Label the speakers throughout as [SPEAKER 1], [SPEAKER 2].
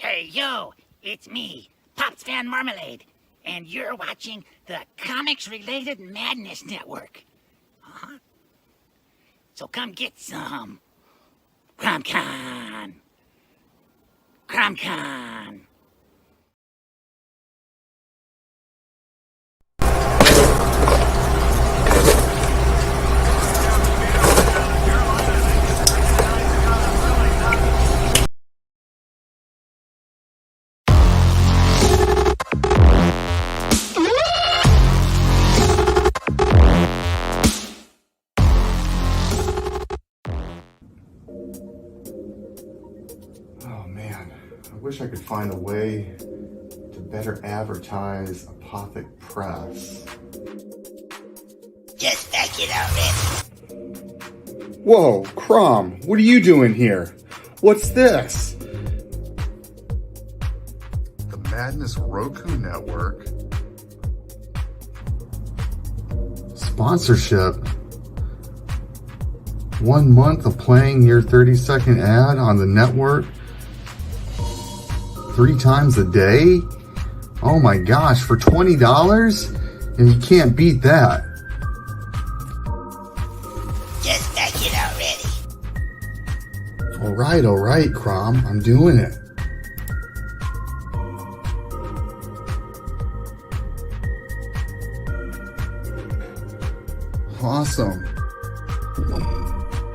[SPEAKER 1] Hey, yo, it's me, Pops Van Marmalade, and you're watching the Comics-Related Madness Network. Uh-huh. So come get some. CromCon. CromCon.
[SPEAKER 2] I wish I could find a way to better advertise Apothic Press.
[SPEAKER 1] Just back it already.
[SPEAKER 2] Whoa, Crom, what are you doing here? What's this? The Madness Roku Network. Sponsorship. 1 month of playing your 30-second ad on the network 3 times a day? Oh my gosh, for $20? And you can't beat that.
[SPEAKER 1] Just back it already.
[SPEAKER 2] All right, Crom, I'm doing it. Awesome.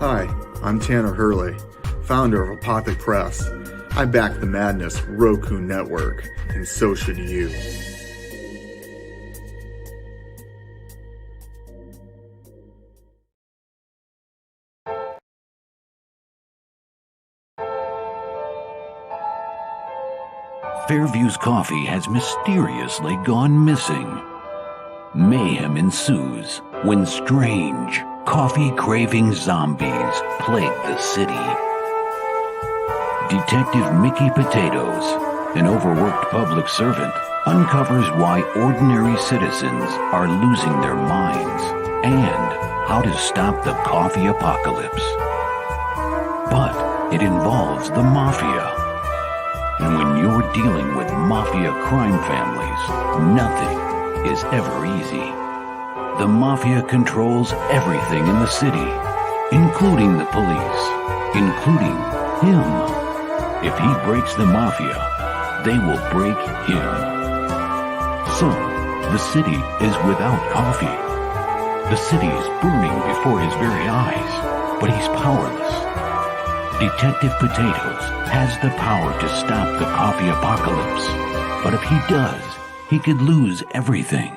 [SPEAKER 2] Hi, I'm Tanner Hurley, founder of Apothic Press. I back the Madness Roku Network, and so should you.
[SPEAKER 3] Fairview's coffee has mysteriously gone missing. Mayhem ensues when strange, coffee-craving zombies plague the city. Detective Mickey Potatoes, an overworked public servant, uncovers why ordinary citizens are losing their minds and how to stop the coffee apocalypse. But it involves the mafia. And when you're dealing with mafia crime families, nothing is ever easy. The mafia controls everything in the city, including the police, including him. If he breaks the mafia, they will break him. So, the city is without coffee. The city is burning before his very eyes, but he's powerless. Detective Potatoes has the power to stop the coffee apocalypse, but if he does, he could lose everything.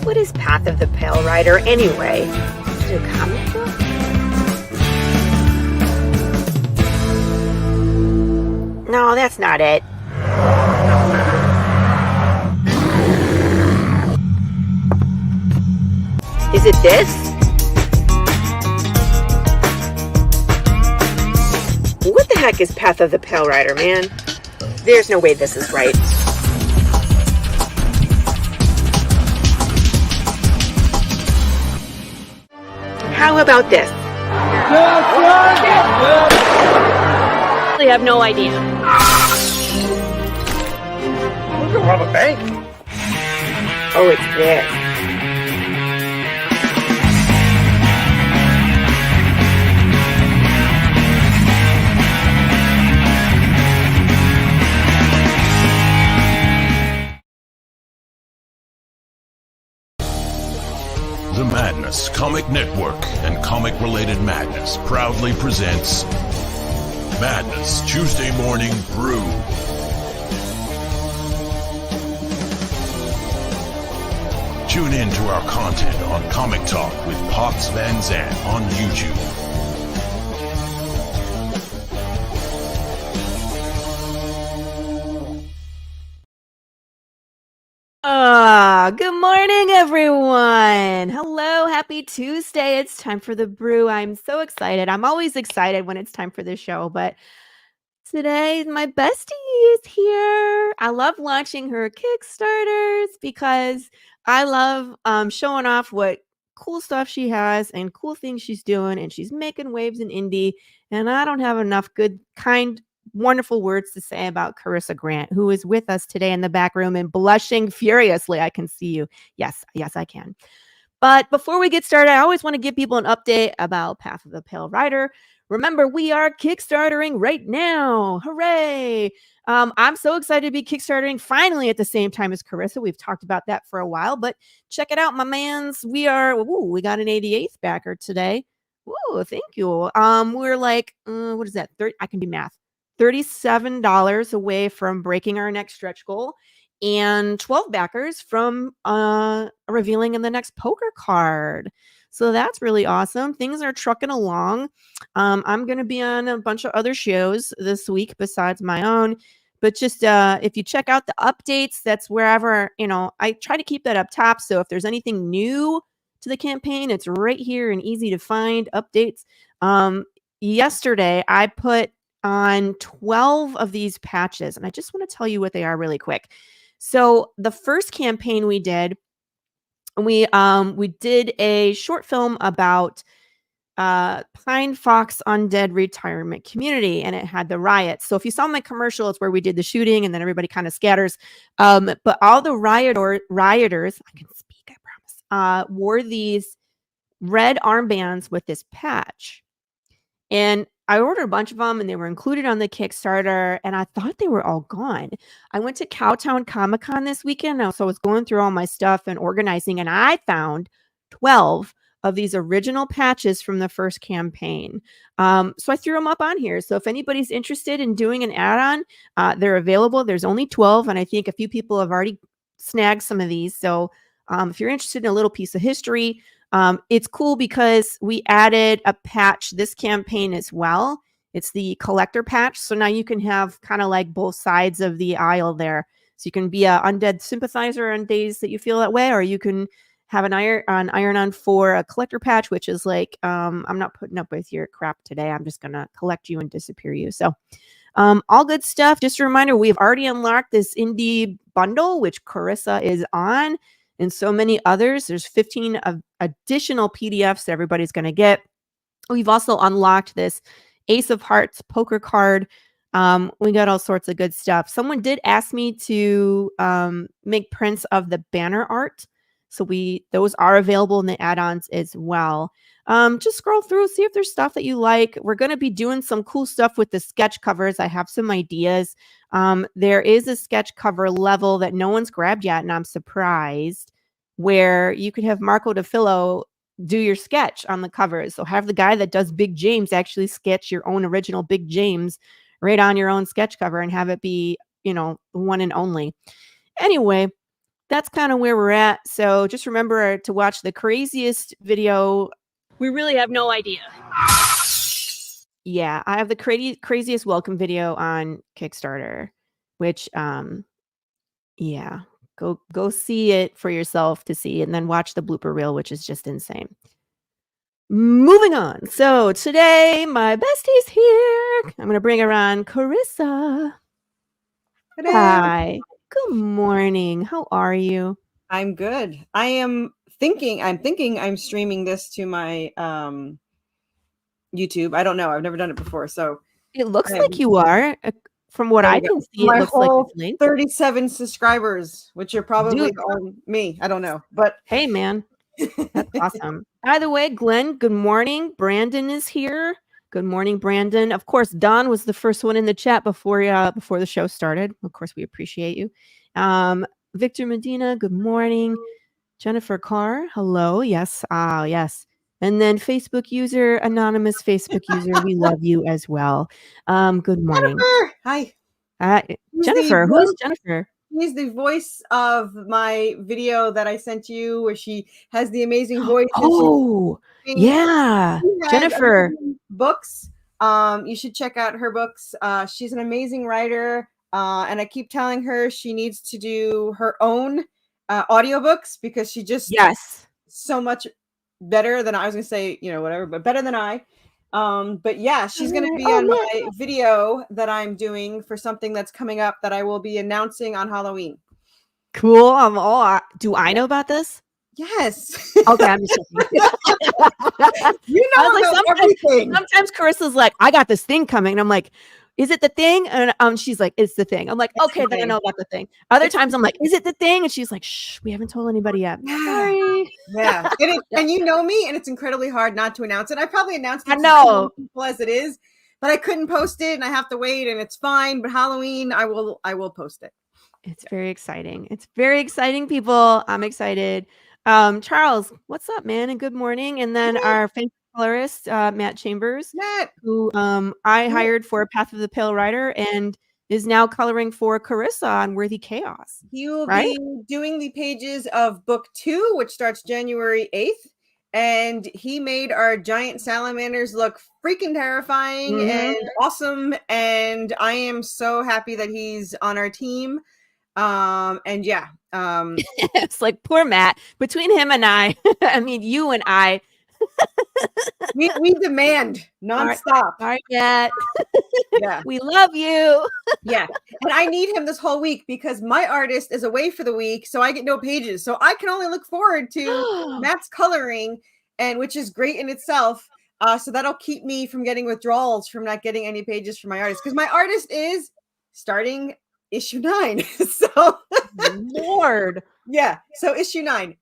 [SPEAKER 4] What is Path of the Pale Rider anyway? Is it a comic book? No, that's not it. Is it this? What the heck is Path of the Pale Rider, man? There's no way this is right. How about this? I have no idea.
[SPEAKER 5] We can rob a bank.
[SPEAKER 4] Oh, it's this.
[SPEAKER 6] The Madness Comic Network and Comic Related Madness proudly presents Madness Tuesday Morning Brew. Tune in to our content on Comic Talk with Pops Van Zandt on YouTube.
[SPEAKER 4] Good morning, everyone. Hello, happy Tuesday. It's time for the brew. I'm so excited. I'm always excited when it's time for the show, but today my bestie is here. I love launching her Kickstarters because I love showing off what cool stuff she has and cool things she's doing, and she's making waves in indie, and I don't have enough good, kind, wonderful words to say about Corissa Grant, who is with us today in the back room and blushing furiously. I can see you. Yes, I can. But before we get started, I always want to give people an update about Path of the Pale Rider. Remember, we are Kickstartering right now. Hooray! I'm so excited to be Kickstartering finally at the same time as Corissa. We've talked about that for a while, but check it out, my mans. We got an 88th backer today. Ooh, thank you. We're like, what is that? I can do math. $37 away from breaking our next stretch goal, and 12 backers from revealing in the next poker card. So that's really awesome. Things are trucking along. I'm going to be on a bunch of other shows this week besides my own. But just if you check out the updates, that's wherever, I try to keep that up top. So if there's anything new to the campaign, it's right here and easy to find updates. Yesterday, I put on 12 of these patches, and I just want to tell you what they are really quick. So the first campaign we did a short film about Pine Fox Undead Retirement Community, and it had the riots. So if you saw my commercial, it's where we did the shooting and then everybody kind of scatters. But all the rioters, I can speak, I promise, wore these red armbands with this patch. And I ordered a bunch of them, and they were included on the Kickstarter, and I thought they were all gone. I went to Cowtown Comic-Con this weekend, so I was going through all my stuff and organizing, and I found 12 of these original patches from the first campaign. So I threw them up on here. So if anybody's interested in doing an add-on, they're available. There's only 12, and I think a few people have already snagged some of these. So if you're interested in a little piece of history, it's cool because we added a patch this campaign as well. It's the collector patch. So now you can have kind of like both sides of the aisle there. So you can be an undead sympathizer on days that you feel that way, or you can have an iron on for a collector patch, which is like, I'm not putting up with your crap today. I'm just going to collect you and disappear you. So all good stuff. Just a reminder, we've already unlocked this indie bundle, which Corissa is on, and so many others. There's 15 additional PDFs that everybody's going to get. We've also unlocked this Ace of Hearts poker card. We got all sorts of good stuff. Someone did ask me to make prints of the banner art. So those are available in the add-ons as well. Just scroll through, see if there's stuff that you like. We're going to be doing some cool stuff with the sketch covers. I have some ideas. There is a sketch cover level that no one's grabbed yet, and I'm surprised, where you could have Marco DeFillo do your sketch on the covers. So have the guy that does Big James actually sketch your own original Big James right on your own sketch cover and have it be, the one and only. Anyway, that's kind of where we're at. So just remember to watch the craziest video.
[SPEAKER 7] We really have no idea.
[SPEAKER 4] Yeah, I have the craziest welcome video on Kickstarter, which yeah, go see it for yourself to see, and then watch the blooper reel, which is just insane. Moving on. So today my bestie's here. I'm gonna bring her on. Corissa.
[SPEAKER 8] Hello.
[SPEAKER 4] Hi. Good morning. How are you?
[SPEAKER 8] I'm good. I'm thinking I'm streaming this to my YouTube. I don't know. I've never done it before. So
[SPEAKER 4] It looks like you are. From what
[SPEAKER 8] there
[SPEAKER 4] I
[SPEAKER 8] you go.
[SPEAKER 4] can see,
[SPEAKER 8] My
[SPEAKER 4] it looks like
[SPEAKER 8] whole
[SPEAKER 4] it's linked.
[SPEAKER 8] 37 subscribers, which are probably
[SPEAKER 4] Dude.
[SPEAKER 8] on me. I don't know. But
[SPEAKER 4] Hey, man. That's awesome. By the way, Glenn, good morning. Brandon is here. Good morning, Brandon. Of course, Don was the first one in the chat before the show started. Of course, we appreciate you. Victor Medina, good morning. Jennifer Carr, hello. Yes. Yes. And then Facebook user, anonymous Facebook user, we love you as well. Good morning.
[SPEAKER 8] Jennifer! Hi.
[SPEAKER 4] Jennifer, who is Jennifer?
[SPEAKER 8] She's the voice of my video that I sent you, where she has the amazing voice.
[SPEAKER 4] Oh, yeah. Jennifer.
[SPEAKER 8] Books. You should check out her books. She's an amazing writer. And I keep telling her she needs to do her own audiobooks, because she just so much better than I was gonna say, whatever, but better than I. But yeah, she's gonna be on my video that I'm doing for something that's coming up that I will be announcing on Halloween.
[SPEAKER 4] Cool. Do I know about this?
[SPEAKER 8] Yes.
[SPEAKER 4] Okay, I'm just everything. Sometimes Carissa's like, I got this thing coming, and I'm like, is it the thing? And she's like, it's the thing. I'm like, okay, then I know about the thing. Other times I'm like, is it the thing? And she's like, shh, we haven't told anybody yet. Sorry.
[SPEAKER 8] Yeah. And you know me, and it's incredibly hard not to announce it. I probably announced it
[SPEAKER 4] to
[SPEAKER 8] people as it is, but I couldn't post it, and I have to wait, and it's fine. But Halloween, I will post it.
[SPEAKER 4] It's very exciting. It's very exciting, people. I'm excited. Charles, what's up, man? And good morning. And then our favorite colorist, Matt Chambers, who I hired for Path of the Pale Rider and is now coloring for Corissa on Worthy Chaos.
[SPEAKER 8] He will be doing the pages of book 2, which starts January 8th. And he made our giant salamanders look freaking terrifying and awesome. And I am so happy that he's on our team. And yeah,
[SPEAKER 4] it's like poor Matt. Between him and I mean, you and I,
[SPEAKER 8] we demand nonstop.
[SPEAKER 4] Yeah, we love you.
[SPEAKER 8] Yeah, and I need him this whole week because my artist is away for the week, so I get no pages. So I can only look forward to Matt's coloring, and which is great in itself. So that'll keep me from getting withdrawals from not getting any pages from my artist, because my artist is starting issue 9. So
[SPEAKER 4] Lord.
[SPEAKER 8] Yeah, so issue 9.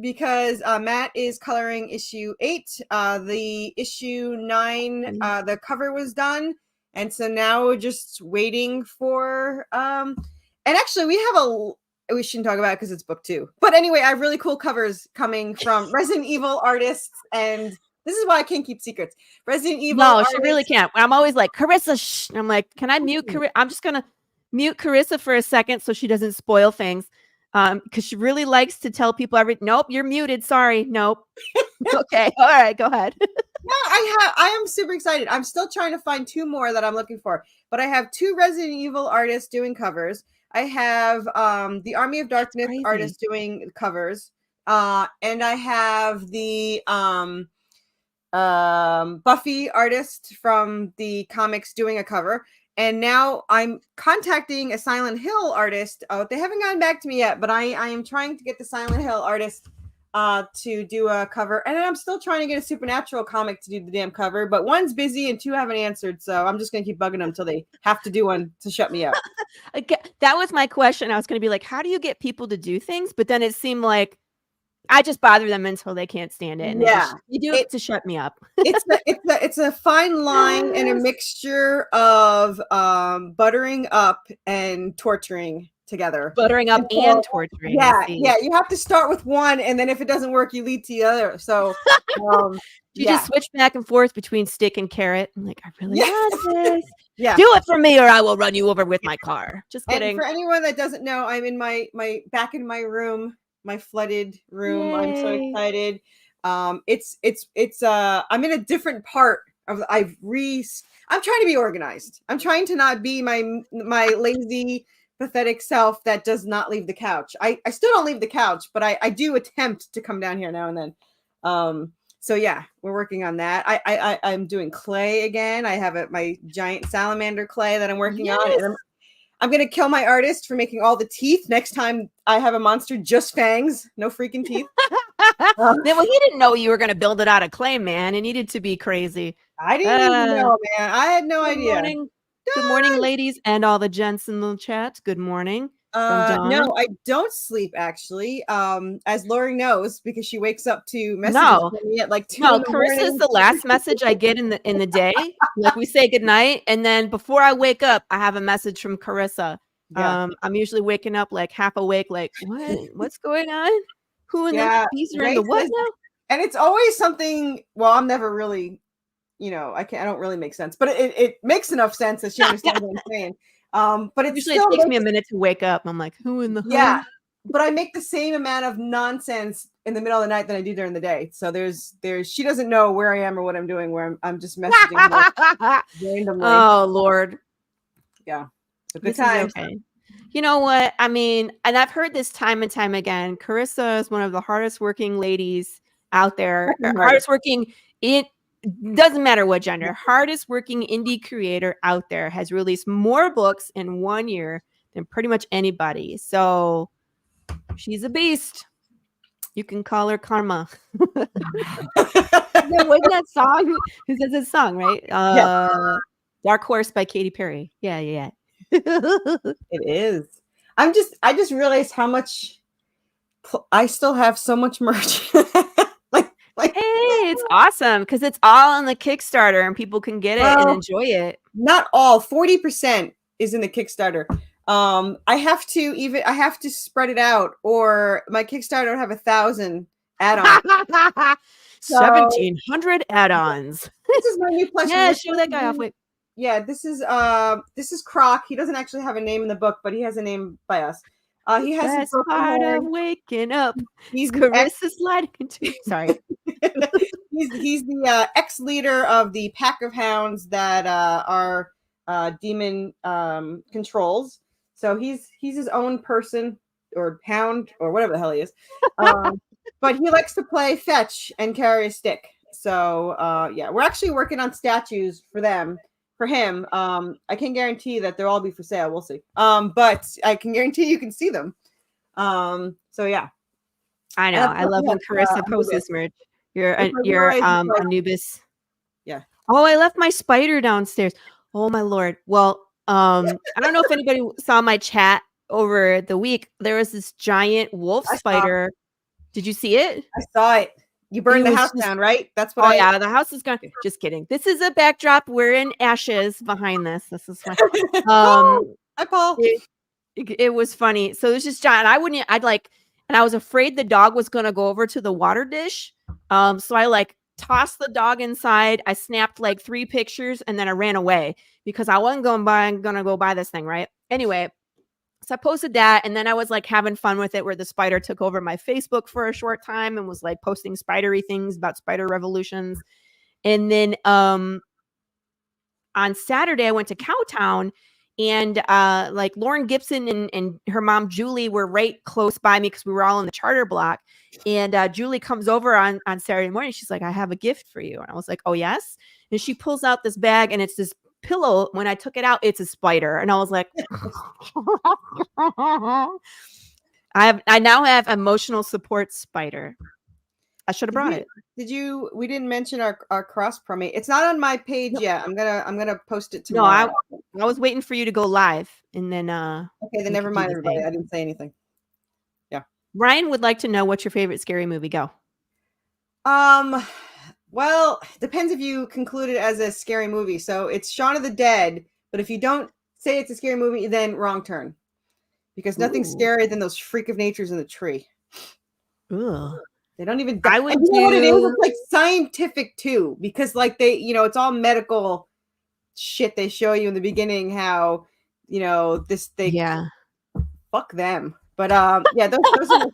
[SPEAKER 8] Because Matt is coloring issue 8. The issue 9, the cover was done, and so now we're just waiting for and actually we shouldn't talk about it because it's book 2. But anyway, I have really cool covers coming from Resident Evil artists, and this is why I can't keep secrets. Resident Evil.
[SPEAKER 4] No, she really can't. I'm always like, Corissa, shh. And I'm like, can I mute Corissa? I'm just gonna mute Corissa for a second so she doesn't spoil things. Because she really likes to tell people nope, you're muted. Sorry. Nope. Okay. All right. Go ahead.
[SPEAKER 8] No, I am super excited. I'm still trying to find 2 more that I'm looking for, but I have 2 Resident Evil artists doing covers. I have the Army of Darkness artist doing covers. And I have the Buffy artist from the comics doing a cover. And now I'm contacting a Silent Hill artist. They haven't gotten back to me yet, but I am trying to get the Silent Hill artist to do a cover. And then I'm still trying to get a Supernatural comic to do the damn cover, but 1's busy and 2 haven't answered. So I'm just going to keep bugging them until they have to do one to shut me up.
[SPEAKER 4] That was my question. I was going to be like, how do you get people to do things? But then it seemed like I just bother them until they can't stand it. And you do it to shut me up.
[SPEAKER 8] It's a fine line and a mixture of buttering up and torturing. together.
[SPEAKER 4] Buttering up and torturing.
[SPEAKER 8] Yeah, yeah. You have to start with one, and then if it doesn't work, you lead to the other. So
[SPEAKER 4] you just switch back and forth between stick and carrot. I'm like, I really want this.
[SPEAKER 8] Yeah.
[SPEAKER 4] Do it for me, or I will run you over with my car. Just kidding.
[SPEAKER 8] And for anyone that doesn't know, I'm in my back in my room, my flooded room. Yay. I'm so excited. I'm in a different part of. I'm trying to be organized. I'm trying to not be my lazy, pathetic self that does not leave the couch. I still don't leave the couch, but I do attempt to come down here now and then. So yeah, we're working on that. I'm doing clay again. I have my giant salamander clay that I'm working on. And I'm going to kill my artist for making all the teeth. Next time I have a monster, just fangs, no freaking teeth.
[SPEAKER 4] Well, he didn't know you were going to build it out of clay, man. It needed to be crazy.
[SPEAKER 8] I didn't even know, man. I had no idea.
[SPEAKER 4] Good morning, ladies, and all the gents in the chat. Good morning.
[SPEAKER 8] No, I don't sleep actually. As Laurie knows, because she wakes up to messages from me at like 2
[SPEAKER 4] No, Carissa is the last message I get in the day. Like we say goodnight, and then before I wake up, I have a message from Carissa. Yeah. I'm usually waking up like half awake, like what's going on? Who in the bees are in the what now?
[SPEAKER 8] And it's always something. Well, I'm never really, I don't really make sense, but it makes enough sense that she understands what I'm saying. But it
[SPEAKER 4] usually takes me a minute to wake up. I'm like, who in the
[SPEAKER 8] hood? But I make the same amount of nonsense in the middle of the night than I do during the day. So there's she doesn't know where I am or what I'm doing. Where I'm just messaging her randomly.
[SPEAKER 4] Oh Lord,
[SPEAKER 8] yeah. But good times.
[SPEAKER 4] Okay. You know what? I mean, and I've heard this time and time again. Carissa is one of the hardest working ladies out there. Hardest working. It doesn't matter what gender. Hardest working indie creator out there, has released more books in 1 year than pretty much anybody. So she's a beast. You can call her Karma. Wasn't that song? Who says that song, right? Dark Horse by Katy Perry. Yeah.
[SPEAKER 8] It is. I just realized how much I still have so much merch.
[SPEAKER 4] Hey, it's awesome because it's all on the Kickstarter and people can get it and enjoy it.
[SPEAKER 8] Not all, 40% is in the Kickstarter. I have to spread it out, or my Kickstarter will have 1,000 add-ons.
[SPEAKER 4] 1,700 add-ons.
[SPEAKER 8] This is my new plushie.
[SPEAKER 4] Yeah, show that guy off. Wait.
[SPEAKER 8] Yeah, this is Croc. He doesn't actually have a name in the book, but he has a name by us. He has
[SPEAKER 4] That's part of waking up. He's Carissa sliding into. Sorry.
[SPEAKER 8] he's the ex-leader of the pack of hounds that our demon controls. So he's his own person or hound or whatever the hell he is. But he likes to play fetch and carry a stick. So we're actually working on statues for him. I can't guarantee that they'll all be for sale. We'll see. But I can guarantee you can see them. So yeah.
[SPEAKER 4] I know. I love when Carissa posts this merch. You're Anubis.
[SPEAKER 8] Yeah.
[SPEAKER 4] Oh, I left my spider downstairs. Oh my Lord. Well, I don't know if anybody saw my chat over the week. There was this giant wolf spider. Did you see it?
[SPEAKER 8] I saw it. You burned the house down, right? That's what.
[SPEAKER 4] Oh yeah, the house is gone. Just kidding. This is a backdrop. We're in ashes behind this. This is fun.
[SPEAKER 8] Hi, Paul.
[SPEAKER 4] It was funny. So it was just giant. And I was afraid the dog was gonna go over to the water dish. So I tossed the dog inside. I snapped 3 pictures and then I ran away because I wasn't gonna go buy this thing, right? Anyway. So I posted that, and then I was having fun with it where the spider took over my Facebook for a short time and was posting spidery things about spider revolutions. And then on Saturday I went to Cowtown, and Lauren Gibson and her mom Julie were right close by me because we were all in the charter block. And Julie comes over on Saturday morning. She's like, I have a gift for you. And I was like, oh yes. And she pulls out this bag, and it's this pillow. When I took it out, it's a spider, and I was like, I now have emotional support spider. I should have brought it.
[SPEAKER 8] We didn't mention our cross promo. It's not on my page yet. I'm gonna post it tomorrow.
[SPEAKER 4] No, I was waiting for you to go live, and then
[SPEAKER 8] okay, then never mind, everybody. I didn't say anything. Yeah.
[SPEAKER 4] Ryan would like to know what's your favorite scary movie. Go.
[SPEAKER 8] Well, depends if you conclude it as a scary movie. So it's Shaun of the Dead, but if you don't say it's a scary movie, then Wrong Turn. because nothing's scarier than those freak of natures in the tree.
[SPEAKER 4] Ugh.
[SPEAKER 8] They don't even.
[SPEAKER 4] I would
[SPEAKER 8] and you know what it is?
[SPEAKER 4] do-
[SPEAKER 8] It's like scientific too, because like they, it's all medical shit. They show you in the beginning how
[SPEAKER 4] Yeah.
[SPEAKER 8] fuck them. But yeah, those are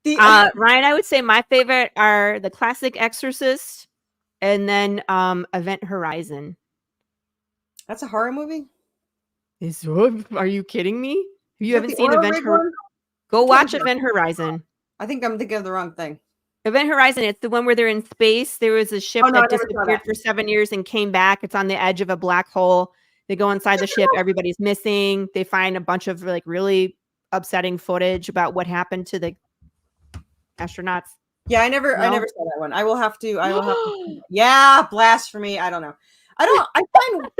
[SPEAKER 8] the
[SPEAKER 4] Ryan, I would say my favorite are the classic Exorcist and then Event Horizon.
[SPEAKER 8] That's a horror movie.
[SPEAKER 4] Are you kidding me? If you
[SPEAKER 8] Is that
[SPEAKER 4] haven't
[SPEAKER 8] the
[SPEAKER 4] seen
[SPEAKER 8] oil
[SPEAKER 4] Event
[SPEAKER 8] rig
[SPEAKER 4] Horizon,
[SPEAKER 8] one?
[SPEAKER 4] go watch Event Horizon.
[SPEAKER 8] I think I'm thinking of the wrong thing.
[SPEAKER 4] Event Horizon, it's the one where they're in space. There was a ship
[SPEAKER 8] Oh, no, I
[SPEAKER 4] that
[SPEAKER 8] never saw
[SPEAKER 4] disappeared
[SPEAKER 8] that.
[SPEAKER 4] for 7 years and came back. It's on the edge of a black hole. They go inside the ship. Everybody's missing. They find a bunch of like really upsetting footage about what happened to the astronauts.
[SPEAKER 8] Yeah, I never saw that one. I will have to. Yeah, blasphemy. I don't know. I find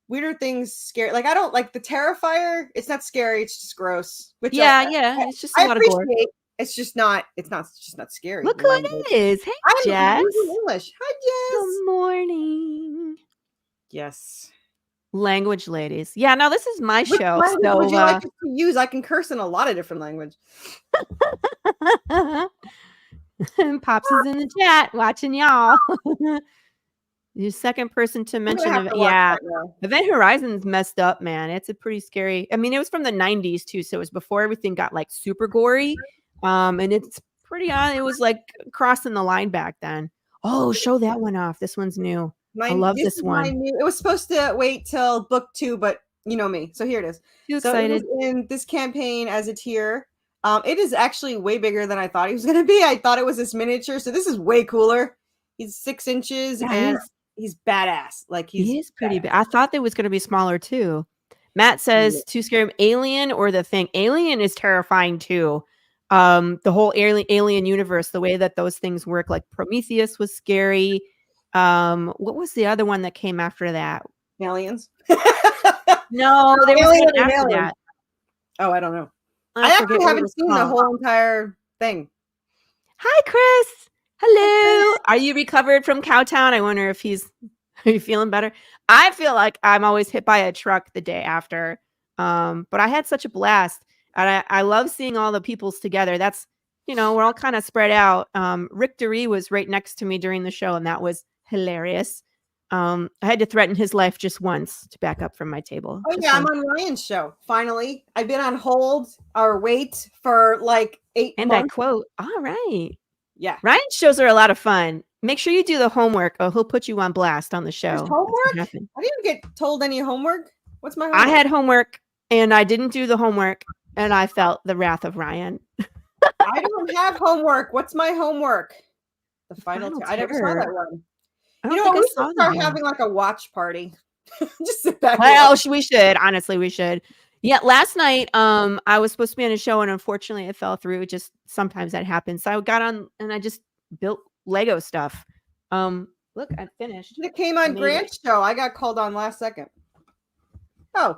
[SPEAKER 8] weirder things scary. Like I don't like the Terrifier. It's not scary. It's just gross. Which
[SPEAKER 4] it's just a lot of gore.
[SPEAKER 8] It's just not scary.
[SPEAKER 4] Look who it is. Hey, Jess.
[SPEAKER 8] English. Hi, Jess.
[SPEAKER 4] Good morning.
[SPEAKER 8] Yes.
[SPEAKER 4] Language ladies. Yeah, no, this is my
[SPEAKER 8] Which
[SPEAKER 4] show.
[SPEAKER 8] language
[SPEAKER 4] So
[SPEAKER 8] would you like us to use? I can curse in a lot of different language.
[SPEAKER 4] Pops is in the chat watching y'all. You're second person to mention it. Yeah. Event Horizon's messed up, man. It's a pretty scary. I mean, it was from the 90s too, so it was before everything got like super gory. And it's pretty it was like crossing the line back then. Oh, show that one off. This one's new. I love this one.
[SPEAKER 8] It was supposed to wait till book 2, but you know me. So here it is.
[SPEAKER 4] Too excited.
[SPEAKER 8] It was in this campaign as a tier. It is actually way bigger than I thought he was going to be. I thought it was this miniature. So this is way cooler. He's 6 inches and he's badass. Like
[SPEAKER 4] he is pretty big. I thought they was going to be smaller too. Matt says too scary. Alien or the Thing. Alien is terrifying too. The whole alien universe, the way that those things work, like Prometheus was scary. What was the other one that came after that?
[SPEAKER 8] Aliens?
[SPEAKER 4] No, there was one after that.
[SPEAKER 8] Oh, I don't know. I actually haven't seen the whole entire thing.
[SPEAKER 4] Hi, Chris. Hello. Are you recovered from Cowtown? I wonder if are you feeling better? I feel like I'm always hit by a truck the day after. But I had such a blast. And I love seeing all the peoples together. That's, we're all kind of spread out. Rick DeRee was right next to me during the show, and that was hilarious. I had to threaten his life just once to back up from my table.
[SPEAKER 8] Oh yeah, I'm on Ryan's show. Finally, I've been on hold or wait for like 8 months.
[SPEAKER 4] I quote, all right.
[SPEAKER 8] Yeah.
[SPEAKER 4] Ryan's shows are a lot of fun. Make sure you do the homework or he'll put you on blast on the show.
[SPEAKER 8] There's homework? I didn't get told any homework. What's my homework?
[SPEAKER 4] I had homework and I didn't do the homework and I felt the wrath of Ryan.
[SPEAKER 8] I don't have homework. What's my homework? The final I never saw that one. We should start having like a watch party. Just sit back.
[SPEAKER 4] Well, we should. Honestly, we should. Yeah, last night, I was supposed to be on a show, and unfortunately, it fell through. It just sometimes that happens. So I got on, and I just built Lego stuff. Look, I finished.
[SPEAKER 8] It came on Grant's show. I got called on last second. Oh,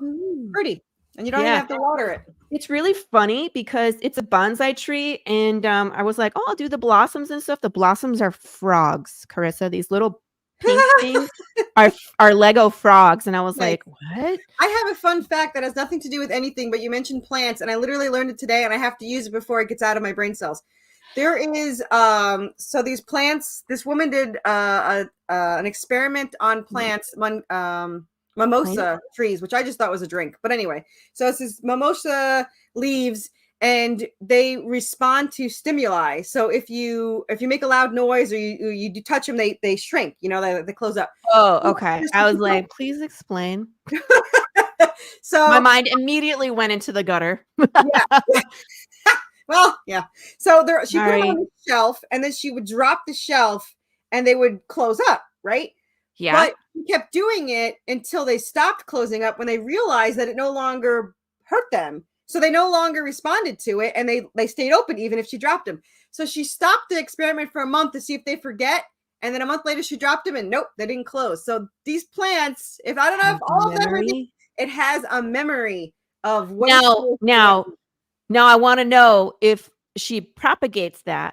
[SPEAKER 8] pretty, and you don't even have to water it.
[SPEAKER 4] It's really funny because it's a bonsai tree, and I was like, "Oh, I'll do the blossoms and stuff." The blossoms are frogs, Corissa. These little pink things are Lego frogs, and I was like, what?
[SPEAKER 8] I have a fun fact that has nothing to do with anything, but you mentioned plants, and I literally learned it today, and I have to use it before it gets out of my brain cells. There is so these plants, this woman did an experiment on plants, mimosa trees, which I just thought was a drink, but anyway, so it's this mimosa leaves, and they respond to stimuli. So if you make a loud noise or you touch them, they shrink. They close up.
[SPEAKER 4] Oh, okay. I was like, please explain.
[SPEAKER 8] So
[SPEAKER 4] my mind immediately went into the gutter.
[SPEAKER 8] Yeah. Well, yeah. So she put them on the shelf, and then she would drop the shelf, and they would close up, right?
[SPEAKER 4] Yeah.
[SPEAKER 8] But she kept doing it until they stopped closing up when they realized that it no longer hurt them. So they no longer responded to it, and they stayed open even if she dropped them. So she stopped the experiment for a month to see if they forget, and then a month later she dropped them, and nope, they didn't close. So these plants, if I don't know if all of them, it has a memory of what.
[SPEAKER 4] Now I want to know if she propagates that.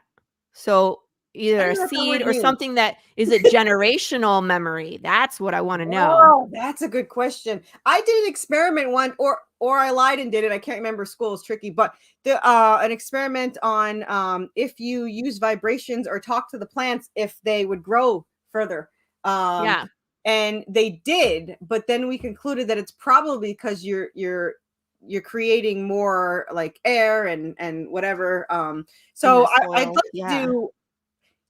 [SPEAKER 4] So either a
[SPEAKER 8] don't know if that
[SPEAKER 4] seed
[SPEAKER 8] word
[SPEAKER 4] or
[SPEAKER 8] means.
[SPEAKER 4] something that is a generational memory? That's what I want to know.
[SPEAKER 8] Oh, that's a good question. I did an experiment one, or I lied and did it. I can't remember. School is tricky, but an experiment on if you use vibrations or talk to the plants, if they would grow further.
[SPEAKER 4] Yeah.
[SPEAKER 8] And they did, but then we concluded that it's probably because you're creating more like air and whatever. So I'd like to do,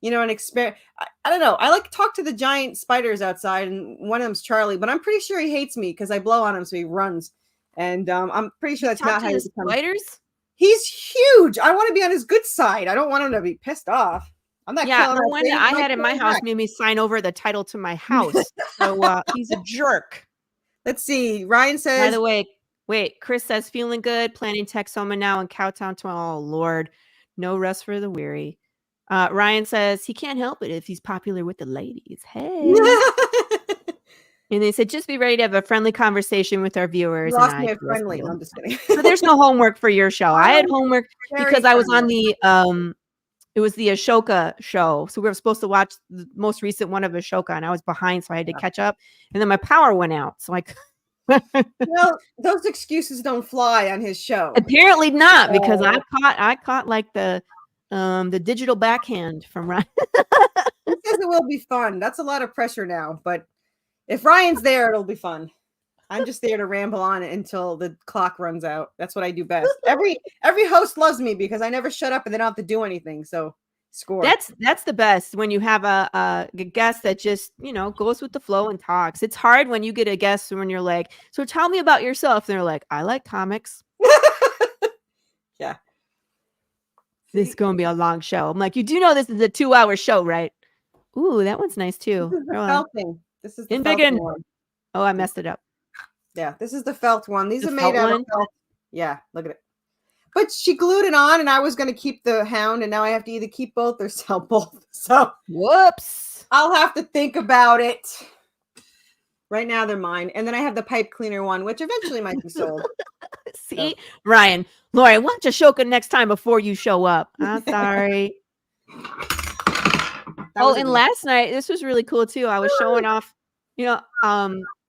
[SPEAKER 8] an experiment. I don't know. I like to talk to the giant spiders outside, and one of them's Charlie, but I'm pretty sure he hates me because I blow on him, so he runs. And I'm pretty sure that's not how you become.
[SPEAKER 4] Spiders.
[SPEAKER 8] He's huge. I want to be on his good side. I don't want him to be pissed off. I'm not.
[SPEAKER 4] Yeah, the one that I had in my house made me sign over the title to my house. So he's a jerk.
[SPEAKER 8] Let's see. Ryan says.
[SPEAKER 4] By the way, wait. Chris says feeling good. Planning Texoma now in Cowtown tomorrow. Oh Lord, no rest for the weary. Ryan says he can't help it if he's popular with the ladies. Hey. And they said, just be ready to have a friendly conversation with our viewers.
[SPEAKER 8] You lost me at friendly. No, I'm just kidding.
[SPEAKER 4] So there's no homework for your show. I had homework because I was on the it was the Ashoka show. So we were supposed to watch the most recent one of Ashoka, and I was behind, so I had to catch up. And then my power went out. So
[SPEAKER 8] well, those excuses don't fly on his show.
[SPEAKER 4] Apparently not, because I caught like the digital backhand from Ryan.
[SPEAKER 8] He says it will be fun. That's a lot of pressure now, but if Ryan's there, it'll be fun. I'm just there to ramble on until the clock runs out. That's what I do best. Every host loves me because I never shut up and they don't have to do anything. So score.
[SPEAKER 4] That's the best when you have a guest that just goes with the flow and talks. It's hard when you get a guest when you're like, so tell me about yourself. And they're like, I like comics.
[SPEAKER 8] Yeah.
[SPEAKER 4] This is gonna be a long show. I'm like, you do know this is a 2-hour show, right? Ooh, that one's nice too.
[SPEAKER 8] This is the felt thing. This is the
[SPEAKER 4] felt one. Oh, I messed it up.
[SPEAKER 8] Yeah, this is the felt one. These are made out of felt. Yeah, look at it. But she glued it on, and I was going to keep the hound, and now I have to either keep both or sell both. So,
[SPEAKER 4] whoops.
[SPEAKER 8] I'll have to think about it. Right now, they're mine. And then I have the pipe cleaner one, which eventually might be sold.
[SPEAKER 4] See? So. Ryan, Laurie, watch Ashoka next time before you show up. I'm sorry. And last night, this was really cool, too. I was showing off,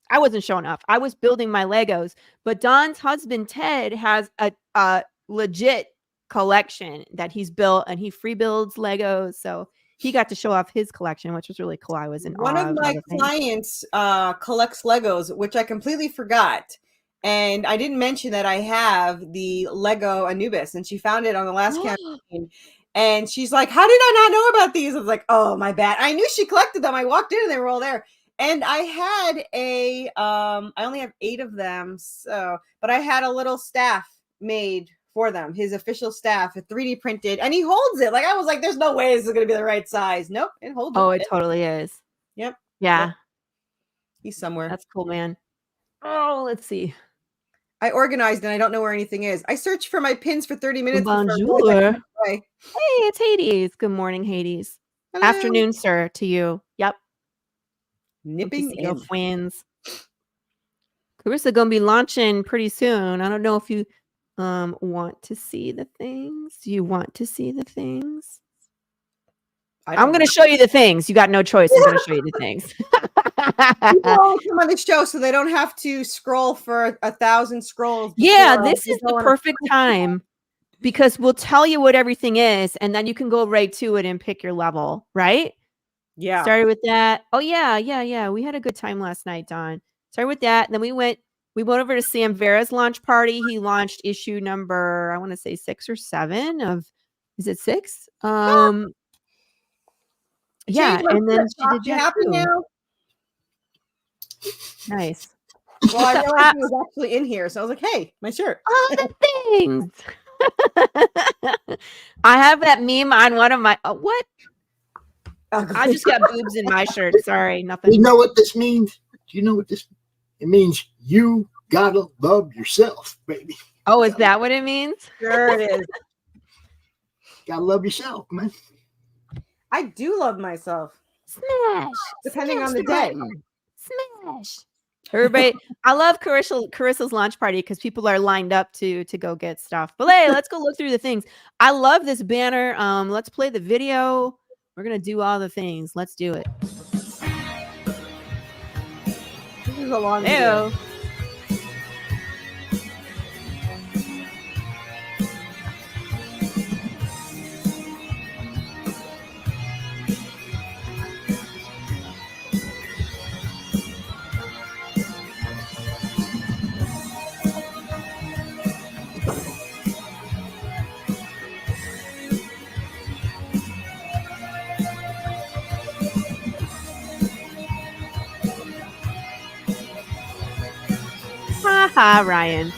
[SPEAKER 4] I wasn't showing off. I was building my Legos, but Don's husband, Ted, has a legit collection that he's built, and he free builds Legos. So he got to show off his collection, which was really cool. I was in
[SPEAKER 8] one of my clients collects Legos, which I completely forgot. And I didn't mention that I have the Lego Anubis, and she found it on the last campaign. And she's like, how did I not know about these? I was like, oh, my bad. I knew she collected them. I walked in and they were all there. And I had I only have 8 of them. But I had a little staff made for them, his official staff, 3D printed, and he holds it. Like, I was like, there's no way this is going to be the right size. Nope, it holds it.
[SPEAKER 4] Oh, it totally is.
[SPEAKER 8] Yep.
[SPEAKER 4] Yeah.
[SPEAKER 8] Yep. He's somewhere.
[SPEAKER 4] That's cool, man. Oh, let's see.
[SPEAKER 8] I organized and I don't know where anything is. I searched for my pins for 30 minutes.
[SPEAKER 4] Bonjour. Hey, it's Hades. Good morning, Hades. Hello. Afternoon, sir, to you. Yep.
[SPEAKER 8] Nipping in.
[SPEAKER 4] Twins. Corissa gonna be launching pretty soon. I don't know if you want to see the things. Do you want to see the things? I'm going to show you the things. You got no choice. I'm going to show you the things.
[SPEAKER 8] People come on the show so they don't have to scroll for 1,000 scrolls.
[SPEAKER 4] Yeah, this is the perfect time because we'll tell you what everything is, and then you can go right to it and pick your level, right?
[SPEAKER 8] Yeah.
[SPEAKER 4] Started with that. Oh, yeah. We had a good time last night, Dawn. Started with that. And then we went over to Sam Vera's launch party. He launched issue number, I want to say 6 or 7 of, is it 6? Yeah, and then she did that
[SPEAKER 8] happy
[SPEAKER 4] too.
[SPEAKER 8] Now?
[SPEAKER 4] Nice.
[SPEAKER 8] Well, I realized he was actually in here, so I was like, "Hey, my shirt."
[SPEAKER 4] Oh, the things. I have that meme on one of my. What? I just got boobs in my shirt. Sorry, nothing.
[SPEAKER 5] You know what this means? Do you know what this? It means you gotta love yourself, baby.
[SPEAKER 4] Oh, is that what it means?
[SPEAKER 8] Sure, it is.
[SPEAKER 5] Gotta love yourself, man.
[SPEAKER 8] I do love myself.
[SPEAKER 4] Smash.
[SPEAKER 8] Depending on the day.
[SPEAKER 4] Smash. Everybody, I love Carissa's launch party because people are lined up to go get stuff. But hey, let's go look through the things. I love this banner. Let's play the video. We're gonna do all the things. Let's do it.
[SPEAKER 8] This is a long video.
[SPEAKER 4] Ew. Haha, Ryan.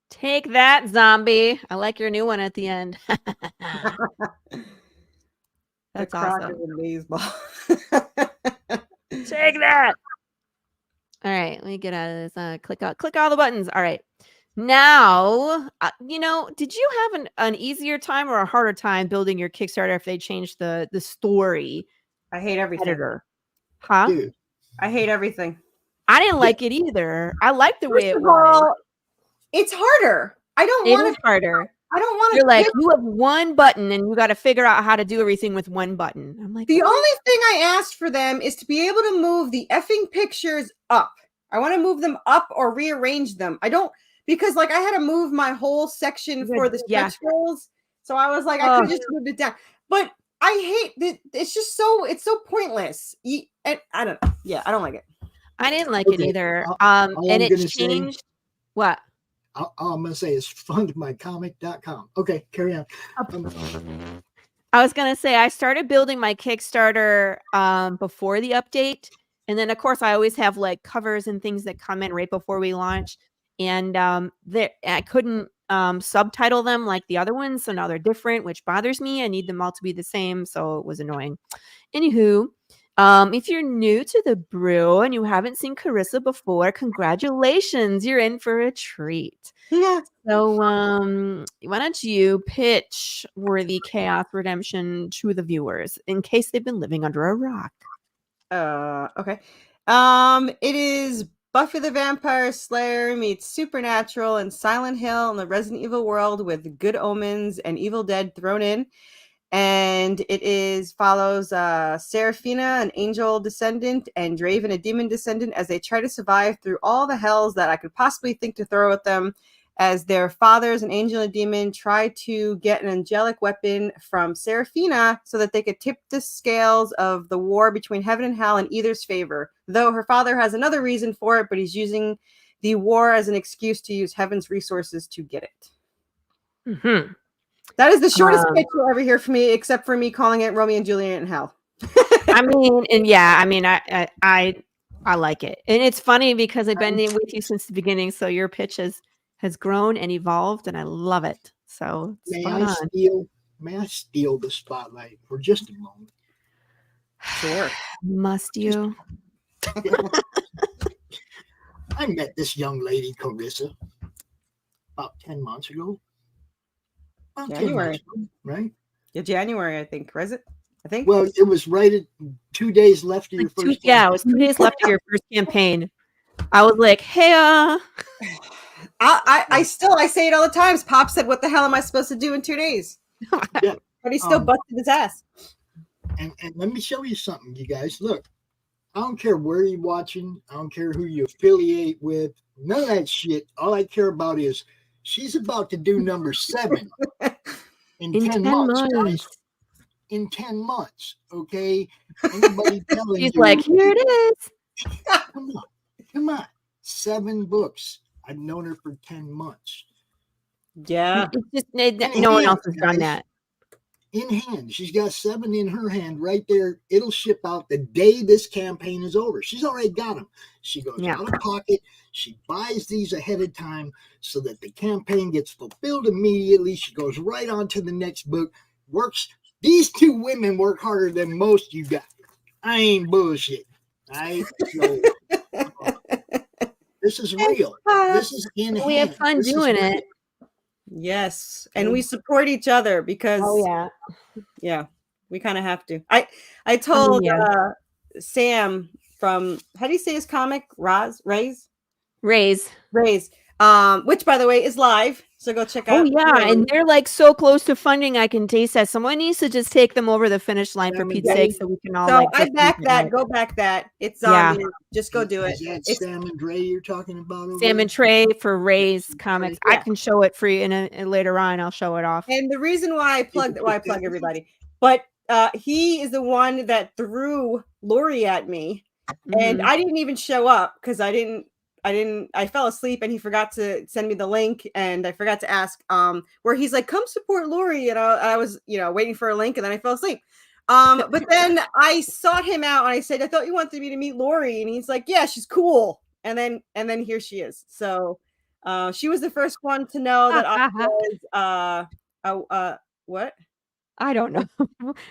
[SPEAKER 4] Take that, zombie. I like your new one at the end. That's awesome.
[SPEAKER 8] Baseball.
[SPEAKER 4] Take that. All right, let me get out of this. Click all the buttons. All right. Now, did you have an easier time or a harder time building your Kickstarter if they changed the story?
[SPEAKER 8] I hate everything.
[SPEAKER 4] Editor? Huh?
[SPEAKER 5] Dude.
[SPEAKER 8] I hate everything.
[SPEAKER 4] I didn't like it either. I like the way it was.
[SPEAKER 8] It's harder. I don't
[SPEAKER 4] It
[SPEAKER 8] want
[SPEAKER 4] is harder.
[SPEAKER 8] I don't want to.
[SPEAKER 4] You're like, you have one button and you got to figure out how to do everything with one button. I'm like,
[SPEAKER 8] the only thing I asked for them is to be able to move the effing pictures up. I want to move them up or rearrange them. I don't, because like I had to move my whole section for the stretch goals. So I was like, I could just moved it down. But I hate that. It's just it's so pointless. I don't know. Yeah, I don't like it.
[SPEAKER 4] I didn't like it either. And it changed. What?
[SPEAKER 5] All I'm going to say is fundmycomic.com. Okay, carry on.
[SPEAKER 4] I was going to say I started building my Kickstarter before the update. And then, of course, I always have like covers and things that come in right before we launch. And I couldn't subtitle them like the other ones. So now they're different, which bothers me. I need them all to be the same. So it was annoying. Anywho. If you're new to the Brew and you haven't seen Corissa before, congratulations, you're in for a treat.
[SPEAKER 8] Yeah.
[SPEAKER 4] So why don't you pitch Worthy Chaos Redemption to the viewers in case they've been living under a rock?
[SPEAKER 8] Okay. It is Buffy the Vampire Slayer meets Supernatural and Silent Hill in the Resident Evil world with Good Omens and Evil Dead thrown in. And it follows Seraphina, an angel descendant, and Draven, a demon descendant, as they try to survive through all the hells that I could possibly think to throw at them, as their fathers, an angel and a demon, try to get an angelic weapon from Seraphina so that they could tip the scales of the war between heaven and hell in either's favor. Though her father has another reason for it, but he's using the war as an excuse to use heaven's resources to get it.
[SPEAKER 4] Mm-hmm.
[SPEAKER 8] That is the shortest pitch you'll ever hear from me, except for me calling it Romeo and Juliet in hell.
[SPEAKER 4] I mean, and yeah, I mean, I like it, and it's funny because I've been with you since the beginning, so your pitch has grown and evolved, and I love it. So
[SPEAKER 5] may I steal the spotlight for just a moment?
[SPEAKER 8] Sure.
[SPEAKER 4] Must you?
[SPEAKER 5] I met this young lady, Corissa, about 10 months ago.
[SPEAKER 8] January,
[SPEAKER 5] right?
[SPEAKER 8] Yeah, January, I think. Was it? I think.
[SPEAKER 5] Well, it was right at 2 days left of your first.
[SPEAKER 4] Yeah, it was 2 days left of your first campaign. I was like, hey,
[SPEAKER 8] I say it all the times. Pop said, "What the hell am I supposed to do in 2 days?"
[SPEAKER 5] Yeah,
[SPEAKER 8] but he still busted his ass.
[SPEAKER 5] And let me show you something, you guys. Look, I don't care where you're watching. I don't care who you affiliate with. None of that shit. All I care about is she's about to do number 7 in 10 months, guys. In 10 months, okay? Anybody telling
[SPEAKER 4] She's
[SPEAKER 5] you,
[SPEAKER 4] like, here it is.
[SPEAKER 5] Come on. 7 books. I've known her for 10 months.
[SPEAKER 8] Yeah.
[SPEAKER 4] It's just, no one else has done that.
[SPEAKER 5] In hand. She's got 7 in her hand right there. It'll ship out the day this campaign is over. She's already got them. She goes out of pocket. She buys these ahead of time so that the campaign gets fulfilled immediately. She goes right on to the next book. Works. These 2 women work harder than most you got. I ain't bullshit. Right? So, this is real. This is in hand.
[SPEAKER 4] We have fun doing it.
[SPEAKER 8] Yes, and we support each other because we kind of have to. I told Sam from, how do you say his comic? Raise, which by the way is live, so go check out.
[SPEAKER 4] Oh yeah, and they're like so close to funding. I can taste that. Someone needs to just take them over the finish line for Pete's sake, so we can all.
[SPEAKER 8] So I back that. Go back that. It's just go do it.
[SPEAKER 5] It's Sam and Dre you're talking about.
[SPEAKER 4] Sam and Trey for Ray's comics. Yeah. I can show it for you later on. I'll show it off.
[SPEAKER 8] And the reason why I plug everybody, but he is the one that threw Laurie at me, and I didn't even show up because I fell asleep and he forgot to send me the link, and I forgot to ask where he's like, come support Laurie, and I was waiting for a link, and then I fell asleep. But then I sought him out and I said, I thought you wanted me to meet Laurie, and he's like, yeah, she's cool. And then here she is. So she was the first one to know that I was what? I
[SPEAKER 4] don't know.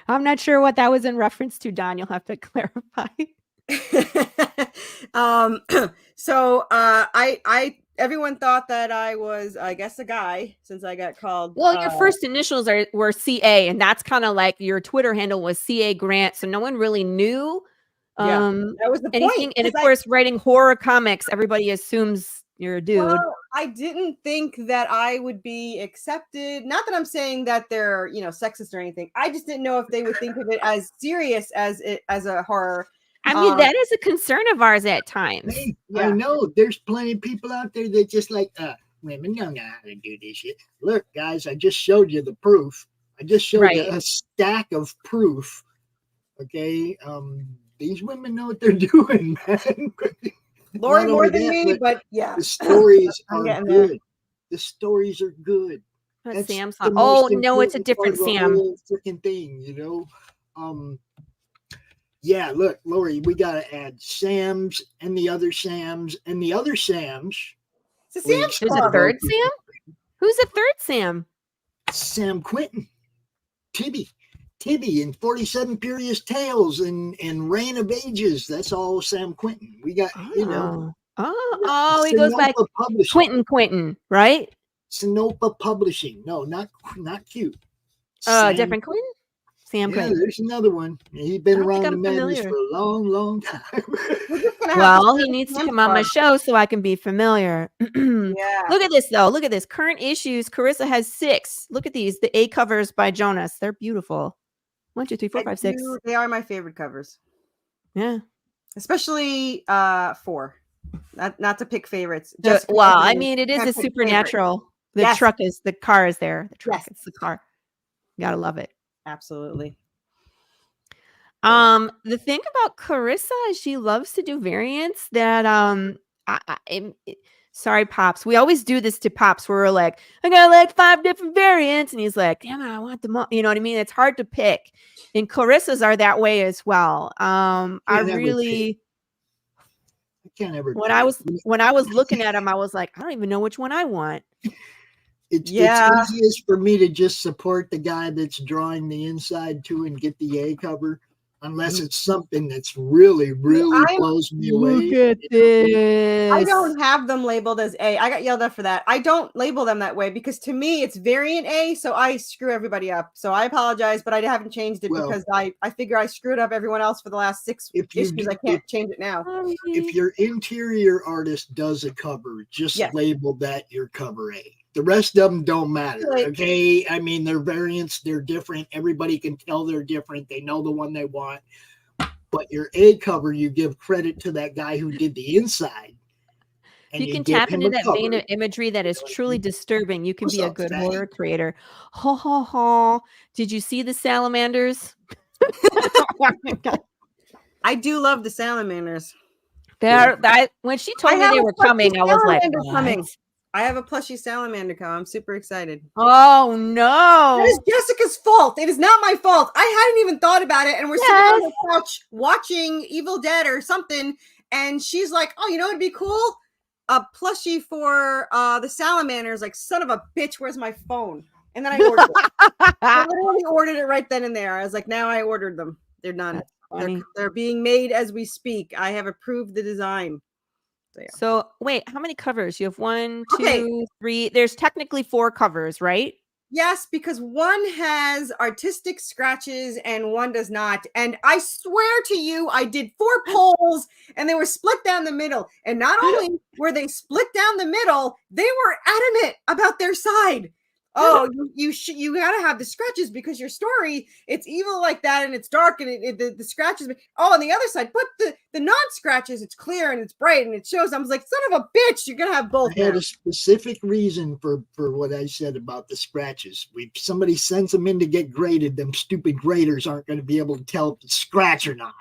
[SPEAKER 4] I'm not sure what that was in reference to, Don. You'll have to clarify.
[SPEAKER 8] So everyone thought that I was, I guess, a guy, since I got called.
[SPEAKER 4] Well, your first initials were CA, and that's kind of like your Twitter handle was CA Grant, so no one really knew
[SPEAKER 8] that was the
[SPEAKER 4] anything.
[SPEAKER 8] point.
[SPEAKER 4] And of course, writing horror comics, everybody assumes you're a dude.
[SPEAKER 8] Well, I didn't think that I would be accepted. Not that I'm saying that they're sexist or anything. I just didn't know if they would think of it as serious as a horror.
[SPEAKER 4] I mean, that is a concern of ours at times.
[SPEAKER 5] Hey, I know there's plenty of people out there that just like, women don't know how to do this shit. Look, guys, I just showed you the proof. I just showed you a stack of proof. Okay. These women know what they're doing, man.
[SPEAKER 8] Laurie more than me, but yeah.
[SPEAKER 5] The stories are good. The stories are good.
[SPEAKER 4] That's Sam's. Oh, no, it's a different Sam.
[SPEAKER 5] Freaking thing, Yeah, look, Laurie, we got to add Sam's and the other Sam's and the other Sam's.
[SPEAKER 8] It's a Sam's.
[SPEAKER 4] There's a third Sam? Who's the third Sam?
[SPEAKER 5] Sam Quentin. Tibby in 47 Furious Tales and Reign of Ages. That's all Sam Quentin. We got,
[SPEAKER 4] he goes back. Quentin, right?
[SPEAKER 5] Sinopa Publishing. No, not cute.
[SPEAKER 4] Different Quentin? Sam
[SPEAKER 5] Yeah,
[SPEAKER 4] Quinn.
[SPEAKER 5] there's another one. He's been
[SPEAKER 4] I don't think
[SPEAKER 5] around the
[SPEAKER 4] I'm
[SPEAKER 5] madness
[SPEAKER 4] familiar.
[SPEAKER 5] for a long, long time.
[SPEAKER 8] We're just gonna have
[SPEAKER 4] Well,
[SPEAKER 8] to
[SPEAKER 4] he
[SPEAKER 8] start
[SPEAKER 4] needs to
[SPEAKER 8] Sam's
[SPEAKER 4] come on my
[SPEAKER 8] Club.
[SPEAKER 4] show so I can be familiar.
[SPEAKER 8] Yeah.
[SPEAKER 4] Look at this, though. Look at this. Current issues. Carissa has 6. Look at these. The A covers by Jonas. They're beautiful. 1, 2, 3, 4, 5, 6.
[SPEAKER 8] They are my favorite covers,
[SPEAKER 4] Yeah.
[SPEAKER 8] especially 4. Not to pick favorites.
[SPEAKER 4] Well, I mean, it is
[SPEAKER 8] can't
[SPEAKER 4] a
[SPEAKER 8] pick
[SPEAKER 4] supernatural. The
[SPEAKER 8] Yes.
[SPEAKER 4] the car is there. The truck,
[SPEAKER 8] Yes.
[SPEAKER 4] it's the car. Gotta love it.
[SPEAKER 8] Absolutely.
[SPEAKER 4] The thing about Carissa is she loves to do variants that sorry, Pops. We always do this to Pops where we're like, I got like 5 different variants, and he's like, damn it, I want them all. You know what I mean? It's hard to pick. And Carissa's are that way as well. I
[SPEAKER 5] can't ever
[SPEAKER 4] when I was looking at them, I was like, I don't even know which one I want.
[SPEAKER 5] It's easiest for me to just support the guy that's drawing the inside too and get the A cover, unless it's something that's really blows me away.
[SPEAKER 4] Look at this.
[SPEAKER 8] I don't have them labeled as A. I got yelled at for that. I don't label them that way because to me it's variant A, so I screw everybody up. So I apologize, but I haven't changed it because I figure I screwed up everyone else for the last 6 issues. I can't change it now.
[SPEAKER 5] If your interior artist does a cover, just label that your cover A. The rest of them don't matter, okay? I mean, they're variants. They're different. Everybody can tell they're different. They know the one they want. But your A cover, you give credit to that guy who did the inside. And
[SPEAKER 4] you can tap into that vein of imagery that is truly disturbing. You can be a good horror creator. Ho, ho, ho. Did you see the salamanders?
[SPEAKER 8] I do love the salamanders.
[SPEAKER 4] When she told me they were coming, I was like,
[SPEAKER 8] coming. I have a plushie salamander cow. I'm super excited.
[SPEAKER 4] Oh no!
[SPEAKER 8] That is Jessica's fault. It is not my fault. I hadn't even thought about it, and we're sitting on the couch watching Evil Dead or something, and she's like, "Oh, you know, it'd be cool, a plushie for the salamanders." Like, son of a bitch, where's my phone? And then I ordered it. I literally ordered it right then and there. I was like, now I ordered them. They're done. They're being made as we speak. I have approved the design.
[SPEAKER 4] So wait, how many covers? You have 1, 2, 3. There's technically 4 covers, right?
[SPEAKER 8] Yes, because one has artistic scratches and one does not. And I swear to you, I did 4 polls and they were split down the middle. And not only were they split down the middle, they were adamant about their side. Oh, you gotta have the scratches because your story, it's evil like that and it's dark and the scratches. Oh, on the other side, but the non-scratches, it's clear and it's bright and it shows. I was like, son of a bitch, you're gonna have both.
[SPEAKER 5] I had a specific reason for what I said about the scratches. If somebody sends them in to get graded, them stupid graders aren't going to be able to tell if it's scratch or not.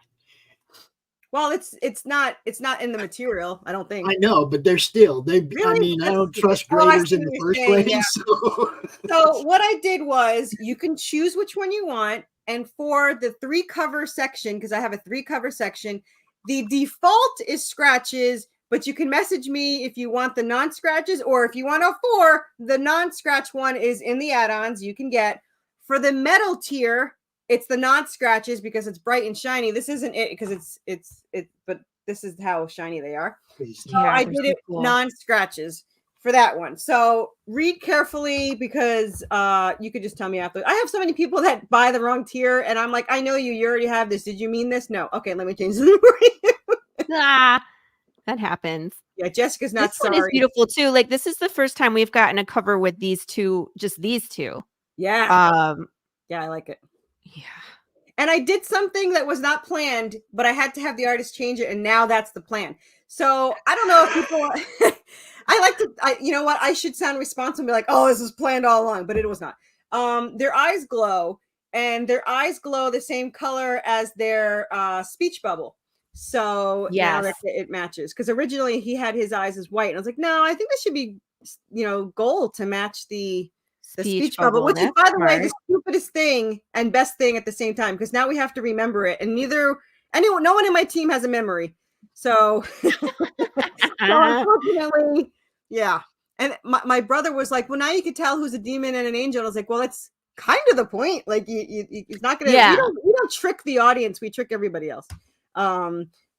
[SPEAKER 8] Well, it's not in the material, I don't think.
[SPEAKER 5] I know, but they're still really? I mean, I don't trust graders in the first place. Yeah.
[SPEAKER 8] So what I did was you can choose which one you want, and for the 3 cover section, because I have a 3 cover section, the default is scratches, but you can message me if you want the non-scratches, or if you want a 4, the non-scratch one is in the add-ons you can get. For the metal tier, it's the non-scratches because it's bright and shiny. This isn't it because it's but this is how shiny they are. So I did it non-scratches for that one. So read carefully because you could just tell me after. I have so many people that buy the wrong tier and I'm like, I know you already have this. Did you mean this? No. Okay, let me change this for you.
[SPEAKER 4] That happens.
[SPEAKER 8] Yeah, Jessica's not sorry.
[SPEAKER 4] This one is beautiful too. Like this is the first time we've gotten a cover with these 2, just these 2.
[SPEAKER 8] Yeah. Yeah, I like it.
[SPEAKER 4] Yeah.
[SPEAKER 8] And I did something that was not planned, but I had to have the artist change it, and now that's the plan. So I don't know if people. You know what? I should sound responsible and be like, "Oh, this was planned all along," but it was not. Their eyes glow, and their eyes glow the same color as their speech bubble. So now that it matches, because originally he had his eyes as white, and I was like, "No, I think this should be, gold to match the speech bubble," which is, by the way, the stupidest thing and best thing at the same time, because now we have to remember it, and no one in my team has a memory, so unfortunately, yeah. And my brother was like, "Well, now you can tell who's a demon and an angel." And I was like, "Well, that's kind of the point. Like, it's not gonna. Yeah. We don't trick the audience. We trick everybody else."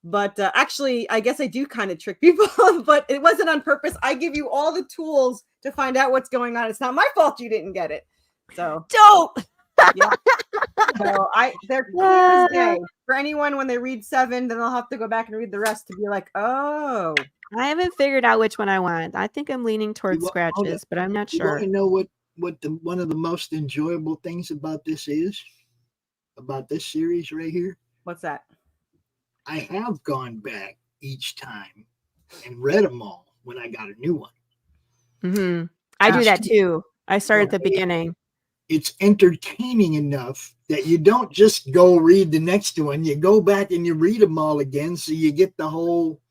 [SPEAKER 8] But actually, I guess I do kind of trick people, but it wasn't on purpose. I give you all the tools to find out what's going on. It's not my fault you didn't get it. So
[SPEAKER 4] dope.
[SPEAKER 8] Yeah. So they're clear as day. For anyone, when they read 7, then they'll have to go back and read the rest to be like, oh.
[SPEAKER 4] I haven't figured out which one I want. I think I'm leaning towards scratches, but I'm not
[SPEAKER 5] You
[SPEAKER 4] sure.
[SPEAKER 5] want to know what one of the most enjoyable things about this is? About this series right here?
[SPEAKER 8] What's that?
[SPEAKER 5] I have gone back each time and read them all when I got a new one.
[SPEAKER 4] Mm-hmm. I do that too. I start at the beginning.
[SPEAKER 5] It's entertaining enough that you don't just go read the next one. You go back and you read them all again, so you get the whole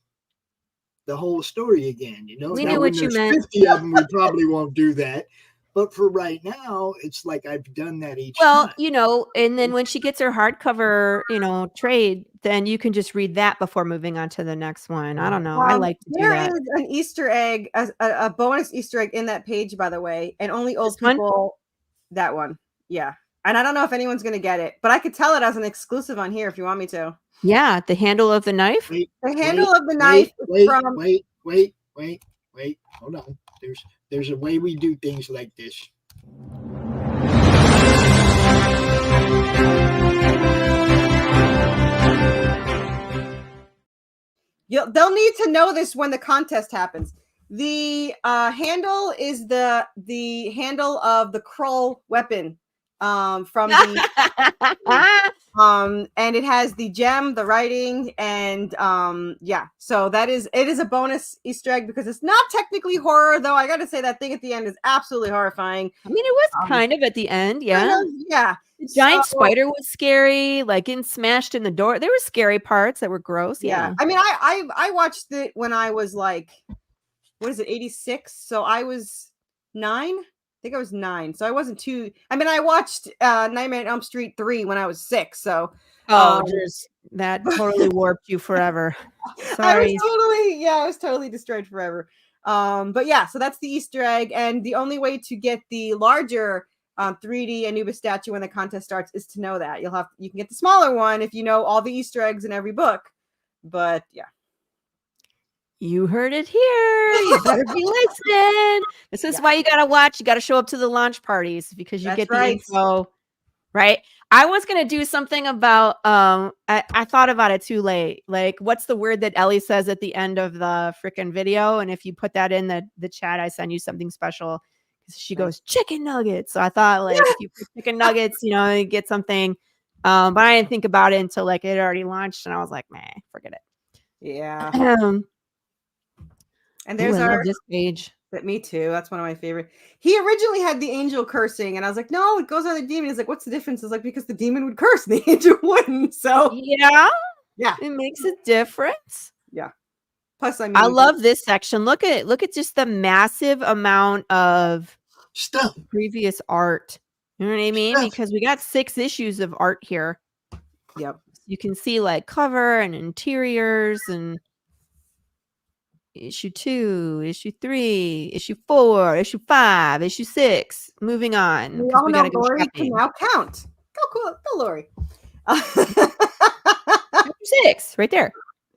[SPEAKER 5] story again. You know,
[SPEAKER 4] We
[SPEAKER 5] now,
[SPEAKER 4] knew
[SPEAKER 5] when
[SPEAKER 4] what you
[SPEAKER 5] there's
[SPEAKER 4] meant.
[SPEAKER 5] 50 of them, we probably won't do that. But for right now, it's like I've done that each time.
[SPEAKER 4] You know, and then when she gets her hardcover, trade, then you can just read that before moving on to the next one. I don't know. I like to do
[SPEAKER 8] there
[SPEAKER 4] that.
[SPEAKER 8] is an Easter egg, a bonus Easter egg in that page, by the way, and only old
[SPEAKER 4] This one?
[SPEAKER 8] people. That one, yeah. And I don't know if anyone's going to get it, but I could tell it as an exclusive on here if you want me to.
[SPEAKER 4] Yeah, the handle of the knife.
[SPEAKER 8] The handle of the knife is from.
[SPEAKER 5] Wait. Hold on. There's a way we do things like this.
[SPEAKER 8] They'll need to know this when the contest happens. The handle is the handle of the Kroll weapon from the and it has the gem, the writing, and so it is a bonus Easter egg because it's not technically horror, though. I gotta say that thing at the end is absolutely horrifying.
[SPEAKER 4] I mean, it was kind of at the end, yeah.
[SPEAKER 8] Kind of, yeah.
[SPEAKER 4] The giant spider was scary, like getting smashed in the door. There were scary parts that were gross. Yeah.
[SPEAKER 8] I mean, I watched it when I was like, what is it, 86? So I was 9. I think I was 9. So I wasn't too. I mean, I watched Nightmare on Elm Street 3 when I was 6. So
[SPEAKER 4] that totally warped you forever. Sorry.
[SPEAKER 8] I was totally destroyed forever. But yeah, so that's the Easter egg, and the only way to get the larger 3D Anubis statue when the contest starts is to know that. You can get the smaller one if you know all the Easter eggs in every book. But yeah.
[SPEAKER 4] You heard it here. You better be listening. This is why you gotta watch. You gotta show up to the launch parties because you get the info. Right. I was gonna do something about I thought about it too late. Like, what's the word that Ellie says at the end of the freaking video? And if you put that in the chat, I send you something special. She goes, chicken nuggets. So I thought, like, if you put chicken nuggets, you get something. But I didn't think about it until like it already launched, and I was like, meh, forget it.
[SPEAKER 8] Yeah. And there's
[SPEAKER 4] this page.
[SPEAKER 8] But me too. That's one of my favorite. He originally had the angel cursing, and I was like, no, it goes on the demon. He's like, what's the difference? It's like, because the demon would curse and the angel wouldn't. So
[SPEAKER 4] yeah,
[SPEAKER 8] it
[SPEAKER 4] makes a difference.
[SPEAKER 8] Yeah. Plus, I mean,
[SPEAKER 4] I love this section. Look at just the massive amount of
[SPEAKER 5] stuff,
[SPEAKER 4] previous art. You know what I mean? Because we got 6 issues of art here.
[SPEAKER 8] Yep.
[SPEAKER 4] You can see like cover and interiors and issue 2, issue 3, issue 4, issue 5, issue 6. Moving on.
[SPEAKER 8] We all
[SPEAKER 4] we
[SPEAKER 8] know
[SPEAKER 4] gotta go
[SPEAKER 8] Laurie
[SPEAKER 4] shopping.
[SPEAKER 8] can now count. Go cool. Go Laurie.
[SPEAKER 4] Chapter 6, right there.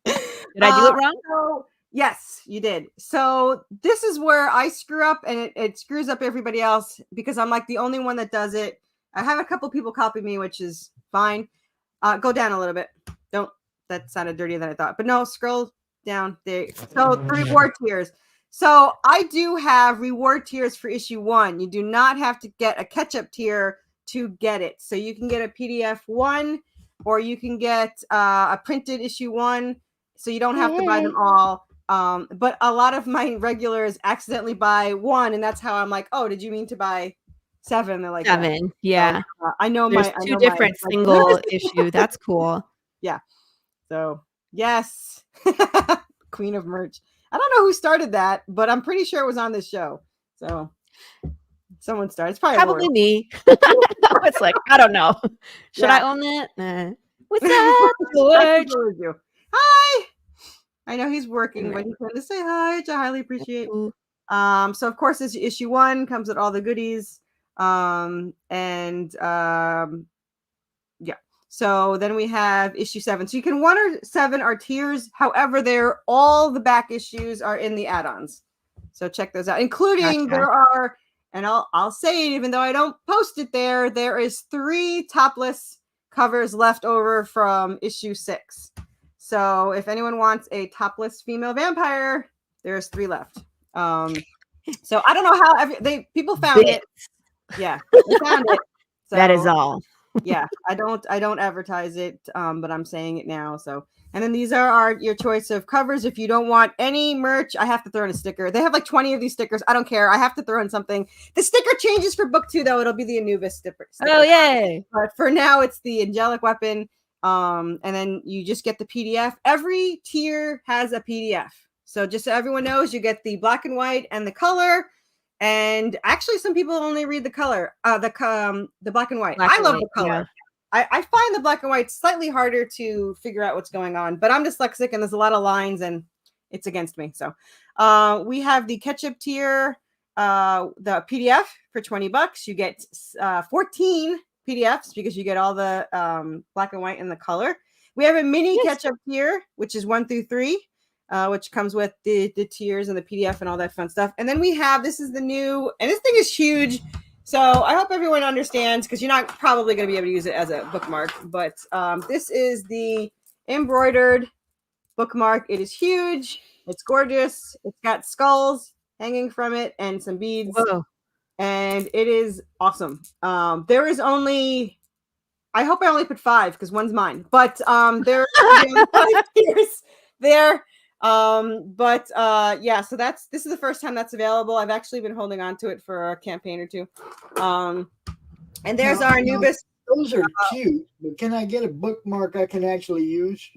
[SPEAKER 4] Did I do it wrong?
[SPEAKER 8] So, yes, you did. So this is where I screw up, and it screws up everybody else because I'm like the only one that does it. I have a couple people copy me, which is fine. Go down a little bit. That sounded dirtier than I thought. But no, scroll down there. So the reward tiers. So I do have reward tiers for issue 1. You do not have to get a catch-up tier to get it. So you can get a PDF 1, or you can get a printed issue 1. So you don't have to buy them all. But a lot of my regulars accidentally buy 1, and that's how I'm like, oh, did you mean to buy 7? They're like
[SPEAKER 4] 7. Yeah.
[SPEAKER 8] So, I know
[SPEAKER 4] there's
[SPEAKER 8] I
[SPEAKER 4] 2
[SPEAKER 8] know
[SPEAKER 4] different single issue. That's cool.
[SPEAKER 8] Yeah. So yes. Queen of merch. I don't know who started that, but I'm pretty sure it was on this show. So someone started. It's probably
[SPEAKER 4] me. It's like, I don't know. Should I own it? Nah. What's up, George?
[SPEAKER 8] Hi. I know he's working, but he's going to say hi, which I highly appreciate. So of course, this issue 1 comes with all the goodies. So then we have issue 7. So you can 1 or 7 are tiers. However, all the back issues are in the add-ons. So check those out, including there are and I'll say it even though I don't post it there. There is 3 topless covers left over from issue 6. So if anyone wants a topless female vampire, there's 3 left. So I don't know how people found it. Yeah, they found it. So,
[SPEAKER 4] that is all.
[SPEAKER 8] Yeah, I don't advertise it, but I'm saying it now. So, and then these are your choice of covers. If you don't want any merch, I have to throw in a sticker. They have like 20 of these stickers. I don't care. I have to throw in something. The sticker changes for book 2 though. It'll be the Anubis sticker.
[SPEAKER 4] Oh yay!
[SPEAKER 8] But for now, it's the angelic weapon. And then you just get the PDF. Every tier has a PDF. So just so everyone knows, you get the black and white and the color. And actually, some people only read the color, the black and white. I love the color. Yeah. I find the black and white slightly harder to figure out what's going on, but I'm dyslexic and there's a lot of lines and it's against me. So we have the ketchup tier, the PDF for $20. You get 14 PDFs because you get all the black and white and the color. We have a mini ketchup tier, which is 1 through 3. Which comes with the tiers and the PDF and all that fun stuff. And then we have, this is the new, and this thing is huge. So I hope everyone understands, because you're not probably going to be able to use it as a bookmark. But this is the embroidered bookmark. It is huge. It's gorgeous. It's got skulls hanging from it and some beads. Whoa. And it is awesome. There is only, I hope I only put 5 because one's mine. But there are 5 tiers there. Yeah, so this is the first time that's available. I've actually been holding on to it for a campaign or 2. And there's our Anubis.
[SPEAKER 5] Those are cute, but can I get a bookmark I can actually use?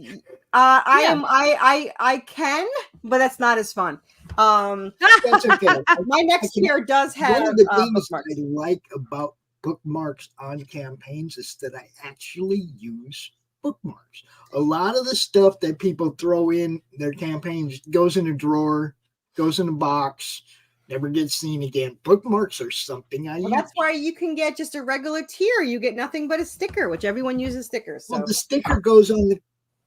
[SPEAKER 8] I can, but that's not as fun.
[SPEAKER 5] That's okay.
[SPEAKER 8] My next tier does have
[SPEAKER 5] one of the things
[SPEAKER 8] bookmarks.
[SPEAKER 5] I like about bookmarks on campaigns is that I actually use bookmarks. A lot of the stuff that people throw in their campaigns goes in a drawer, goes in a box, never gets seen again. Bookmarks are something I use.
[SPEAKER 8] That's why you can get just a regular tier. You get nothing but a sticker, which everyone uses stickers. So.
[SPEAKER 5] Well, the sticker goes on the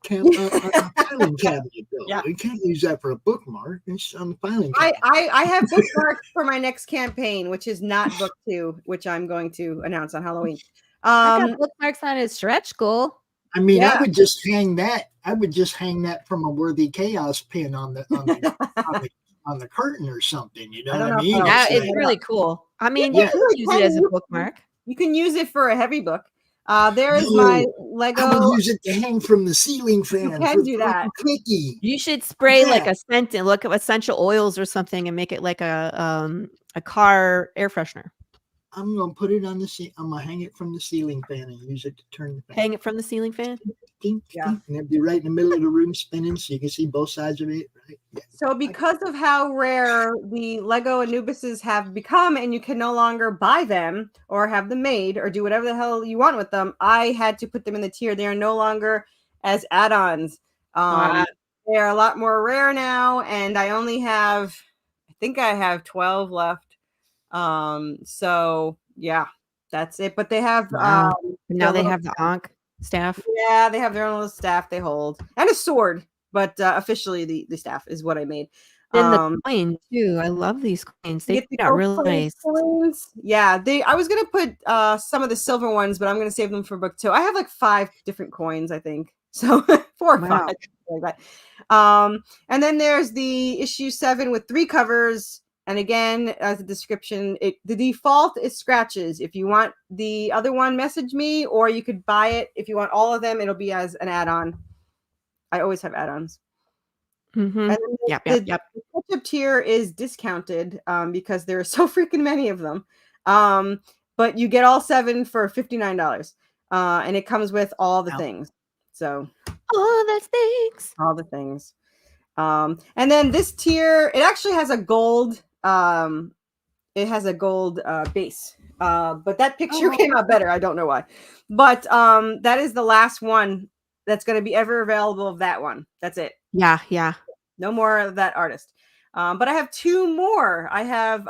[SPEAKER 5] filing cabinet, though.
[SPEAKER 8] Yeah.
[SPEAKER 5] You can't use that for a bookmark. It's on the filing cabinet.
[SPEAKER 8] I have bookmarks for my next campaign, which is not book 2, which I'm going to announce on Halloween.
[SPEAKER 4] I got bookmarks on his stretch goal.
[SPEAKER 5] I mean, I would just hang that. I would just hang that from a Worthy Chaos pin on the curtain or something. You know what I mean?
[SPEAKER 4] It's really cool. I mean, you can use it as a bookmark.
[SPEAKER 8] You can use it for a heavy book. There is my Lego.
[SPEAKER 5] I would use it to hang from the ceiling fan.
[SPEAKER 8] You can do that.
[SPEAKER 4] You should spray like a scent and look at essential oils or something and make it like a car air freshener.
[SPEAKER 5] I'm gonna put it on the I'm gonna hang it from the ceiling fan and use it to turn the fan.
[SPEAKER 4] Hang it from the ceiling fan.
[SPEAKER 8] Yeah,
[SPEAKER 5] and it'd be right in the middle of the room spinning, so you can see both sides of it. Right? Yeah.
[SPEAKER 8] So, because of how rare the Lego Anubises have become, and you can no longer buy them or have them made or do whatever the hell you want with them, I had to put them in the tier. They are no longer as add-ons. They're a lot more rare now, and I only have, I think I have 12 left. So yeah, that's it. But they have
[SPEAKER 4] now they have the Ankh staff.
[SPEAKER 8] Yeah, they have their own little staff they hold and a sword, but officially the staff is what I made.
[SPEAKER 4] And the coin too. I love these coins. They got really nice. Coins.
[SPEAKER 8] Yeah, I was gonna put some of the silver ones, but I'm gonna save them for book 2. I have like 5 different coins, I think. So 4 or 5. Like that. And then there's the issue 7 with 3 covers. And again, as a description, the default is scratches. If you want the other one, message me, or you could buy it. If you want all of them, it'll be as an add-on. I always have add-ons.
[SPEAKER 4] Mm-hmm.
[SPEAKER 8] Yep. The ketchup tier is discounted because there are so freaking many of them. But you get all 7 for $59. And it comes with all the things. So
[SPEAKER 4] all the things.
[SPEAKER 8] All the things. And then this tier, it actually has a gold. It has a gold base. But that picture came out better. I don't know why. But that is the last one that's going to be ever available of that one. That's it.
[SPEAKER 4] Yeah.
[SPEAKER 8] No more of that artist. But I have 2 more. I have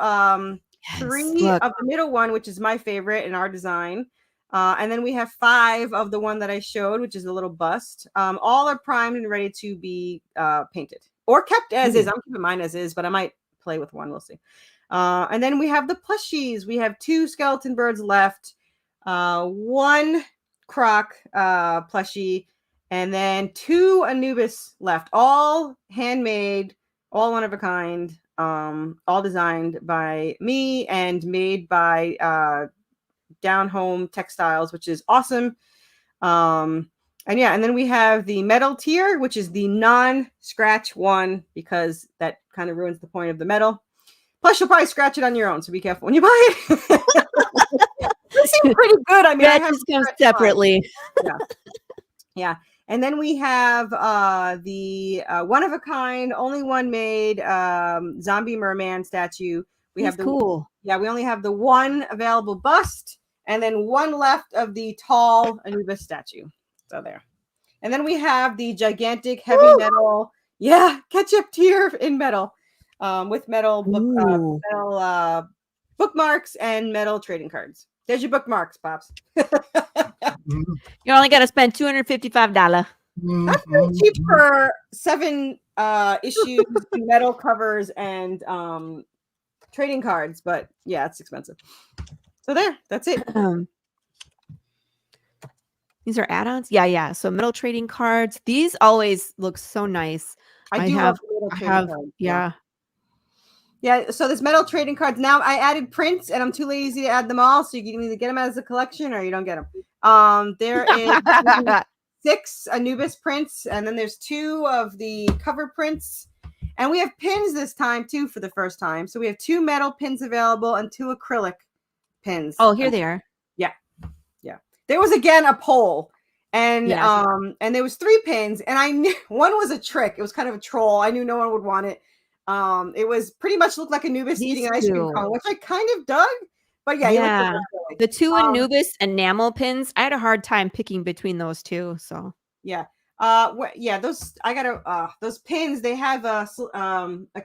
[SPEAKER 8] 3 of the middle one, which is my favorite in our design. And then we have 5 of the one that I showed, which is a little bust. All are primed and ready to be painted or kept as is. I'm keeping mine as is, but I might play with one. We'll see. And then we have the plushies. We have 2 skeleton birds left, 1 croc plushie, and then 2 Anubis left. All handmade, all one of a kind, all designed by me and made by Down Home Textiles, which is awesome. And then we have the metal tier, which is the non-scratch one, because that kind of ruins the point of the metal. Plus, you'll probably scratch it on your own, so be careful when you buy it. They seem pretty good. I mean,
[SPEAKER 4] that just comes separately.
[SPEAKER 8] Yeah. And then we have the one of a kind, only one made zombie merman statue. We have the
[SPEAKER 4] cool.
[SPEAKER 8] Yeah, we only have the 1 available bust, and then 1 left of the tall Anubis statue. So there. And then we have the gigantic heavy metal, ketchup tier in metal, with metal bookmarks and metal trading cards. There's your bookmarks, Pops.
[SPEAKER 4] You only got to spend $255.
[SPEAKER 8] That's very cheap for 7 issues, metal covers, and trading cards. But yeah, it's expensive. So there, that's it.
[SPEAKER 4] These are add-ons. Yeah. So metal trading cards. These always look so nice.
[SPEAKER 8] I have.
[SPEAKER 4] Yeah.
[SPEAKER 8] Yeah, so there's metal trading cards. Now I added prints, and I'm too lazy to add them all, so you can either get them as a collection or you don't get them. There is 6 Anubis prints, and then there's 2 of the cover prints. And we have pins this time, too, for the first time. So we have 2 metal pins available and 2 acrylic pins.
[SPEAKER 4] Oh, here they are.
[SPEAKER 8] Yeah. There was, again, a poll. And and there was 3 pins, and I knew one was a trick. It was kind of a troll. I knew no one would want it. It was pretty much looked like Anubis eating an ice cream cone, which I kind of dug. But yeah.
[SPEAKER 4] The 2 Anubis enamel pins, I had a hard time picking between those 2. So
[SPEAKER 8] yeah. Those those pins, they have a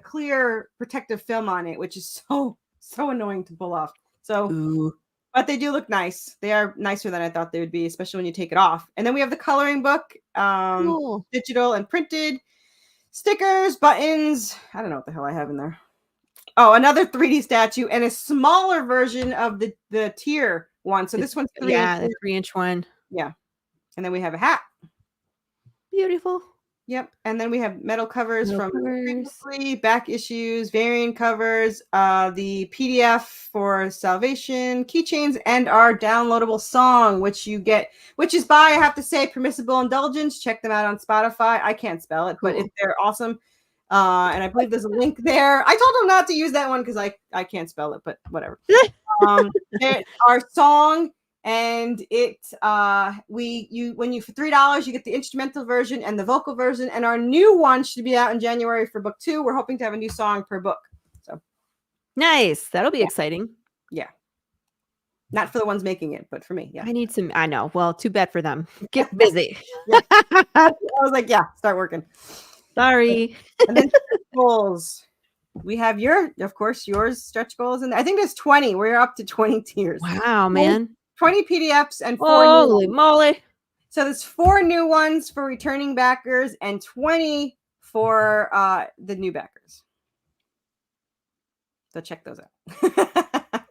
[SPEAKER 8] clear protective film on it, which is so annoying to pull off. So but they do look nice. They are nicer than I thought they would be, especially when you take it off. And then we have the coloring book, digital and printed, stickers, buttons. I don't know what the hell I have in there. Oh, another 3D statue and a smaller version of the tier one. So this one's 3
[SPEAKER 4] the 3-inch one.
[SPEAKER 8] Yeah. And then we have a hat.
[SPEAKER 4] Beautiful.
[SPEAKER 8] Yep. And then we have metal covers previously, back issues, variant covers, the PDF for Salvation, keychains, and our downloadable song, which is by, I have to say, Permissible Indulgence. Check them out on Spotify. I can't spell it, but they're awesome. And I believe there's a link there. I told them not to use that one because I can't spell it, but whatever. Our song. And when you for $3 you get the instrumental version and the vocal version, and our new one should be out in January for book 2. We're hoping to have a new song per book. So
[SPEAKER 4] nice. That'll be exciting.
[SPEAKER 8] Yeah. Not for the ones making it, but for me. Yeah.
[SPEAKER 4] I need some. I know. Well, too bad for them. Get busy.
[SPEAKER 8] I was like, start working.
[SPEAKER 4] Sorry.
[SPEAKER 8] And then goals. We have yours stretch goals, and I think there's 20. We're up to 20 tiers.
[SPEAKER 4] Wow, man.
[SPEAKER 8] 20 PDFs and 4
[SPEAKER 4] holy moly.
[SPEAKER 8] So there's 4 new ones for returning backers and 20 for the new backers. So check those out.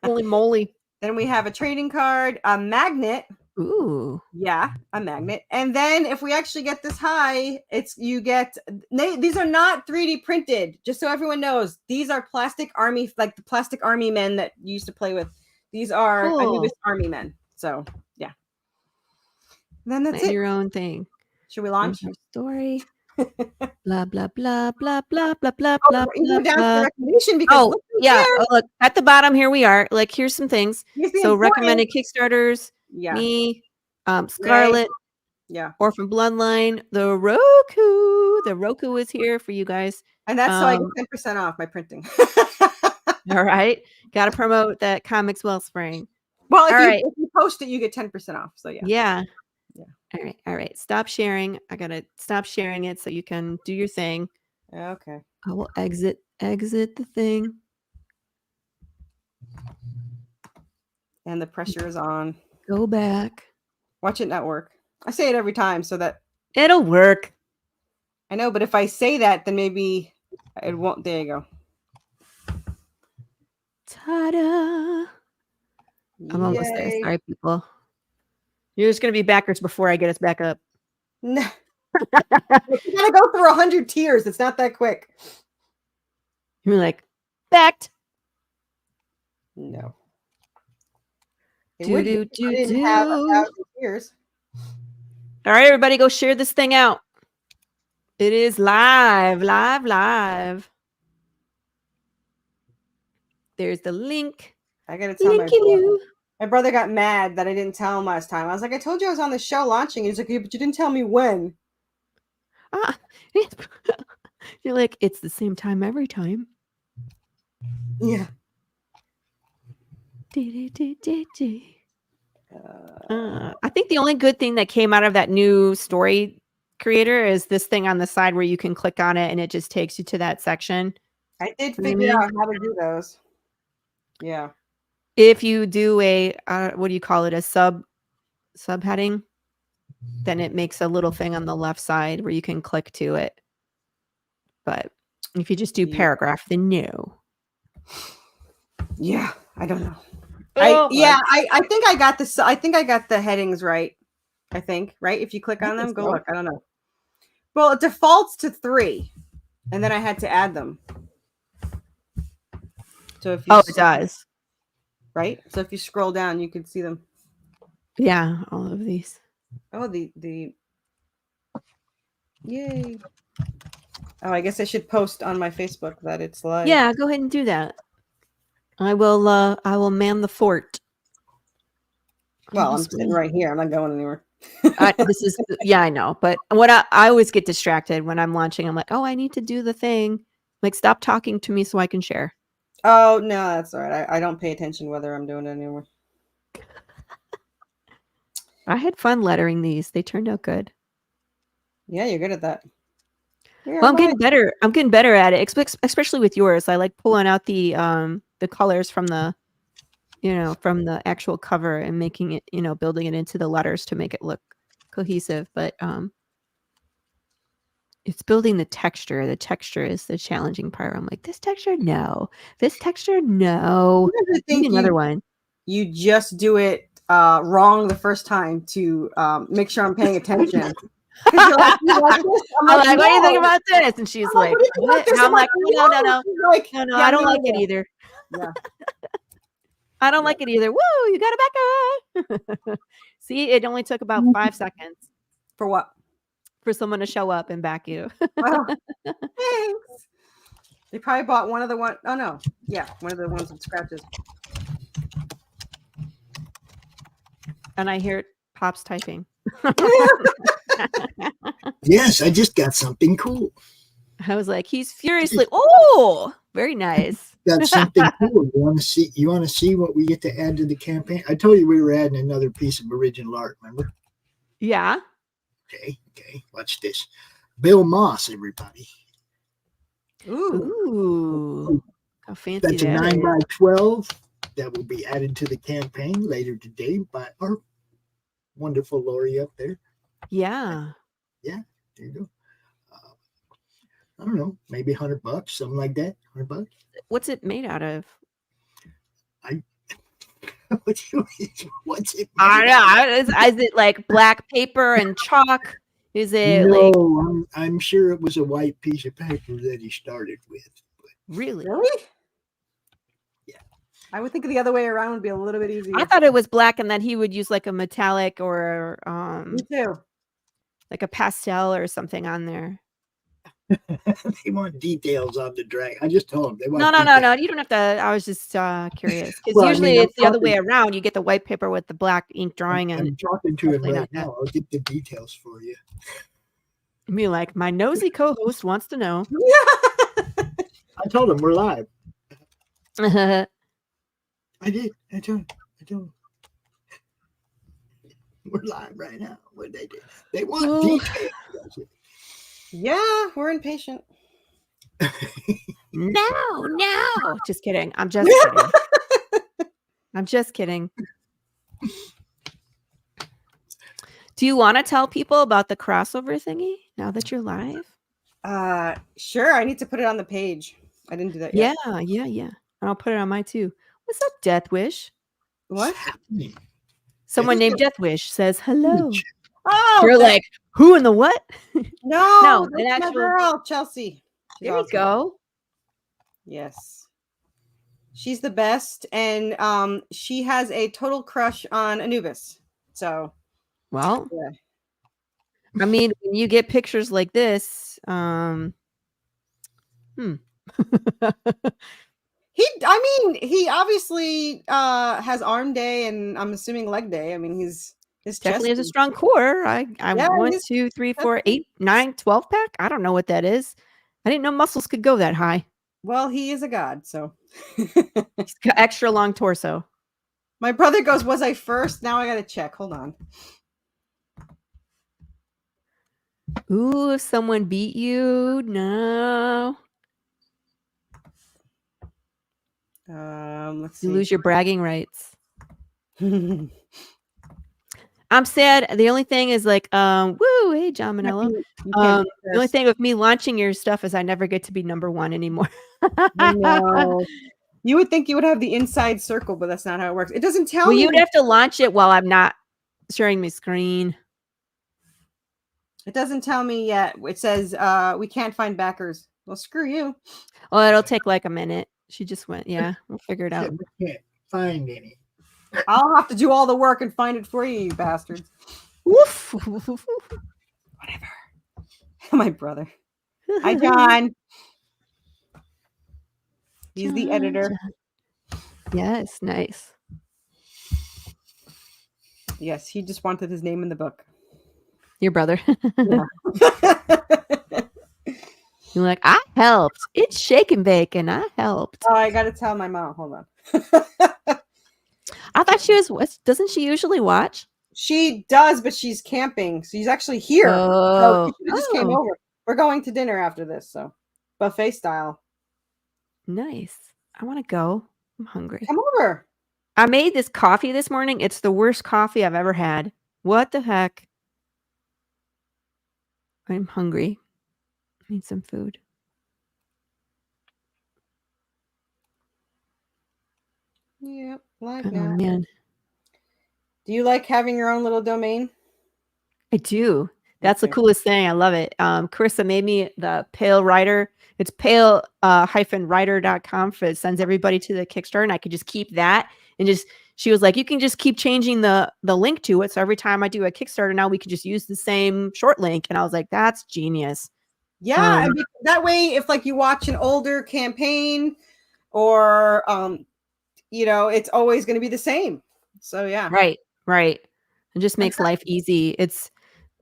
[SPEAKER 4] Holy moly.
[SPEAKER 8] Then we have a trading card, a magnet.
[SPEAKER 4] Ooh.
[SPEAKER 8] Yeah, a magnet. And then if we actually get this high, these are not 3D printed, just so everyone knows. These are plastic army, like the plastic army men that you used to play with. These are Anubis army men. So yeah. Then that's it.
[SPEAKER 4] Your own thing.
[SPEAKER 8] Should we launch?
[SPEAKER 4] Story. Blah blah blah blah blah blah blah
[SPEAKER 8] blah. Blah, down to the recommendation because
[SPEAKER 4] look at the bottom. Here we are. Like here's some things. So recommended Kickstarters.
[SPEAKER 8] Yeah.
[SPEAKER 4] Me, Scarlet.
[SPEAKER 8] Yeah.
[SPEAKER 4] Orphan Bloodline. The Roku. The Roku is here for you guys.
[SPEAKER 8] And that's so I get 10% off my printing.
[SPEAKER 4] All right. Got to promote that Comics Wellspring.
[SPEAKER 8] Well, if you post it, you get 10% off. So
[SPEAKER 4] yeah. All right. Stop sharing. I got to stop sharing it so you can do your thing.
[SPEAKER 8] Okay.
[SPEAKER 4] I will exit the thing.
[SPEAKER 8] And the pressure is on.
[SPEAKER 4] Go back.
[SPEAKER 8] Watch it not work. I say it every time so that
[SPEAKER 4] it'll work.
[SPEAKER 8] I know, but if I say that, then maybe it won't. There you go.
[SPEAKER 4] Ta-da! I'm almost there.
[SPEAKER 8] Yay.
[SPEAKER 4] Sorry, people. You're just gonna be backwards before I get us back up.
[SPEAKER 8] No. You gotta go through 100 tiers. It's not that quick.
[SPEAKER 4] You're like, backed.
[SPEAKER 8] No. It
[SPEAKER 4] Do,
[SPEAKER 8] would
[SPEAKER 4] do,
[SPEAKER 8] be if
[SPEAKER 4] do,
[SPEAKER 8] I didn't have
[SPEAKER 4] do.
[SPEAKER 8] 1,000 tiers.
[SPEAKER 4] All right, everybody, go share this thing out. It is live. There's the link.
[SPEAKER 8] I gotta tell my brother.
[SPEAKER 4] Linky-loo.
[SPEAKER 8] My brother got mad that I didn't tell him last time. I was like, I told you I was on the show launching. He's like, yeah, but you didn't tell me when.
[SPEAKER 4] Ah, you're like, it's the same time every time.
[SPEAKER 8] Yeah.
[SPEAKER 4] I think the only good thing that came out of that new story creator is this thing on the side where you can click on it and it just takes you to that section.
[SPEAKER 8] I did figure out how to do those. Yeah.
[SPEAKER 4] If you do a what do you call it, a subheading, then it makes a little thing on the left side where you can click to it. But if you just do paragraph, then no.
[SPEAKER 8] Yeah, I don't know.
[SPEAKER 4] Oh,
[SPEAKER 8] I think I got this. I think I got the headings right. I think, right? If you click on them, go look. I don't know. Well, it defaults to 3, and then I had to add them. So if you
[SPEAKER 4] it does.
[SPEAKER 8] Right? So if you scroll down, you can see them.
[SPEAKER 4] Yeah, all of these.
[SPEAKER 8] Oh, the yay. Oh, I guess I should post on my Facebook that it's live.
[SPEAKER 4] Yeah, go ahead and do that. I will man the fort.
[SPEAKER 8] Well, I'm sitting right here. I'm not going anywhere.
[SPEAKER 4] I know. But what I always get distracted when I'm launching. I'm like, oh, I need to do the thing. Like, stop talking to me so I can share.
[SPEAKER 8] Oh, no, that's all right. I don't pay attention whether I'm doing it anymore.
[SPEAKER 4] I had fun lettering these. They turned out good.
[SPEAKER 8] Yeah, you're good at that.
[SPEAKER 4] Well, I'm getting better. I'm getting better at it, especially with yours. I like pulling out the colors from the, from the actual cover and making it, building it into the letters to make it look cohesive. But it's building the texture. The texture is the challenging part. I'm like, this texture, no. This texture, no. Give me another one.
[SPEAKER 8] You just do it wrong the first time to make sure I'm paying attention. You're like, you like this?
[SPEAKER 4] I'm like, what do you think about this? And she's like, what? And I'm like, no, I don't like it either.
[SPEAKER 8] Yeah.
[SPEAKER 4] I don't like it either. Woo, you got it back up. See, it only took about 5 seconds.
[SPEAKER 8] For what?
[SPEAKER 4] For someone to show up and back you.
[SPEAKER 8] Well, thanks. They probably bought one of the one. Oh no, yeah, one of the ones with scratches.
[SPEAKER 4] And I hear Pop's typing.
[SPEAKER 5] Yes, I just got something cool.
[SPEAKER 4] I was like, he's furiously. Oh, very nice.
[SPEAKER 5] Got something cool. You want to see what we get to add to the campaign? I told you we were adding another piece of original art. Remember?
[SPEAKER 4] Yeah.
[SPEAKER 5] Okay. Watch this. Bill Moss, everybody.
[SPEAKER 4] Ooh. How fancy
[SPEAKER 5] That's a 9x12 that will be added to the campaign later today by our wonderful Laurie up there.
[SPEAKER 4] Yeah.
[SPEAKER 5] Yeah, there you go. I don't know, maybe $100, something like that. $100.
[SPEAKER 4] What's it made out of?
[SPEAKER 5] What's it?
[SPEAKER 4] I don't know. Is it like black paper and chalk? Is it
[SPEAKER 5] no, I'm sure it was a white piece of paper that he started with. But
[SPEAKER 4] really?
[SPEAKER 5] Yeah.
[SPEAKER 8] I would think the other way around would be a little bit easier.
[SPEAKER 4] I thought it was black and that he would use like a metallic or
[SPEAKER 8] Me too.
[SPEAKER 4] Like a pastel or something on there.
[SPEAKER 5] They want details on the drag. I just told them they want
[SPEAKER 4] No. You don't have to. I was just curious because usually it's the other way around. You get the white paper with the black ink drawing.
[SPEAKER 5] I'm talking to him right now. I'll get the details for you.
[SPEAKER 4] Be like, my nosy co-host wants to know.
[SPEAKER 5] I told him we're live.
[SPEAKER 4] I
[SPEAKER 5] did. I told him. We're live right now. What they do? They want details.
[SPEAKER 8] Yeah, we're impatient.
[SPEAKER 4] No. Just kidding. I'm just kidding. I'm just kidding. Do you want to tell people about the crossover thingy now that you're live?
[SPEAKER 8] Sure. I need to put it on the page. I didn't do that yet.
[SPEAKER 4] Yeah. I'll put it on mine too. What's up, Death Wish?
[SPEAKER 8] What?
[SPEAKER 4] Someone named Death Wish says hello.
[SPEAKER 8] Oh,
[SPEAKER 4] you're like, who in the what?
[SPEAKER 8] No,
[SPEAKER 4] an
[SPEAKER 8] that's my
[SPEAKER 4] actual
[SPEAKER 8] girl, Chelsea. She's
[SPEAKER 4] There you
[SPEAKER 8] awesome.
[SPEAKER 4] go.
[SPEAKER 8] Yes. She's the best. And she has a total crush on Anubis. So,
[SPEAKER 4] Well,
[SPEAKER 8] yeah.
[SPEAKER 4] I mean, when you get pictures like this,
[SPEAKER 8] He obviously has arm day and I'm assuming leg day. I mean, his
[SPEAKER 4] definitely
[SPEAKER 8] chest
[SPEAKER 4] has a strong core. I
[SPEAKER 8] Yeah,
[SPEAKER 4] 1,
[SPEAKER 8] his-
[SPEAKER 4] 2, 3, 4, 8, 9, 12 pack. I don't know what that is. I didn't know muscles could go that high.
[SPEAKER 8] Well, he is a god, so
[SPEAKER 4] He's got extra long torso.
[SPEAKER 8] my brother goes, was I first? Now I gotta check. Hold on.
[SPEAKER 4] Ooh, if someone beat you, no.
[SPEAKER 8] Let's see.
[SPEAKER 4] You lose your bragging rights. I'm sad. The only thing is like, woo, hey, John Manello. The only thing with me launching your stuff is I never get to be number 1 anymore.
[SPEAKER 8] No. You would think you would have the inside circle, but that's not how it works. It doesn't tell
[SPEAKER 4] Well,
[SPEAKER 8] me.
[SPEAKER 4] you'd have to launch it while I'm not sharing my screen.
[SPEAKER 8] It doesn't tell me yet. It says we can't find backers. Well, screw you.
[SPEAKER 4] Well, it'll take like a minute. She just went, yeah, we'll figure it out.
[SPEAKER 5] We can't find any.
[SPEAKER 8] I'll have to do all the work and find it for you, you bastards.
[SPEAKER 4] Woof.
[SPEAKER 8] Whatever. My brother. Hi, John. He's the editor.
[SPEAKER 4] Yes, nice.
[SPEAKER 8] Yes, he just wanted his name in the book.
[SPEAKER 4] Your brother.
[SPEAKER 8] Yeah.
[SPEAKER 4] You're like, I helped. It's shake and bake, and I helped.
[SPEAKER 8] Oh, I gotta tell my mom. Hold on.
[SPEAKER 4] I thought she was. Doesn't she usually watch?
[SPEAKER 8] She does, but she's camping. She's actually here.
[SPEAKER 4] Oh,
[SPEAKER 8] So she just came over. We're going to dinner after this, so buffet style.
[SPEAKER 4] Nice. I want to go. I'm hungry.
[SPEAKER 8] Come over.
[SPEAKER 4] I made this coffee this morning. It's the worst coffee I've ever had. What the heck? I'm hungry. I need some food.
[SPEAKER 8] Yep, live
[SPEAKER 4] Oh,
[SPEAKER 8] now.
[SPEAKER 4] man.
[SPEAKER 8] Do you like having your own little domain?
[SPEAKER 4] I do. That's the coolest thing. I love it. Carissa made me the Pale Writer. It's pale-writer.com. It sends everybody to the Kickstarter, and I could just keep that and just. She was like, you can just keep changing the link to it. So every time I do a Kickstarter now, we could just use the same short link. And I was like, that's genius.
[SPEAKER 8] Yeah, I mean, that way, if like you watch an older campaign, or it's always going to be the same. So yeah,
[SPEAKER 4] Right. It just makes life easy. It's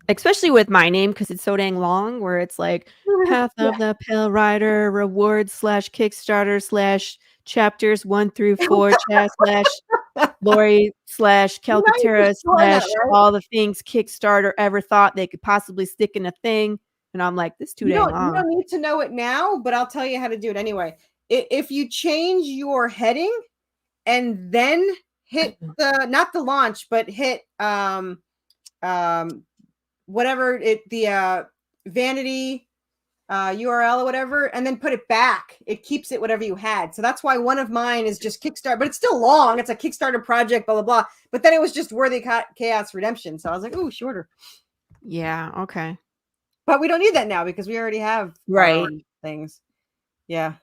[SPEAKER 4] especially with my name because it's so dang long. Where it's like Path of the Pale Rider rewards /Kickstarter /chapters 1 through 4 /Laurie /Calcaterra all the things Kickstarter ever thought they could possibly stick in a thing. And I'm like, this too dang long.
[SPEAKER 8] You don't need to know it now, but I'll tell you how to do it anyway. If you change your heading and then hit not the launch, but hit whatever the vanity URL or whatever, and then put it back, it keeps it whatever you had. So that's why one of mine is just Kickstarter, but it's still long. It's a Kickstarter project, blah blah blah. But then it was just Worthy Chaos Redemption. So I was like, ooh, shorter.
[SPEAKER 4] Yeah. Okay.
[SPEAKER 8] But we don't need that now because we already have things. Yeah.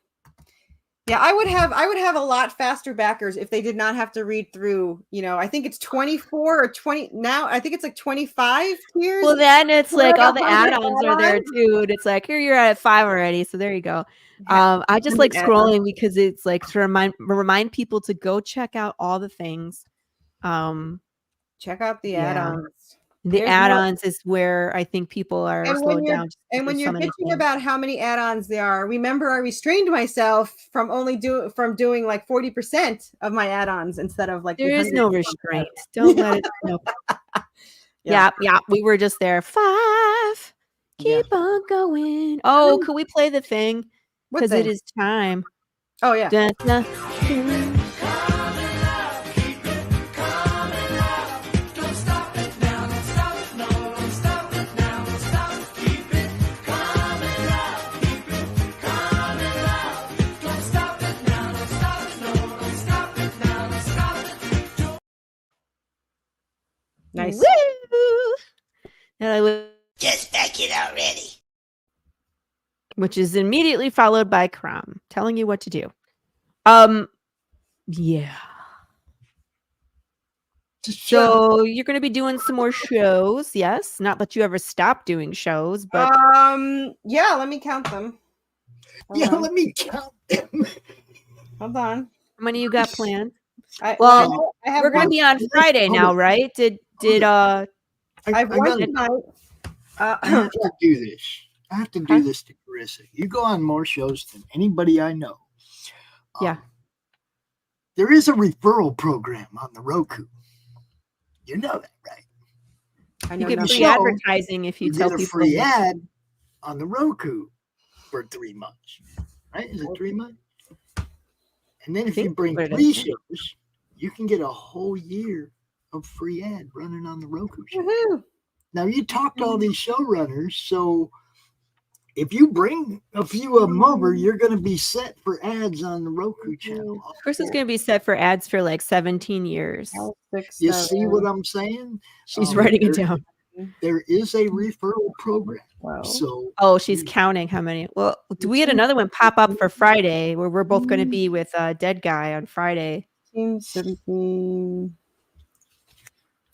[SPEAKER 8] Yeah, I would have a lot faster backers if they did not have to read through, I think it's 24 or 20 now. I think it's like 25 tiers.
[SPEAKER 4] Well, then it's like all the add-ons are there too. And it's like, here you're at 5 already. So there you go. I just like scrolling because it's like to remind people to go check out all the things.
[SPEAKER 8] Check out the add-ons.
[SPEAKER 4] The add-ons is where I think people are slowed down.
[SPEAKER 8] And when you're bitching about how many add-ons there are, remember I restrained myself from doing like 40% of my add-ons instead of like.
[SPEAKER 4] There is no restraint. Don't let it. No. Yeah. We were just there. 5. Keep on going. Oh, could we play the thing? Because it is time.
[SPEAKER 8] Oh yeah.
[SPEAKER 1] it already.
[SPEAKER 4] Which is immediately followed by Crumb telling you what to do. Yeah. So you're going to be doing some more shows, yes? Not that you ever stopped doing shows, but
[SPEAKER 8] yeah, let me count them.
[SPEAKER 5] Let me count them.
[SPEAKER 8] Hold on.
[SPEAKER 4] how many you got planned?
[SPEAKER 8] I have
[SPEAKER 4] We're going to be on Friday now, right?
[SPEAKER 8] I've one tonight.
[SPEAKER 5] I have to do this. I have to do this to Corissa. You go on more shows than anybody I know.
[SPEAKER 4] Yeah.
[SPEAKER 5] There is a referral program on the Roku. You know that, right?
[SPEAKER 8] I
[SPEAKER 4] You
[SPEAKER 8] know
[SPEAKER 4] get
[SPEAKER 8] nothing.
[SPEAKER 4] free advertising if you tell
[SPEAKER 5] get a
[SPEAKER 4] people.
[SPEAKER 5] free ad on the Roku for 3 months. Right? Is it 3 months? And then if you bring 3 shows, you can get a whole year of free ad running on the Roku show.
[SPEAKER 8] Woohoo.
[SPEAKER 5] Now you talked to all these showrunners, so if you bring a few of them over, you're going to be set for ads on the Roku channel.
[SPEAKER 4] Chris is going to be set for ads for like 17 years.
[SPEAKER 5] You see what I'm saying?
[SPEAKER 4] She's writing it down.
[SPEAKER 5] There is a referral program. So
[SPEAKER 4] she's counting how many. Well, we had another one pop up for Friday where we're both going to be with Dead Guy on Friday.
[SPEAKER 8] 16, 17,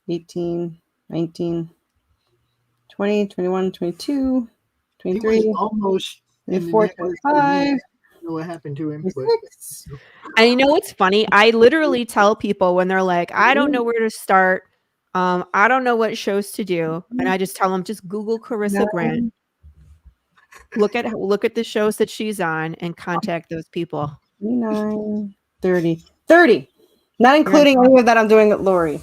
[SPEAKER 8] 18, 19, 20, 21, 22, 23,
[SPEAKER 5] almost
[SPEAKER 8] 24, 25.
[SPEAKER 5] I don't know what happened to him. But...
[SPEAKER 4] And you know what's funny? I literally tell people when they're like, I don't know where to start. I don't know what shows to do. And I just tell them, just Google Corissa Grant. Look at the shows that she's on and contact those people.
[SPEAKER 8] 29, 30. 30. Not including any of that I'm doing at Laurie.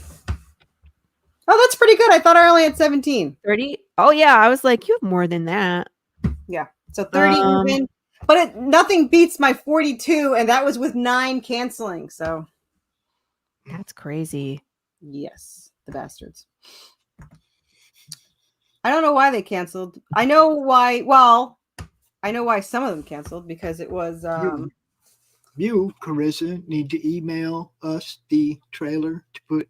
[SPEAKER 8] Oh, that's pretty good. I thought I only had 17.
[SPEAKER 4] 30? Oh, yeah. I was like, you have more than that.
[SPEAKER 8] Yeah. So 30 even. But nothing beats my 42, and that was with 9 canceling. So
[SPEAKER 4] that's crazy.
[SPEAKER 8] Yes, the bastards. I don't know why they canceled. I know why. Well, I know why some of them canceled because it was.
[SPEAKER 5] You, Corissa, need to email us the trailer to put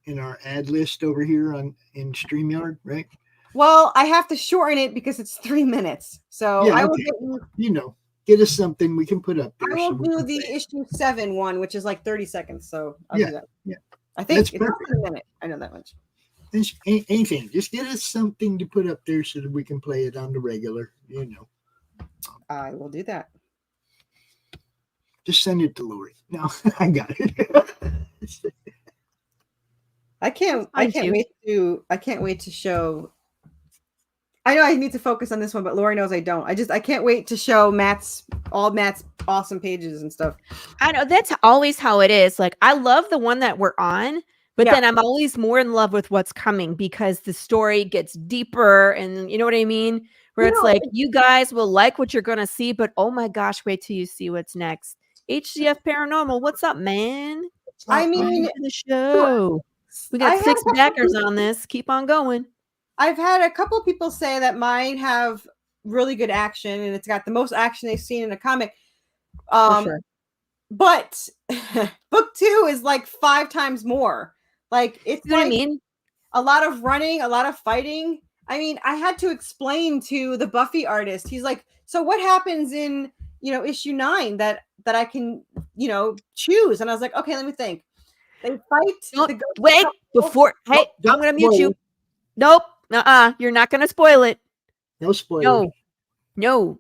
[SPEAKER 5] in our ad list over here in StreamYard, right?
[SPEAKER 8] Well, I have to shorten it because it's 3 minutes. So I will
[SPEAKER 5] get us something we can put up there.
[SPEAKER 8] I will do the issue 7 one, which is like 30 seconds. So I'll do that. Yeah. I think
[SPEAKER 5] That's
[SPEAKER 8] it's
[SPEAKER 5] perfect.
[SPEAKER 8] a minute. I know that much.
[SPEAKER 5] Anything. Just get us something to put up there so that we can play it on the regular,
[SPEAKER 8] I will do that.
[SPEAKER 5] Just send it to Laurie. No, I got it.
[SPEAKER 8] I can't wait to show. I know I need to focus on this one, but Laurie knows I don't. I can't wait to show Matt's awesome pages and stuff.
[SPEAKER 4] I know that's always how it is. Like I love the one that we're on, but then I'm always more in love with what's coming because the story gets deeper and you know what I mean? Where it's like you guys will like what you're gonna see, but oh my gosh, wait till you see what's next. HCF Paranormal, what's up, man?
[SPEAKER 8] I mean,
[SPEAKER 4] the show. We got 6 backers on this. Keep on going.
[SPEAKER 8] I've had a couple of people say that mine have really good action and it's got the most action they've seen in a comic.
[SPEAKER 4] For sure.
[SPEAKER 8] But book 2 is like 5 times more. Like it's
[SPEAKER 4] you know what I mean?
[SPEAKER 8] A lot of running, a lot of fighting. I mean, I had to explain to the Buffy artist. He's like, so what happens in, issue 9 that I can, choose? And I was like, okay, let me think. They fight.
[SPEAKER 4] Wait, before. Hey, I'm going to mute you. Nope. You're not going to spoil it.
[SPEAKER 5] No spoilers.
[SPEAKER 4] No.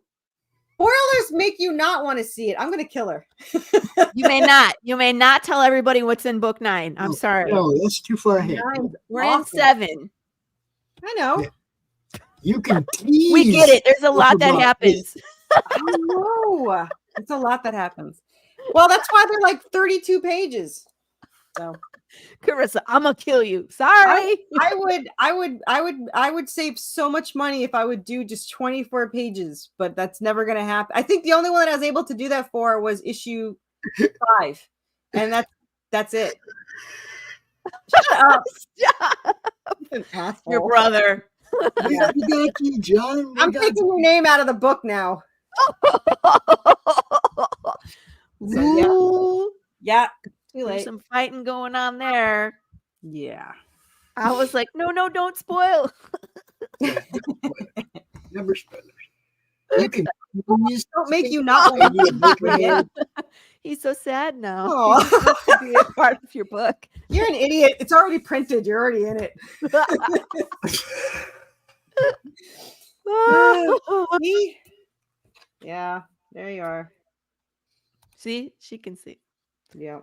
[SPEAKER 8] Spoilers make you not want to see it. I'm going to kill her.
[SPEAKER 4] You may not. You may not tell everybody what's in book 9. I'm sorry.
[SPEAKER 5] No, that's too far ahead.
[SPEAKER 4] We're in 7.
[SPEAKER 8] I know.
[SPEAKER 5] Yeah. You can tease.
[SPEAKER 4] We get it. There's a lot that happens.
[SPEAKER 8] I know. It's a lot that happens. Well, that's why they're like 32 pages. So,
[SPEAKER 4] Corissa, I'm gonna kill you. Sorry.
[SPEAKER 8] I would save so much money if I would do just 24 pages, but that's never gonna happen. I think the only one that I was able to do that for was issue 5, and that's it. Shut up. An asshole.
[SPEAKER 4] Your brother.
[SPEAKER 5] We got you, John.
[SPEAKER 8] I'm taking your name out of the book now.
[SPEAKER 4] So,
[SPEAKER 8] yeah. Too late.
[SPEAKER 4] There's some fighting going on there.
[SPEAKER 8] Yeah.
[SPEAKER 4] I was like, no, don't spoil.
[SPEAKER 5] Yeah, never spoilers. You can
[SPEAKER 8] Don't make you not want to book it.
[SPEAKER 4] He's so sad now.
[SPEAKER 8] Aw.
[SPEAKER 4] He wants to be a part of your book.
[SPEAKER 8] You're an idiot. It's already printed. You're already in it. See? Yeah, there you are.
[SPEAKER 4] See, she can see.
[SPEAKER 8] Yeah.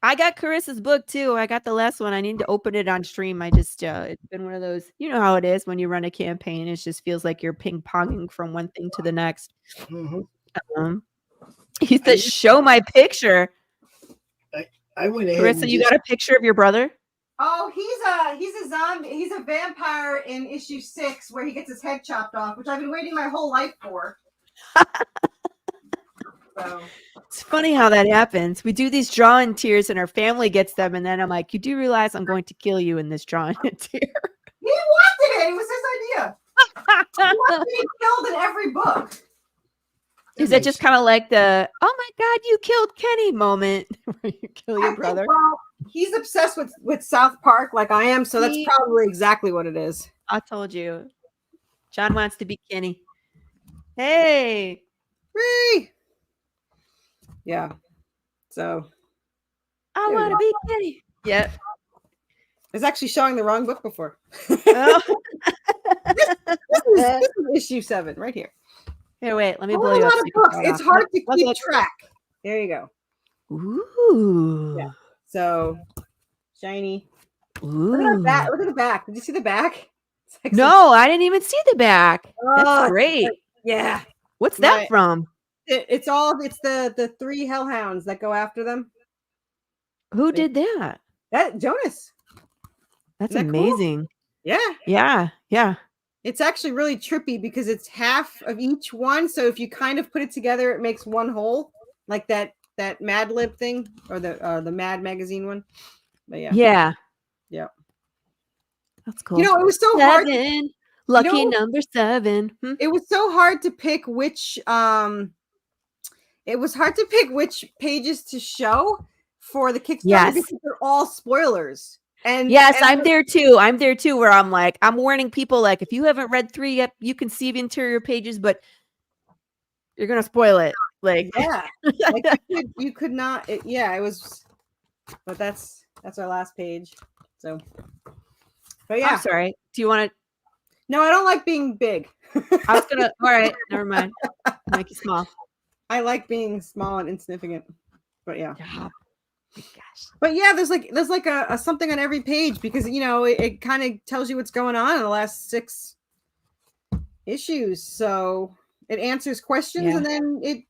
[SPEAKER 4] I got Carissa's book too. I got the last one. I need to open it on stream. I just it's been one of those, you know how it is when you run a campaign. It just feels like you're ping-ponging from one thing to the next. He said, show my picture.
[SPEAKER 5] I went ahead.
[SPEAKER 4] Carissa, you got a picture of your brother?
[SPEAKER 8] Oh, he's a zombie. He's a vampire in issue 6 where he gets his head chopped off, which I've been waiting my whole life for. So.
[SPEAKER 4] It's funny how that happens. We do these drawing tears and our family gets them, and then I'm like, you do realize I'm going to kill you in this drawing tear.
[SPEAKER 8] He wanted it. It was his idea. He wanted to be killed in every book.
[SPEAKER 4] Is it just kind of like the, oh my God, you killed Kenny moment where you kill your brother?
[SPEAKER 8] Well, he's obsessed with South Park like I am, so that's probably exactly what it is.
[SPEAKER 4] I told you. John wants to be Kenny. Hey.
[SPEAKER 8] Free. Yeah. So.
[SPEAKER 4] I want to be Kenny. Yep.
[SPEAKER 8] I was actually showing the wrong book before.
[SPEAKER 4] Oh.
[SPEAKER 8] This is issue 7 right here.
[SPEAKER 4] Here, wait. Let me blow you up.
[SPEAKER 8] It's hard to keep track. There you go.
[SPEAKER 4] Ooh.
[SPEAKER 8] Yeah. So shiny.
[SPEAKER 4] Ooh.
[SPEAKER 8] Look at the back. Look at the back. Did you see the back? Like
[SPEAKER 4] no, I didn't even see the back. That's great.
[SPEAKER 8] Yeah.
[SPEAKER 4] What's that from?
[SPEAKER 8] It's the 3 hellhounds that go after them.
[SPEAKER 4] Who did that?
[SPEAKER 8] That Jonas.
[SPEAKER 4] That's
[SPEAKER 8] Isn't that
[SPEAKER 4] amazing.
[SPEAKER 8] Cool?
[SPEAKER 4] Yeah. Yeah.
[SPEAKER 8] It's actually really trippy because it's half of each one. So if you kind of put it together, it makes one whole, like that Mad Lib thing or the Mad magazine one. But yeah. That's cool. You know, it was so hard.
[SPEAKER 4] Lucky number 7.
[SPEAKER 8] It was so hard to pick which pages to show for the Kickstarter because they're all spoilers. And
[SPEAKER 4] I'm there too. Where I'm like, I'm warning people, like, if you haven't read 3 yet, you can see the interior pages, but you're gonna spoil it. Like,
[SPEAKER 8] like you could not. It was, but that's our last page. So, but yeah.
[SPEAKER 4] I'm sorry. Do you want to?
[SPEAKER 8] No, I don't like being big.
[SPEAKER 4] I was gonna. All right, never mind. Make you small.
[SPEAKER 8] I like being small and insignificant. But yeah.
[SPEAKER 4] Gosh.
[SPEAKER 8] But yeah, there's like a something on every page because it kind of tells you what's going on in the last 6 issues. So it answers questions and then it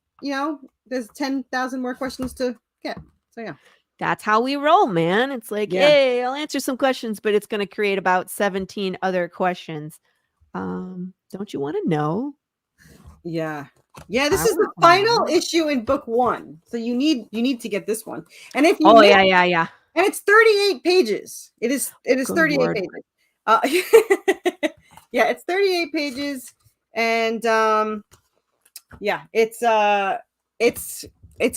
[SPEAKER 8] there's 10,000 more questions to get. So yeah.
[SPEAKER 4] That's how we roll, man. It's like, hey, I'll answer some questions, but it's going to create about 17 other questions. Don't you want to know?
[SPEAKER 8] Yeah. Yeah, this is the final issue in book 1. So you need to get this one. And if you
[SPEAKER 4] yeah.
[SPEAKER 8] And it's 38 pages. It is 38
[SPEAKER 4] Lord.
[SPEAKER 8] pages. Yeah, it's 38 pages and it's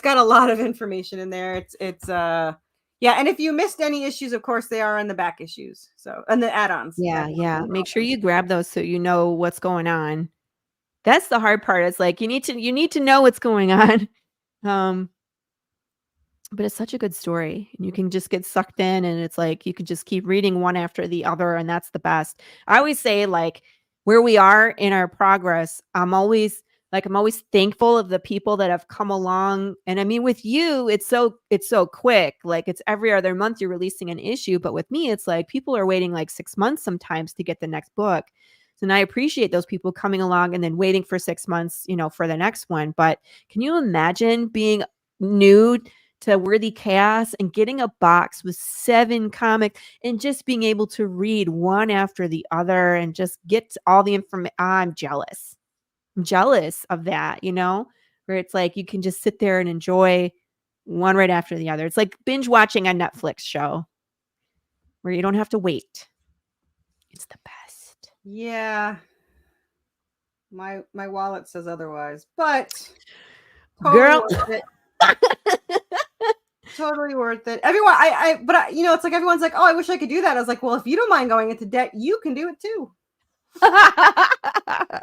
[SPEAKER 8] got a lot of information in there. It's and if you missed any issues, of course they are in the back issues. So and the add-ons.
[SPEAKER 4] Yeah. Make sure you grab those so you know what's going on. That's the hard part. It's like you need to know what's going on. But it's such a good story. And you can just get sucked in and it's like you can just keep reading one after the other, and that's the best. I always say, like, where we are in our progress, I'm always thankful of the people that have come along. And I mean, with you, it's so quick. Like, it's every other month you're releasing an issue. But with me, it's like people are waiting like 6 months sometimes to get the next book. And I appreciate those people coming along and then waiting for 6 months, for the next one. But can you imagine being new to Worthy Chaos and getting a box with 7 comics and just being able to read one after the other and just get all the information? I'm jealous. I'm jealous of that, where it's like you can just sit there and enjoy one right after the other. It's like binge watching a Netflix show where you don't have to wait. It's the best.
[SPEAKER 8] Yeah. My wallet says otherwise, but
[SPEAKER 4] girl,
[SPEAKER 8] totally worth it. Everyone, it's like everyone's like, oh, I wish I could do that. I was like, well, if you don't mind going into debt, you can do it too. Yeah.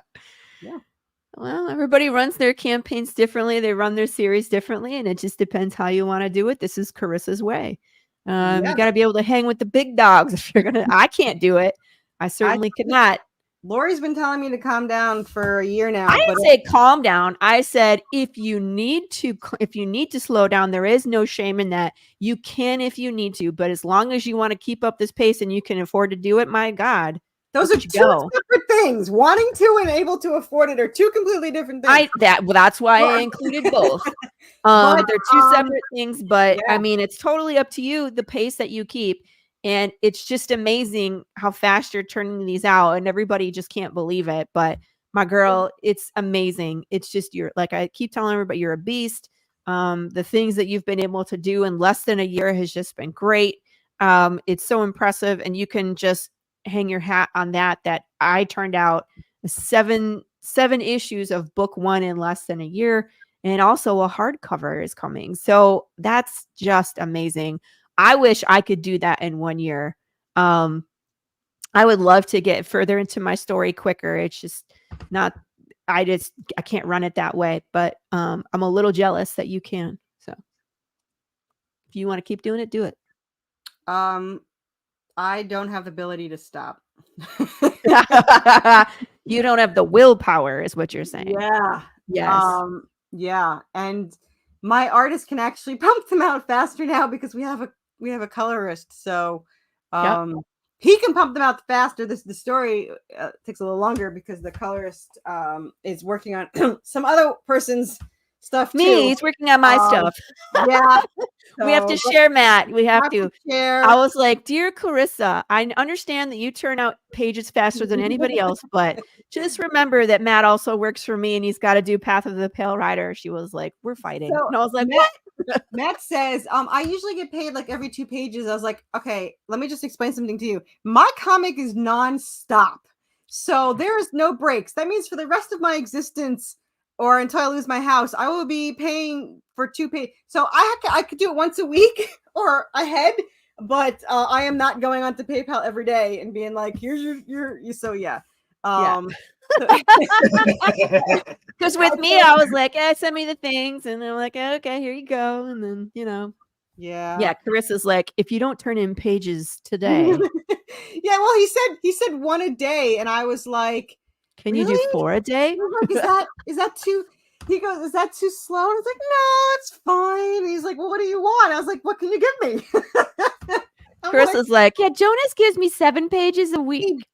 [SPEAKER 4] Well, everybody runs their campaigns differently. They run their series differently, and it just depends how you want to do it. This is Carissa's way.
[SPEAKER 8] Yeah.
[SPEAKER 4] You got to be able to hang with the big dogs if you're gonna. I can't do it. I certainly could not.
[SPEAKER 8] Laurie's been telling me to calm down for a year now.
[SPEAKER 4] I didn't say calm down. I said if you need to slow down, there is no shame in that. You can if you need to, but as long as you want to keep up this pace and you can afford to do it, my God.
[SPEAKER 8] Those are two separate things. Wanting to and able to afford it are two completely different things.
[SPEAKER 4] That's why I included both. They're two separate things, but yeah. I mean, it's totally up to you, the pace that you keep. And it's just amazing how fast you're turning these out, and everybody just can't believe it. But my girl, it's amazing. It's just, you're like, I keep telling everybody, you're a beast. The things that you've been able to do in less than a year has just been great. It's so impressive, and you can just hang your hat on that I turned out seven issues of book one in less than a year, and also a hardcover is coming. So that's just amazing. I wish I could do that in 1 year. I would love to get further into my story quicker. It's just not, I can't run it that way, but I'm a little jealous that you can. So if you want to keep doing it, do it.
[SPEAKER 8] I don't have the ability to stop.
[SPEAKER 4] You don't have the willpower is what you're saying.
[SPEAKER 8] Yeah.
[SPEAKER 4] Yes.
[SPEAKER 8] Yeah. And my artist can actually pump them out faster now because we have a colorist. So he can pump them out faster. The story takes a little longer because the colorist is working on some other person's stuff too.
[SPEAKER 4] He's working on my stuff.
[SPEAKER 8] Yeah. So,
[SPEAKER 4] we have to share, Matt. We have to
[SPEAKER 8] share.
[SPEAKER 4] I was like, dear Corissa, I understand that you turn out pages faster than anybody else, but just remember that Matt also works for me and he's got to do Path of the Pale Rider. She was like, we're fighting.
[SPEAKER 8] So,
[SPEAKER 4] and I was like,
[SPEAKER 8] Matt says, I usually get paid like every 2 pages. I was like, okay, let me just explain something to you. My comic is nonstop. So there is no breaks. That means for the rest of my existence, or until I lose my house, I will be paying for 2 pages. So I could do it once a week or ahead, but I am not going on to PayPal every day and being like, here's your so yeah.
[SPEAKER 4] Because with me, I was like, send me the things, and I'm like, okay, here you go, and then yeah. Carissa's like, if you don't turn in pages today,
[SPEAKER 8] yeah. Well, he said 1 a day, and I was like,
[SPEAKER 4] can you do 4 a day?
[SPEAKER 8] Like, is that too? He goes, is that too slow? And I was like, no, it's fine. And he's like, well, what do you want? I was like, what can you give me?
[SPEAKER 4] Carissa's like, yeah, Jonas gives me 7 pages a week.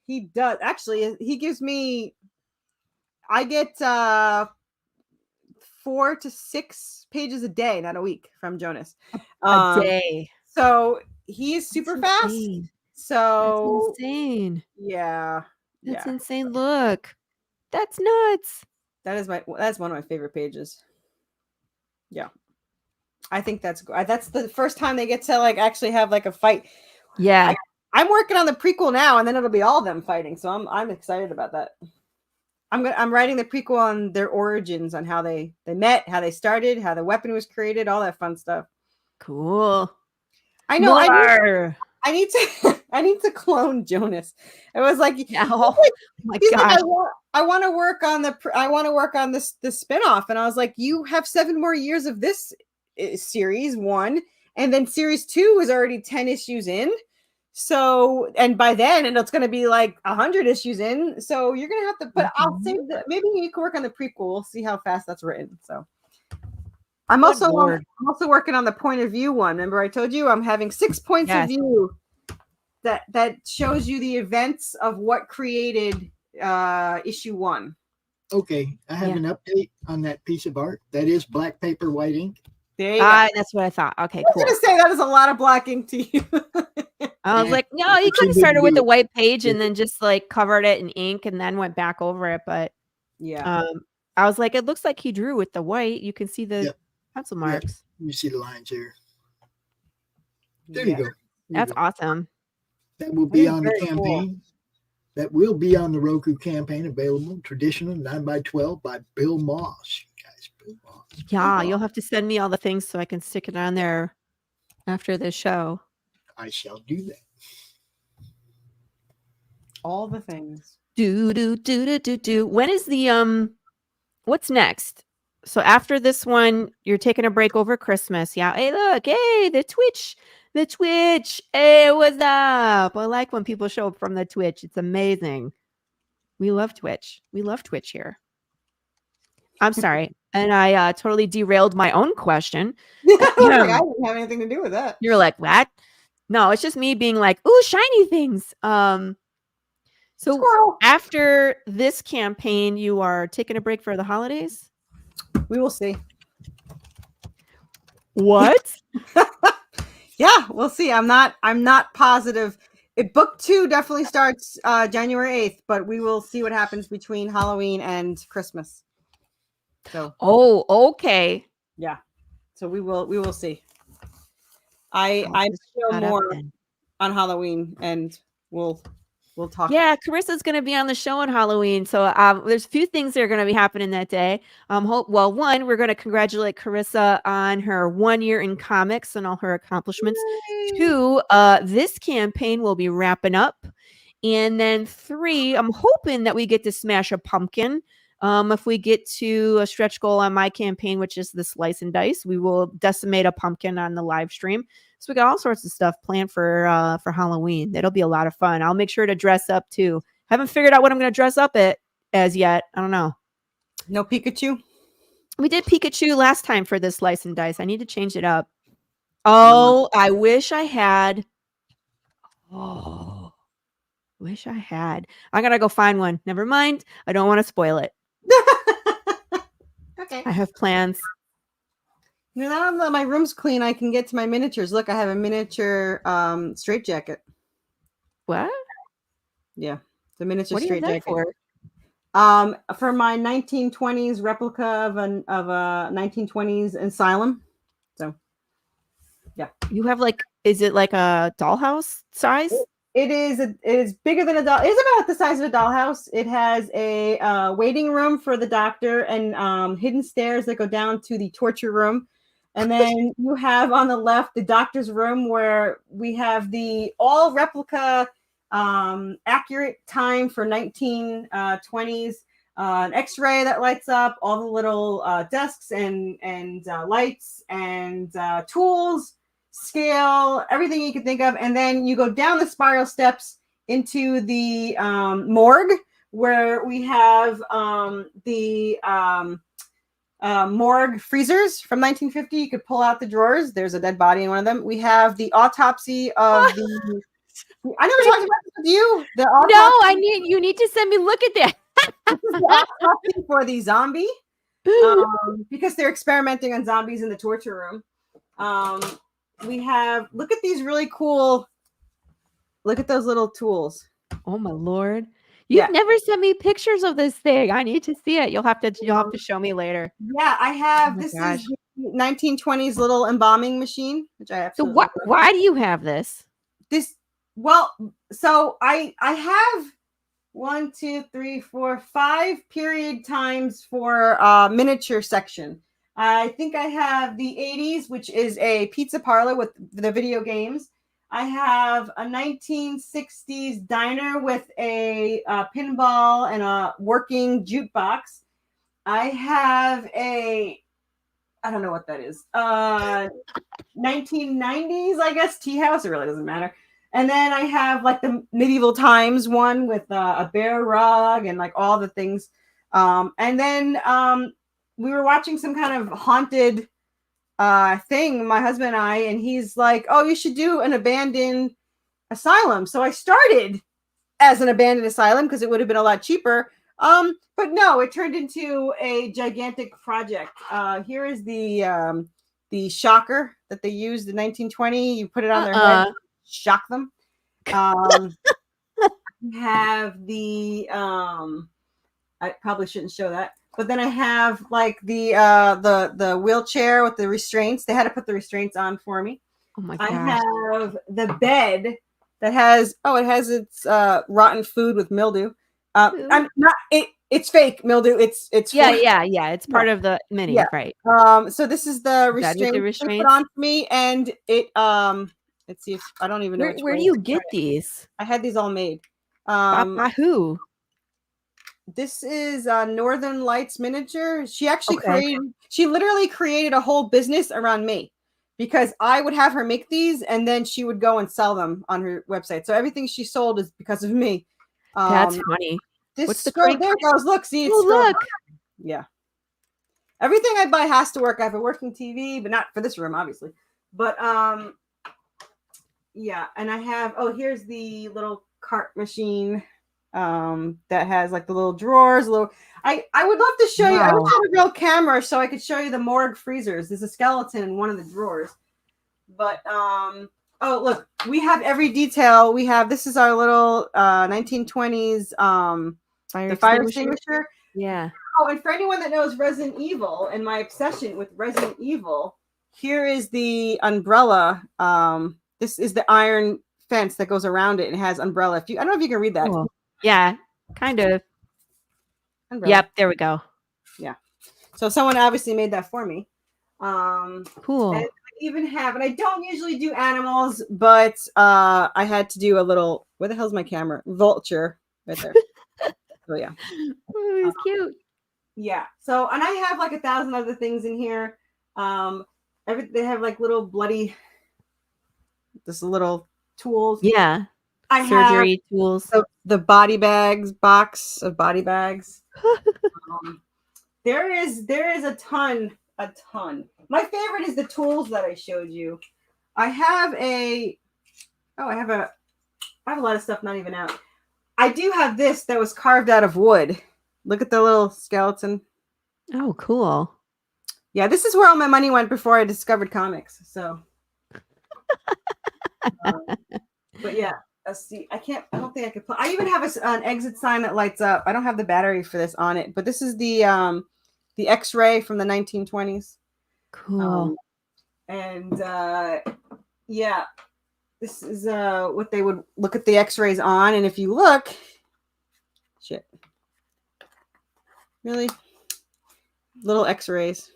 [SPEAKER 8] He does. Actually, he gives me, I get 4 to 6 pages a day, not a week, from Jonas.
[SPEAKER 4] A day.
[SPEAKER 8] So he's super fast.
[SPEAKER 4] Insane.
[SPEAKER 8] So
[SPEAKER 4] that's insane.
[SPEAKER 8] Yeah.
[SPEAKER 4] That's insane. Look, that's nuts.
[SPEAKER 8] That's one of my favorite pages. Yeah. I think that's the first time they get to like actually have like a fight.
[SPEAKER 4] Yeah.
[SPEAKER 8] I'm working on the prequel now, and then it'll be all of them fighting. So I'm excited about that. I'm writing the prequel on their origins, on how they met, how they started, how the weapon was created, all that fun stuff.
[SPEAKER 4] Cool.
[SPEAKER 8] I know. I need to clone Jonas. I was like,
[SPEAKER 4] oh my God.
[SPEAKER 8] Like, I want to work on the spinoff, and I was like, you have 7 more years of this series 1, and then series 2 is already 10 issues in. So, and by then, and it's going to be like 100 issues in. So you're going to have to, but I'll save that. Maybe you can work on the prequel. We'll see how fast that's written. So I'm also working on the point of view one. Remember I told you I'm having 6 points of view that shows you the events of what created issue 1.
[SPEAKER 5] Okay. I have an update on that piece of art. That is black paper, white ink.
[SPEAKER 8] There you go.
[SPEAKER 4] That's what I thought. Okay, cool.
[SPEAKER 8] I was going to say that is a lot of black ink to you.
[SPEAKER 4] I was like, no, you could have started with the white page and then just like covered it in ink and then went back over it. But
[SPEAKER 8] yeah,
[SPEAKER 4] I was like, it looks like he drew with the white. You can see the pencil marks.
[SPEAKER 5] Yeah. You see the lines here. There you go.
[SPEAKER 4] That's awesome.
[SPEAKER 5] That will be on the campaign. Cool. That will be on the Roku campaign, available traditional 9x12 by Bill Moss. You guys, Bill Moss.
[SPEAKER 4] Yeah, you'll have to send me all the things so I can stick it on there after the show.
[SPEAKER 5] I shall do that.
[SPEAKER 8] All the things.
[SPEAKER 4] Do. When is the what's next? So after this one, you're taking a break over Christmas. Yeah. Hey, look. Hey, the Twitch. Hey, what's up? I like when people show up from the Twitch. It's amazing. We love Twitch. We love Twitch here. I'm sorry. And I totally derailed my own question.
[SPEAKER 8] I didn't have anything to do with that.
[SPEAKER 4] You're like, what? No, it's just me being like, ooh, shiny things. So
[SPEAKER 8] Squirrel.
[SPEAKER 4] after this campaign, you are taking a break for the holidays?
[SPEAKER 8] We will see.
[SPEAKER 4] What?
[SPEAKER 8] Yeah, we'll see. I'm not positive. Book 2 definitely starts January 8th, but we will see what happens between Halloween and Christmas. So
[SPEAKER 4] okay.
[SPEAKER 8] Yeah. So we will see. I show more on Halloween, and we'll talk.
[SPEAKER 4] Yeah, Carissa's going to be on the show on Halloween. So there's a few things that are going to be happening that day. One, we're going to congratulate Corissa on her 1 year in comics and all her accomplishments.
[SPEAKER 8] Yay.
[SPEAKER 4] 2, this campaign will be wrapping up. And then 3, I'm hoping that we get to smash a pumpkin. If we get to a stretch goal on my campaign, which is the slice and dice, we will decimate a pumpkin on the live stream. So we got all sorts of stuff planned for Halloween. That'll be a lot of fun. I'll make sure to dress up too. Haven't figured out what I'm going to dress up as yet. I don't know.
[SPEAKER 8] No Pikachu?
[SPEAKER 4] We did Pikachu last time for this slice and dice. I need to change it up. Oh, I wish I had. Oh, wish I had. I gotta go find one. Never mind. I don't want to spoil it.
[SPEAKER 8] Okay.
[SPEAKER 4] I have plans.
[SPEAKER 8] Now that my room's clean, I can get to my miniatures. Look, I have a miniature straitjacket.
[SPEAKER 4] What?
[SPEAKER 8] Yeah, the miniature
[SPEAKER 4] What do you have that
[SPEAKER 8] straitjacket.
[SPEAKER 4] for?
[SPEAKER 8] For my 1920s replica of a 1920s asylum. So, yeah.
[SPEAKER 4] You have is it like a dollhouse size?
[SPEAKER 8] It is bigger than a doll. It's about the size of a dollhouse. It has a waiting room for the doctor and hidden stairs that go down to the torture room. And then you have on the left the doctor's room where we have the all replica accurate time for 1920s, an X-ray that lights up, all the little desks and lights and tools, scale, everything you can think of. And then you go down the spiral steps into the morgue where we have the morgue freezers from 1950. You could pull out the drawers. There's a dead body in one of them. We have the autopsy of the. I never talked about this with you. The autopsy.
[SPEAKER 4] No, you need to send me. Look at that.
[SPEAKER 8] This is the autopsy for the zombie, because they're experimenting on zombies in the torture room. We have. Look at these really cool. Look at those little tools.
[SPEAKER 4] Oh my Lord. You've never sent me pictures of this thing. I need to see it. You'll have to show me later.
[SPEAKER 8] Yeah, I have.
[SPEAKER 4] Oh
[SPEAKER 8] this
[SPEAKER 4] gosh.
[SPEAKER 8] is the 1920s little embalming machine, which I have.
[SPEAKER 4] So why do you have this?
[SPEAKER 8] So I have 1, 2, 3, 4, 5 period times for miniature section. I think I have the 80s, which is a pizza parlor with the video games. I have a 1960s diner with a pinball and a working jukebox. I have I don't know what that is. 1990s, I guess, tea house. It really doesn't matter. And then I have like the medieval times one with a bear rug and like all the things. And then we were watching some kind of haunted thing, my husband and I, and he's like, oh, you should do an abandoned asylum. So I started as an abandoned asylum because it would have been a lot cheaper. But no, it turned into a gigantic project. Here is the shocker that they used in 1920. You put it on their head, shock them. Have the I probably shouldn't show that. But then I have like the wheelchair with the restraints. They had to put the restraints on for me.
[SPEAKER 4] Oh my gosh.
[SPEAKER 8] I have the bed that has its rotten food with mildew. I'm not it's fake mildew. It's
[SPEAKER 4] yeah. It's part of the mini, right?
[SPEAKER 8] So this is the restraints they put on for me, and it let's see if I don't even know
[SPEAKER 4] where do you get these?
[SPEAKER 8] I had these all made.
[SPEAKER 4] By who?
[SPEAKER 8] This is Northern Lights Miniature. She actually
[SPEAKER 4] Okay.
[SPEAKER 8] she literally created a whole business around me because I would have her make these and then she would go and sell them on her website. So everything she sold is because of me.
[SPEAKER 4] That's funny.
[SPEAKER 8] This
[SPEAKER 4] What's the
[SPEAKER 8] scroll,
[SPEAKER 4] green
[SPEAKER 8] there it goes. Look, see, it's
[SPEAKER 4] Oh,
[SPEAKER 8] scrolled
[SPEAKER 4] look.
[SPEAKER 8] up. Yeah. Everything I buy has to work. I have a working TV, but not for this room, obviously. But yeah, and I have here's the little cart machine that has like the little drawers, I would love to show you. I wish I had a real camera so I could show you the morgue freezers. There's a skeleton in one of the drawers. But oh look, we have every detail. This is our little 1920s the fire extinguisher.
[SPEAKER 4] Yeah.
[SPEAKER 8] Oh, and for anyone that knows Resident Evil and my obsession with Resident Evil, here is the umbrella. This is the iron fence that goes around it and has umbrella. I don't know if you can read that.
[SPEAKER 4] Cool. Yeah, kind of.
[SPEAKER 8] Umbrella.
[SPEAKER 4] Yep, there we go.
[SPEAKER 8] Yeah. So someone obviously made that for me.
[SPEAKER 4] Cool.
[SPEAKER 8] And I even have, and I don't usually do animals, but I had to do a little, where the hell's my camera? Vulture right there. So yeah.
[SPEAKER 4] Oh, he's cute.
[SPEAKER 8] Yeah. So, and I have like 1,000 other things in here. They have like little bloody, this little tools.
[SPEAKER 4] Yeah.
[SPEAKER 8] I
[SPEAKER 4] Surgery
[SPEAKER 8] have
[SPEAKER 4] tools.
[SPEAKER 8] the body bags box of body bags. There is a ton. My favorite is the tools that I showed you. I have a lot of stuff not even out. I do have this that was carved out of wood. Look at the little skeleton.
[SPEAKER 4] Oh, cool.
[SPEAKER 8] Yeah, this is where all my money went before I discovered comics. So, but yeah, let's see. I don't think I could. I even have an exit sign that lights up. I don't have the battery for this on it, but this is the X-ray from the 1920s.
[SPEAKER 4] Cool.
[SPEAKER 8] Yeah, this is what they would look at the X-rays on, and if you look, shit, really little X-rays.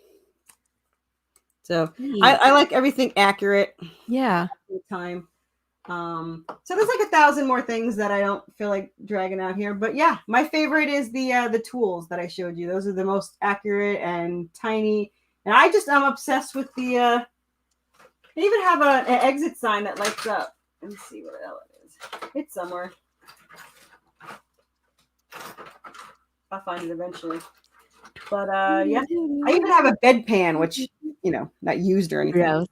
[SPEAKER 8] So I like everything accurate.
[SPEAKER 4] Yeah.
[SPEAKER 8] All the time. So there's like 1,000 more things that I don't feel like dragging out here, but yeah, my favorite is the tools that I showed you. Those are the most accurate and tiny, and I'm obsessed with the. I even have an exit sign that lights up. Let me see where the hell it is. It's somewhere. I'll find it eventually. But yeah, I even have a bedpan, which not used or anything.
[SPEAKER 4] Gross.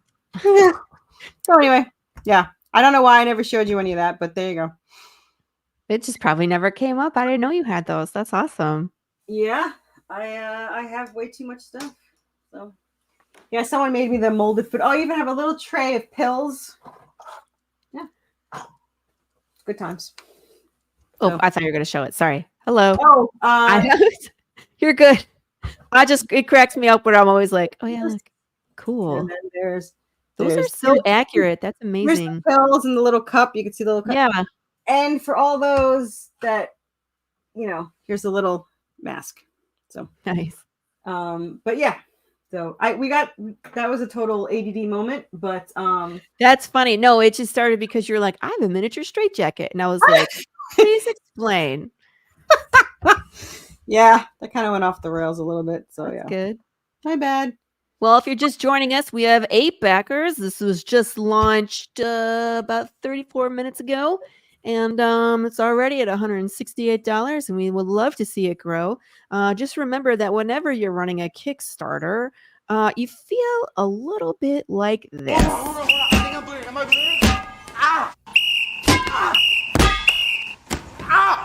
[SPEAKER 8] So anyway, yeah, I don't know why I never showed you any of that, but there you go.
[SPEAKER 4] It just probably never came up. I didn't know you had those. That's awesome.
[SPEAKER 8] Yeah, I have way too much stuff. So yeah, someone made me the molded food. Oh, I even have a little tray of pills. Yeah, good times.
[SPEAKER 4] Oh,
[SPEAKER 8] So.
[SPEAKER 4] I thought you were going to show it. Sorry. Hello.
[SPEAKER 8] Oh,
[SPEAKER 4] you're good. It cracks me up when I'm always like, oh yeah, look. Cool.
[SPEAKER 8] And then
[SPEAKER 4] those are so accurate. That's amazing.
[SPEAKER 8] There's the pills in the little cup. You can see the little cup.
[SPEAKER 4] Yeah.
[SPEAKER 8] And for all those that, here's a little mask. So
[SPEAKER 4] Nice.
[SPEAKER 8] But yeah. So that was a total ADD moment, but
[SPEAKER 4] That's funny. No, it just started because you're like, I have a miniature straitjacket. And I was like, please explain.
[SPEAKER 8] yeah, that kind of went off the rails a little bit. So
[SPEAKER 4] That's
[SPEAKER 8] yeah.
[SPEAKER 4] good.
[SPEAKER 8] My bad.
[SPEAKER 4] Well, if you're just joining us, we have 8 backers. This was just launched about 34 minutes ago. And it's already at $168, and we would love to see it grow. Just remember that whenever you're running a Kickstarter, you feel a little bit like this.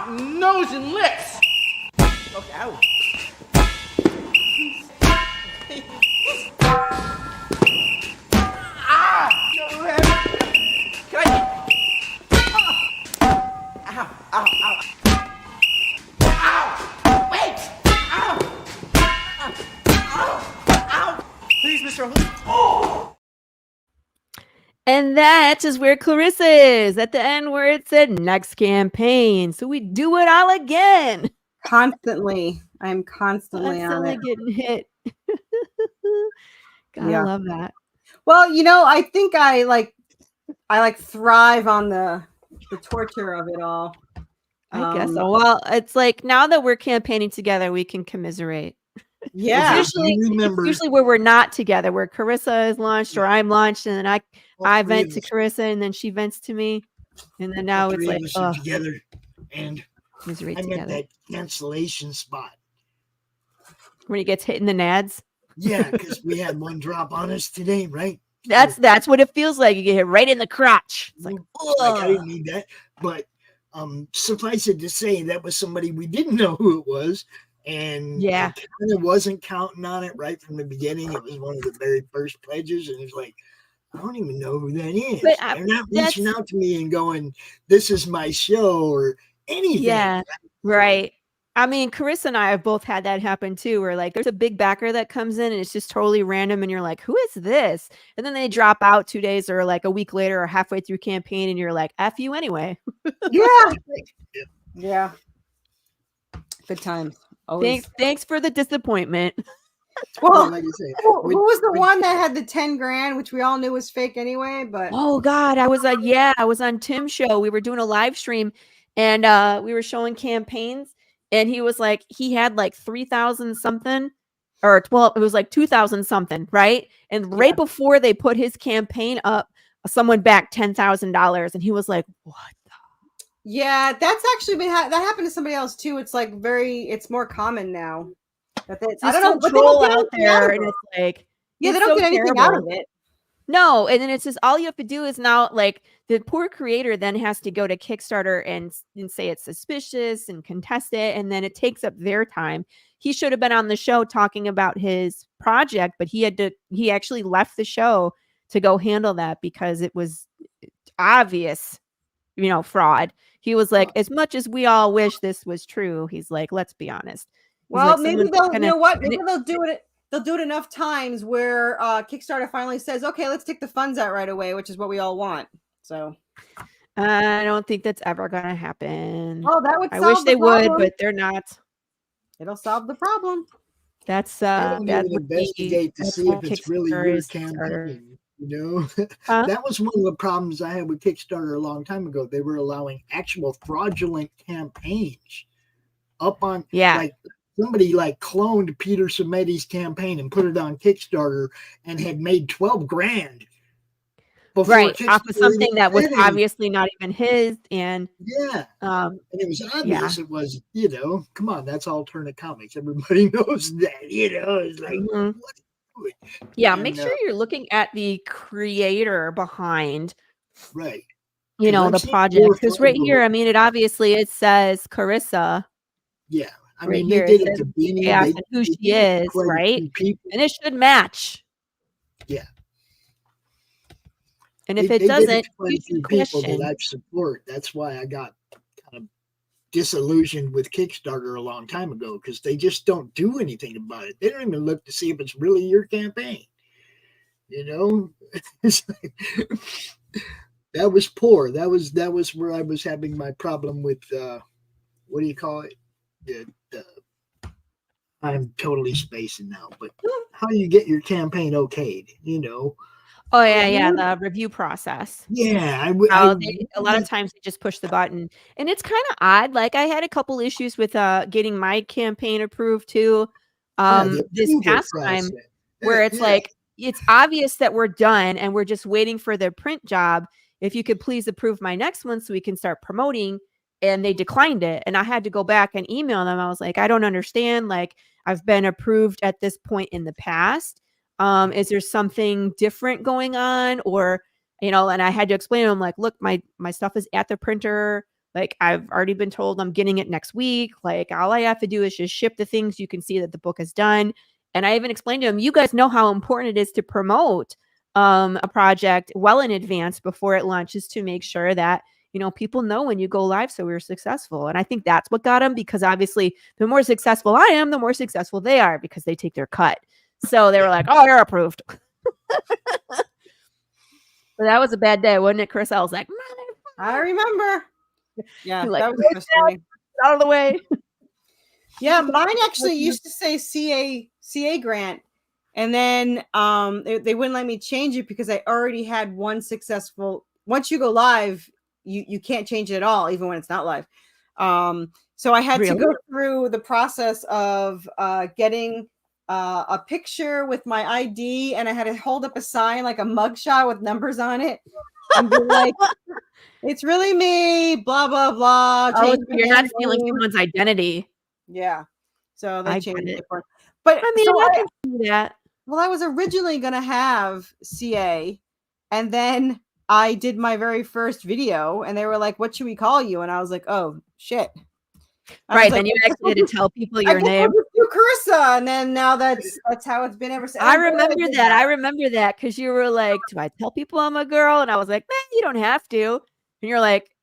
[SPEAKER 9] Nose and lips. Okay, ow. Can I? Ow, ow, ow. Ow! Wait! Ow! Ow! Ow! Ow! Please, Mr. Hood.
[SPEAKER 4] And that is where Clarissa is, at the end where it said next campaign. So we do it all again.
[SPEAKER 8] Constantly. I'm constantly on it.
[SPEAKER 4] Getting hit. God,
[SPEAKER 8] Yeah.
[SPEAKER 4] I love that.
[SPEAKER 8] Well, I think I thrive on the torture of it all.
[SPEAKER 4] I guess so. Well, it's like now that we're campaigning together, we can commiserate.
[SPEAKER 8] Yeah.
[SPEAKER 4] It's usually where we're not together, where Corissa is launched or I'm launched, and then I vent to Corissa, and then she vents to me, and then now it's like,
[SPEAKER 5] oh, together, and
[SPEAKER 4] misery
[SPEAKER 5] I'm
[SPEAKER 4] together.
[SPEAKER 5] at that cancellation spot
[SPEAKER 4] when he gets hit in the nads.
[SPEAKER 5] Yeah, because we had one drop on us today, right?
[SPEAKER 4] That's what it feels like. You get hit right in the crotch. It's like,
[SPEAKER 5] I didn't need that, but suffice it to say, that was somebody we didn't know who it was. And I kind of wasn't counting on it right from the beginning. It was one of the very first pledges, and it's like, I don't even know who that is. But, they're not reaching out to me and going, "This is my show" or anything.
[SPEAKER 4] Yeah, right. I mean, Corissa and I have both had that happen too, where like there's a big backer that comes in and it's just totally random, and you're like, "Who is this?" And then they drop out 2 days or like a week later or halfway through campaign, and you're like, "F you anyway."
[SPEAKER 8] Yeah. Good times. Always.
[SPEAKER 4] Thanks for the disappointment.
[SPEAKER 8] Well, like I say, who was the one that had the 10 grand, which we all knew was fake anyway? But
[SPEAKER 4] oh God, I was on Tim's show. We were doing a live stream, and we were showing campaigns, and he was like, he had like 3,000 something, or 12. It was like 2,000 something, right? And right before they put his campaign up, someone backed $10,000, and he was like, "What?"
[SPEAKER 8] Yeah, that's actually been that happened to somebody else too. It's like it's more common now. I don't know,
[SPEAKER 4] troll out there, and it's like,
[SPEAKER 8] they don't get anything out of it.
[SPEAKER 4] No, and then it's just all you have to do is now, like, the poor creator then has to go to Kickstarter and say it's suspicious and contest it, and then it takes up their time. He should have been on the show talking about his project, but he actually left the show to go handle that because it was obvious, fraud. He was like, as much as we all wish this was true, he's like, let's be honest.
[SPEAKER 8] Well, like, maybe they'll, maybe they'll do it. They'll do it enough times where Kickstarter finally says, "Okay, let's take the funds out right away," which is what we all want. So,
[SPEAKER 4] I don't think that's ever gonna happen.
[SPEAKER 8] Oh, that would.
[SPEAKER 4] I wish they would, but they're not.
[SPEAKER 8] It'll solve the problem.
[SPEAKER 4] That's
[SPEAKER 5] investigate to see if it's really your campaign. That was one of the problems I had with Kickstarter a long time ago. They were allowing actual fraudulent campaigns up on, like somebody like cloned Peter Samedi's campaign and put it on Kickstarter and had made 12 grand.
[SPEAKER 4] Right, off of something that was obviously not even his, and
[SPEAKER 5] and it was obvious it was, come on, that's alternate comics. Everybody knows that, it's like,
[SPEAKER 4] make sure you're looking at the creator behind,
[SPEAKER 5] right?
[SPEAKER 4] The project, because right here, I mean, it says Corissa.
[SPEAKER 5] Yeah, I
[SPEAKER 4] right
[SPEAKER 5] mean,
[SPEAKER 4] here,
[SPEAKER 5] they did it to Beanie,
[SPEAKER 4] and who she is, right? And it should match.
[SPEAKER 5] Yeah.
[SPEAKER 4] And if it doesn't,
[SPEAKER 5] you should people that I support. That's why I got kind of disillusioned with Kickstarter a long time ago, because they just don't do anything about it. They don't even look to see if it's really your campaign. It's like, that was poor. That was where I was having my problem with what do you call it? I'm totally spacing now, but how you get your campaign okayed,
[SPEAKER 4] Oh yeah, the review process.
[SPEAKER 5] Yeah,
[SPEAKER 4] a lot of times they just push the button, and it's kind of odd. Like I had a couple issues with getting my campaign approved too. This past time, where it's like it's obvious that we're done and we're just waiting for the print job. If you could please approve my next one so we can start promoting, and they declined it, and I had to go back and email them. I was like, I don't understand. Like I've been approved at this point in the past. Is there something different going on, or, and I had to explain to them, like, look, my stuff is at the printer. Like I've already been told I'm getting it next week. Like all I have to do is just ship the things. You can see that the book is done. And I even explained to them, you guys know how important it is to promote a project well in advance before it launches, to make sure that, people know when you go live, so we're successful. And I think that's what got them, because obviously the more successful I am, the more successful they are, because they take their cut. So they were like, "Oh, you're approved." But that was a bad day, wasn't it, Chris? I was like,
[SPEAKER 8] I remember. Yeah,
[SPEAKER 4] like,
[SPEAKER 8] that was frustrating.
[SPEAKER 4] Out of the way.
[SPEAKER 8] Yeah, mine actually used to say CA grant, and then they wouldn't let me change it because I already had one successful. Once you go live, you can't change it at all, even when it's not live. So I had to
[SPEAKER 4] Really?
[SPEAKER 8] go through the process of getting a picture with my ID, and I had to hold up a sign like a mugshot with numbers on it, and be like, "It's really me." Blah blah blah.
[SPEAKER 4] Oh,
[SPEAKER 8] change
[SPEAKER 4] so
[SPEAKER 8] my
[SPEAKER 4] you're not
[SPEAKER 8] name.
[SPEAKER 4] stealing someone's identity.
[SPEAKER 8] Yeah. So they
[SPEAKER 4] I get
[SPEAKER 8] changed
[SPEAKER 4] it.
[SPEAKER 8] it for. But
[SPEAKER 4] I mean,
[SPEAKER 8] so
[SPEAKER 4] I can see that.
[SPEAKER 8] well, I was originally gonna have CA, and then I did my very first video, and they were like, "What should we call you?" And I was like, "Oh shit!" I was
[SPEAKER 4] Right.
[SPEAKER 8] like,
[SPEAKER 4] Then you actually had to tell people
[SPEAKER 8] I
[SPEAKER 4] your
[SPEAKER 8] guess
[SPEAKER 4] name.
[SPEAKER 8] I'll just do Carissa, and then now that's how it's been ever since.
[SPEAKER 4] I
[SPEAKER 8] I'm glad
[SPEAKER 4] remember
[SPEAKER 8] did
[SPEAKER 4] that. I remember that because you were like, "Do I tell people I'm a girl?" And I was like, "Man, you don't have to." And you're like,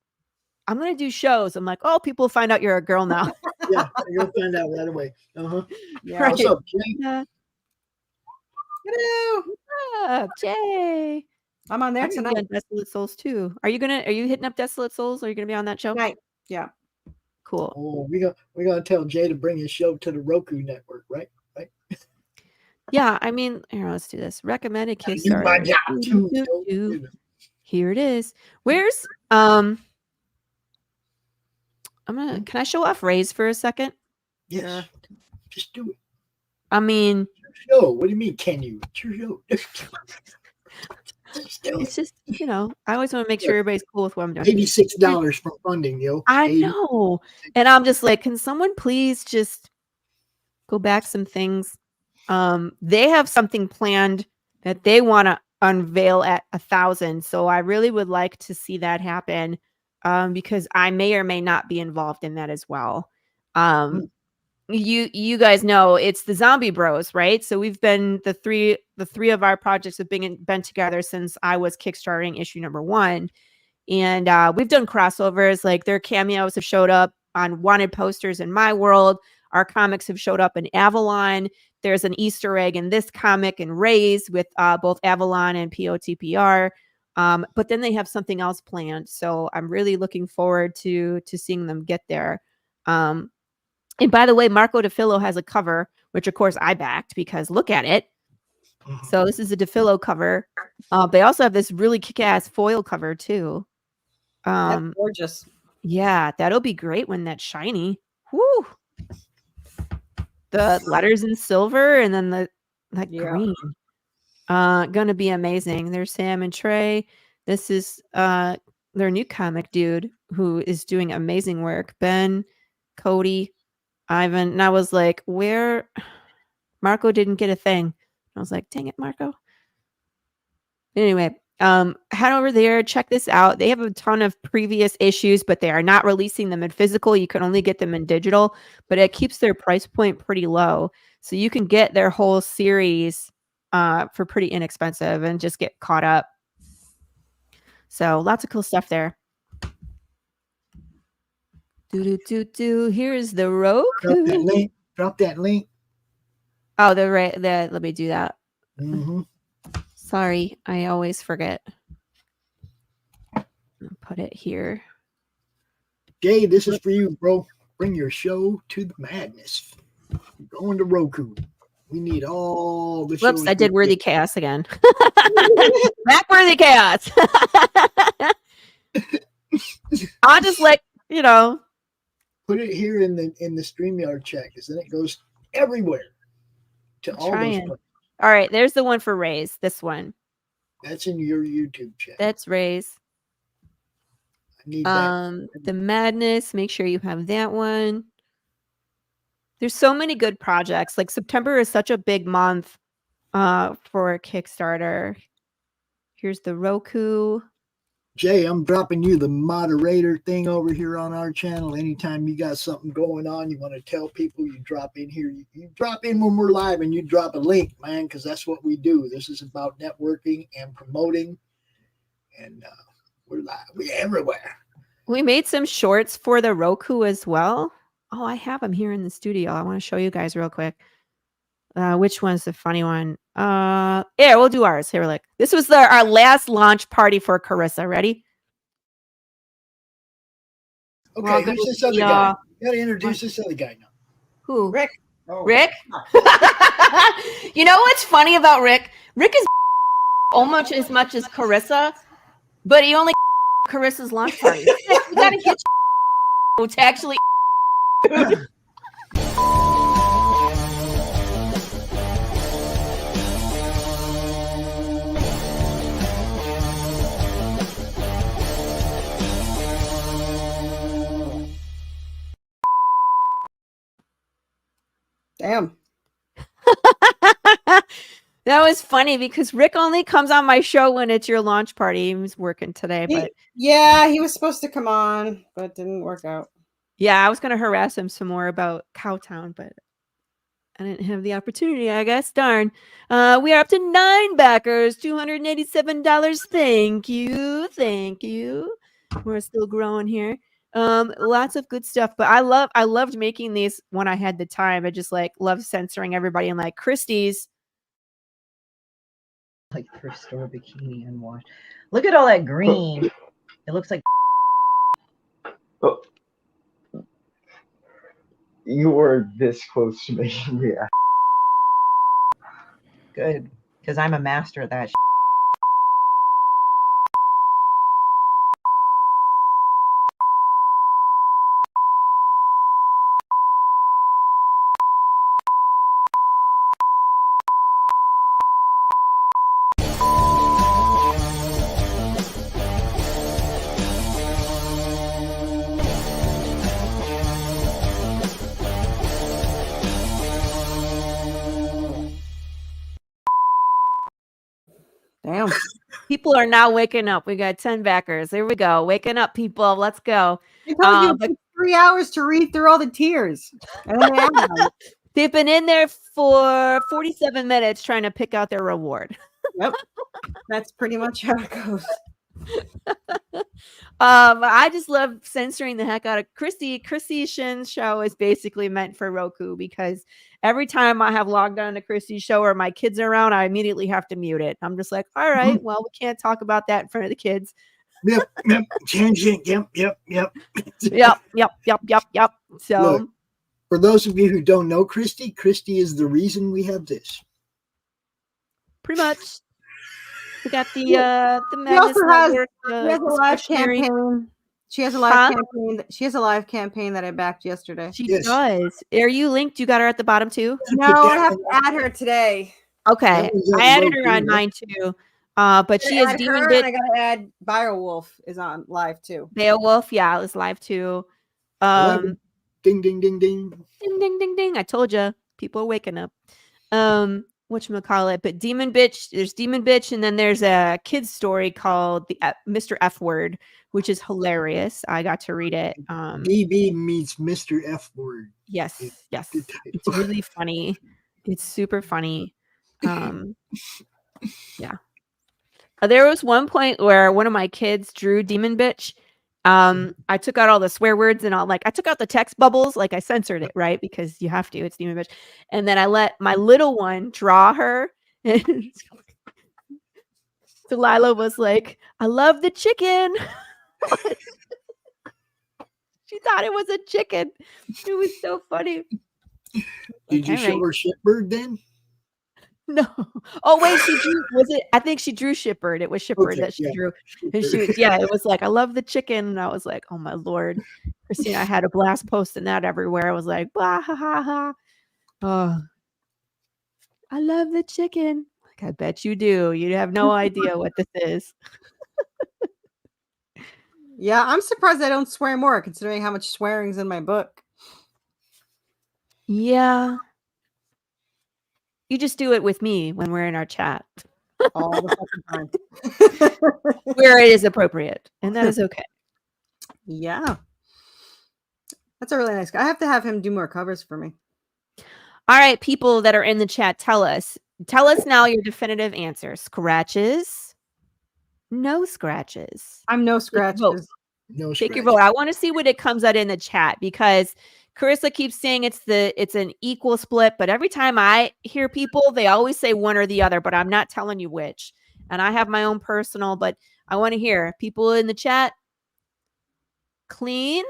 [SPEAKER 4] "I'm gonna do shows." I'm like, "Oh, people find out you're a girl now."
[SPEAKER 5] Yeah, you'll find out right away.
[SPEAKER 8] Yeah.
[SPEAKER 4] Right.
[SPEAKER 5] What's up, Jay?
[SPEAKER 4] Yeah.
[SPEAKER 8] Hello.
[SPEAKER 4] What's up, Jay?
[SPEAKER 8] I'm on there
[SPEAKER 4] I'm gonna be
[SPEAKER 8] tonight.
[SPEAKER 4] on Desolate Souls too. Are you hitting up Desolate Souls? Are you gonna be on that show?
[SPEAKER 8] Night. Yeah.
[SPEAKER 4] Cool.
[SPEAKER 5] Oh, we're gonna tell Jay to bring his show to the Roku network, right? Right.
[SPEAKER 4] Yeah, I mean, here, let's do this. Recommended
[SPEAKER 5] I do my
[SPEAKER 4] Kickstarter.
[SPEAKER 5] job too.
[SPEAKER 4] Here it is. Where's can I show off Ray's for a second?
[SPEAKER 5] Yes. Just do it.
[SPEAKER 4] I mean,
[SPEAKER 5] It's your show. What do you mean? Can you? It's your show. Just do
[SPEAKER 4] it's
[SPEAKER 5] it.
[SPEAKER 4] just, I always want to make sure everybody's cool with what I'm doing.
[SPEAKER 5] $86 from funding, yo.
[SPEAKER 4] I know. And I'm just like, can someone please just go back some things? They have something planned that they want to unveil at 1,000. So I really would like to see that happen. Because I may or may not be involved in that as well. You guys know it's the Zombie Bros, right? So we've been the three of our projects have been together since I was kickstarting issue number 1, and we've done crossovers. Like their cameos have showed up on wanted posters in my world. Our comics have showed up in Avalon. There's an Easter egg in this comic and Raise with both Avalon and POTPR. But then they have something else planned. So I'm really looking forward to seeing them get there. And by the way, Marco DeFillo has a cover, which of course I backed because look at it. So this is a DeFillo cover. They also have this really kick-ass foil cover too.
[SPEAKER 8] That's gorgeous.
[SPEAKER 4] Yeah, that'll be great when that's shiny. Woo! The letters in silver and then that green. Gonna be amazing. There's Sam and Trey. This is their new comic dude who is doing amazing work. Ben, Cody, Ivan. And I was like, where Marco didn't get a thing. I was like, dang it, Marco. Anyway, head over there, check this out. They have a ton of previous issues, but they are not releasing them in physical. You can only get them in digital, but it keeps their price point pretty low. So you can get their whole series for pretty inexpensive and just get caught up. So lots of cool stuff there. Here's the Roku.
[SPEAKER 5] Drop that link.
[SPEAKER 4] Oh, let me do that.
[SPEAKER 5] Mm-hmm.
[SPEAKER 4] Sorry, I always forget. I'll put it here.
[SPEAKER 5] Jay, this is for you, bro. Bring your show to the madness. Going to Roku. We need all the
[SPEAKER 4] Whoops,
[SPEAKER 5] shows
[SPEAKER 4] I did
[SPEAKER 5] we
[SPEAKER 4] Worthy
[SPEAKER 5] get.
[SPEAKER 4] Chaos again. Back Worthy Chaos. I'll just
[SPEAKER 5] put it here in the StreamYard chat because then it goes everywhere to all those places.
[SPEAKER 4] All right, there's the one for Raise. This one.
[SPEAKER 5] That's in your YouTube chat.
[SPEAKER 4] That's Raise.
[SPEAKER 5] I need that.
[SPEAKER 4] The Madness. Make sure you have that one. There's so many good projects. Like September is such a big month for Kickstarter. Here's the Roku.
[SPEAKER 5] Jay, I'm dropping you the moderator thing over here on our channel. Anytime you got something going on, you want to tell people, you drop in here. You drop in when we're live and you drop a link, man, because that's what we do. This is about networking and promoting. And we're live. We're everywhere.
[SPEAKER 4] We made some shorts for the Roku as well. Oh, I have them here in the studio. I want to show you guys real quick. Which one's the funny one? Yeah, we'll do ours. Here, look. This was our last launch party for Corissa. Ready?
[SPEAKER 5] Okay, who's this other guy? You gotta introduce this other guy now.
[SPEAKER 4] Who?
[SPEAKER 8] Rick.
[SPEAKER 5] Oh.
[SPEAKER 4] Rick? You know what's funny about Rick? Rick is almost as much as Corissa, but he only Carissa's launch party. You gotta get It's actually.
[SPEAKER 8] Damn.
[SPEAKER 4] That was funny because Rick only comes on my show when it's your launch party. He was working today, but
[SPEAKER 8] Yeah, he was supposed to come on, but it didn't work out.
[SPEAKER 4] yeah, I was gonna harass him some more about Cowtown, but I didn't have the opportunity, I guess. Darn. We are up to 9 backers, $287. Thank you. Thank you. We're still growing here. Lots of good stuff, but I loved making these when I had the time. I just like love censoring everybody and like Christie's.
[SPEAKER 10] Like thrift store bikini and wash. Look at all that green. It looks like.
[SPEAKER 11] Oh. You were this close to making me.
[SPEAKER 10] Good, because I'm a master of that.
[SPEAKER 8] Damn.
[SPEAKER 4] People are now waking up. We got 10 backers. There we go. Waking up, people. Let's go.
[SPEAKER 8] I told you it took 3 hours to read through all the tiers. And then they have them.
[SPEAKER 4] They've been in there for 47 minutes trying to pick out their reward.
[SPEAKER 8] Yep. That's pretty much how it goes.
[SPEAKER 4] I just love censoring the heck out of Christie Shinn's show is basically meant for Roku because every time I have logged on to Christie's show or my kids are around, I immediately have to mute it. I'm just like, all right, well, we can't talk about that in front of the kids.
[SPEAKER 5] Yep. Tangent. Yep.
[SPEAKER 4] Yep. So
[SPEAKER 5] look, for those of you who don't know Christie is the reason we have this.
[SPEAKER 4] Pretty much. We got the Madness Network.
[SPEAKER 8] She has a live campaign. She has a live campaign. She has a live campaign that I backed yesterday.
[SPEAKER 4] She does. Are you linked? You got her at the bottom too?
[SPEAKER 8] No, I have to add her today.
[SPEAKER 4] Okay, I added her on mine too. But she is Demon Bitch.
[SPEAKER 8] I gotta add Beowulf is on live too.
[SPEAKER 4] Beowulf, yeah, it was live too.
[SPEAKER 5] Ding ding ding ding.
[SPEAKER 4] Ding ding ding ding. I told you, people are waking up. Whatchamacallit, but Demon Bitch, there's Demon Bitch, and then there's a kid's story called the Mr. F Word, which is hilarious. I got to read it.
[SPEAKER 5] BB meets Mr. F Word.
[SPEAKER 4] Yes. It's really funny. It's super funny. Yeah. There was one point where one of my kids drew Demon Bitch. I took out all the swear words and I took out the text bubbles, like I censored it, right? Because you have to, it's Demon Bitch. And then I let my little one draw her. And Delilah was like, I love the chicken. She thought it was a chicken. It was so funny.
[SPEAKER 5] Did you show her Shitbird then?
[SPEAKER 4] No. Oh wait, she drew. Was it? I think she drew Shitbird. It was Shitbird that she drew, and she was. Yeah, it was like I love the chicken, and I was like, oh my lord, Christina, I had a blast posting that everywhere. I was like, bah, ha ha ha. Oh, I love the chicken. Like I bet you do. You have no idea what this is.
[SPEAKER 8] Yeah, I'm surprised I don't swear more, considering how much swearing's in my book.
[SPEAKER 4] Yeah. You just do it with me when we're in our chat.
[SPEAKER 8] All the fucking time.
[SPEAKER 4] Where it is appropriate. And that is okay.
[SPEAKER 8] Yeah. That's a really nice guy. I have to have him do more covers for me.
[SPEAKER 4] All right, people that are in the chat, tell us now your definitive answer. Scratches? No scratches.
[SPEAKER 8] I'm no scratches.
[SPEAKER 4] Take your vote. I want to see what it comes out in the chat because Carissa keeps saying it's an equal split, but every time I hear people, they always say one or the other, but I'm not telling you which. And I have my own personal, but I want to hear people in the chat. Clean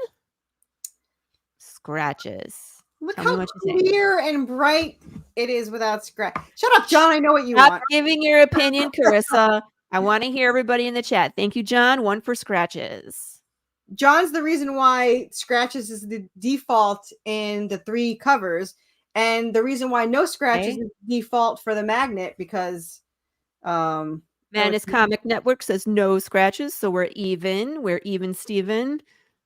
[SPEAKER 4] scratches.
[SPEAKER 8] Look how clear and bright it is without scratch. Shut up, John. I know what you want.
[SPEAKER 4] Giving your opinion, Carissa. I want to hear everybody in the chat. Thank you, John. 1 for scratches.
[SPEAKER 8] John's the reason why scratches is the default in the 3 covers, and the reason why no scratches is default for the magnet because
[SPEAKER 4] Madness Comic Network says no scratches, so we're even. We're even, Steven.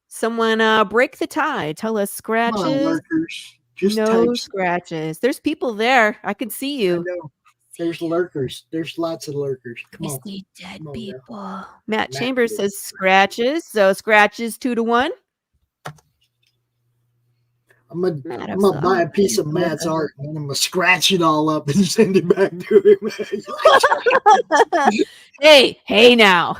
[SPEAKER 4] Someone break the tie. Tell us scratches.
[SPEAKER 5] Come on, lurkers. Just
[SPEAKER 4] no
[SPEAKER 5] type.
[SPEAKER 4] scratches. There's people there. I can see you.
[SPEAKER 5] I know. There's lurkers. There's lots of lurkers. Come
[SPEAKER 4] I
[SPEAKER 5] on.
[SPEAKER 4] see dead
[SPEAKER 5] Come on,
[SPEAKER 4] people.
[SPEAKER 5] now.
[SPEAKER 4] Matt Chambers says scratches. So scratches 2-1.
[SPEAKER 5] I'm gonna buy a piece of Matt's art and I'm gonna scratch it all up and send it back to him.
[SPEAKER 4] hey now.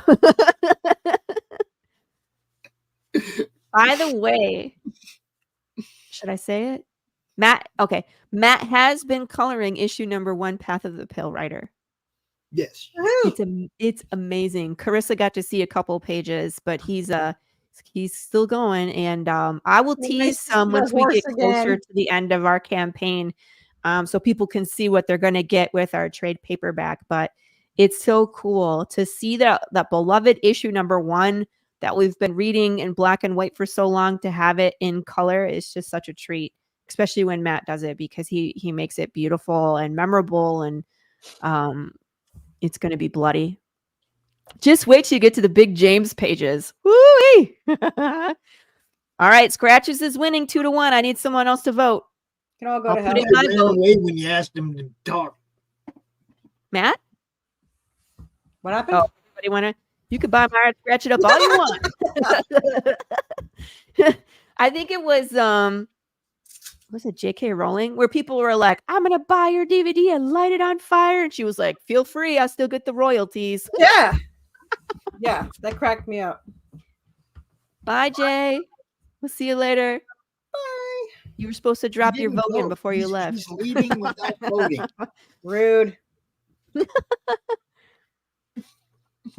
[SPEAKER 4] By the way, should I say it? Matt has been coloring issue number 1, Path of the Pale Rider.
[SPEAKER 5] Yes.
[SPEAKER 4] It's amazing. Corissa got to see a couple pages, but he's still going, and I will tease some once we get closer to the end of our campaign, so people can see what they're going to get with our trade paperback. But it's so cool to see that beloved issue number 1 that we've been reading in black and white for so long, to have it in color is just such a treat, especially when Matt does it, because he makes it beautiful and memorable, and it's going to be bloody. Just wait till you get to the big James pages. Woo-wee! All right, Scratches is winning 2-1. I need someone else to vote.
[SPEAKER 8] Can all go to hell.
[SPEAKER 5] Put it ran away when you asked him to talk.
[SPEAKER 4] Matt?
[SPEAKER 8] What happened?
[SPEAKER 4] Oh, anybody want to? You could buy my art, scratch it up all you want. I think it was was it J.K. Rowling, where people were like, I'm gonna buy your DVD and light it on fire, and she was like, feel free, I'll still get the royalties.
[SPEAKER 8] Yeah. Yeah, that cracked me up.
[SPEAKER 4] Bye, Jay. We'll see you later.
[SPEAKER 8] Bye.
[SPEAKER 4] You were supposed to drop your vote in before you left.
[SPEAKER 5] He's leaving without voting.
[SPEAKER 8] Rude.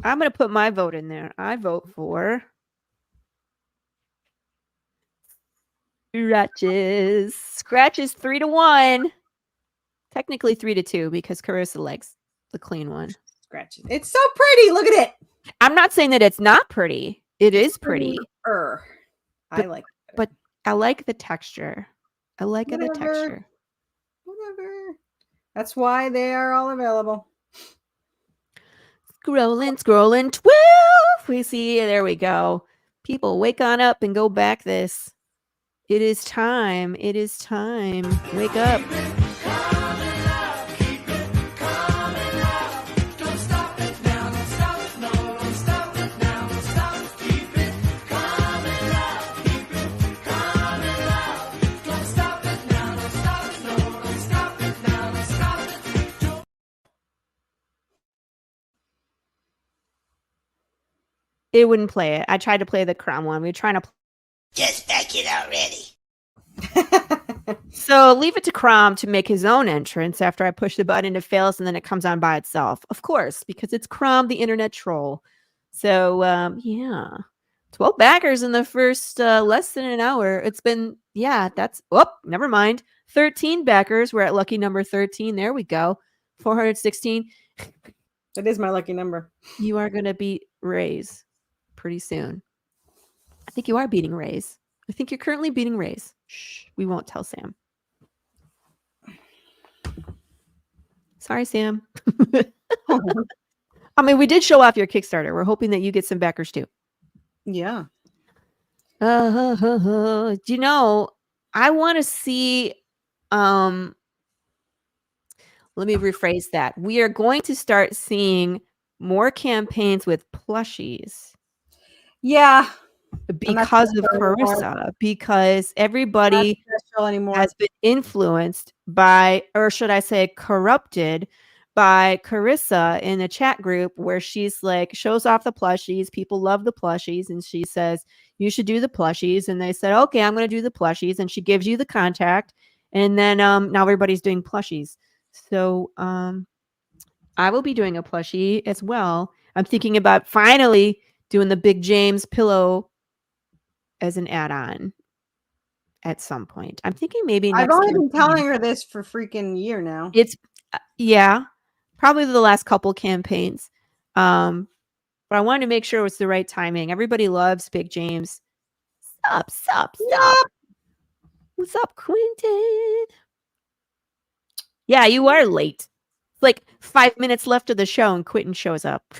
[SPEAKER 4] I'm going to put my vote in there. I vote for Scratches. Scratches 3-1. Technically 3-2 because Corissa likes the clean one.
[SPEAKER 8] Scratches. It's so pretty. Look at it.
[SPEAKER 4] I'm not saying that it's not pretty. It is pretty.
[SPEAKER 8] I like it.
[SPEAKER 4] But I like the texture. I like the texture.
[SPEAKER 8] Whatever. That's why they are all available.
[SPEAKER 4] Scrolling. 12. We see. There we go. People, wake on up and go back this. It is time. It is time. Wake up. It wouldn't play it. I tried to play the Crown one. We were trying to
[SPEAKER 1] just back it already.
[SPEAKER 4] So leave it to Crom to make his own entrance after I push the button and it fails and then it comes on by itself. Of course, because it's Crom, the internet troll. So, yeah. 12 backers in the first less than an hour. It's been, never mind. 13 backers. We're at lucky number 13. There we go. 416.
[SPEAKER 8] That is my lucky number.
[SPEAKER 4] You are going to beat Ray's pretty soon. I think you are beating Ray's. I think you're currently beating Ray's. Shh, we won't tell Sam. Sorry, Sam. I mean, we did show off your Kickstarter. We're hoping that you get some backers too.
[SPEAKER 8] Yeah.
[SPEAKER 4] Do you know, I want to see, let me rephrase that. We are going to start seeing more campaigns with plushies.
[SPEAKER 8] Yeah.
[SPEAKER 4] Because of Corissa, because everybody has been influenced by, or should I say corrupted by Corissa in the chat group where she's like, shows off the plushies. People love the plushies. And she says, you should do the plushies. And they said, okay, I'm going to do the plushies. And she gives you the contact. And then now everybody's doing plushies. So I will be doing a plushie as well. I'm thinking about finally doing the Big James pillow as an add-on at some point. I'm thinking maybe
[SPEAKER 8] I've only been telling her this for freaking year now.
[SPEAKER 4] It's probably the last couple campaigns. Or but I wanted to make sure it was the right timing. Everybody loves Big James. Sup. What's up, Quentin? Yeah, you are late. It's like 5 minutes left of the show and Quentin shows up.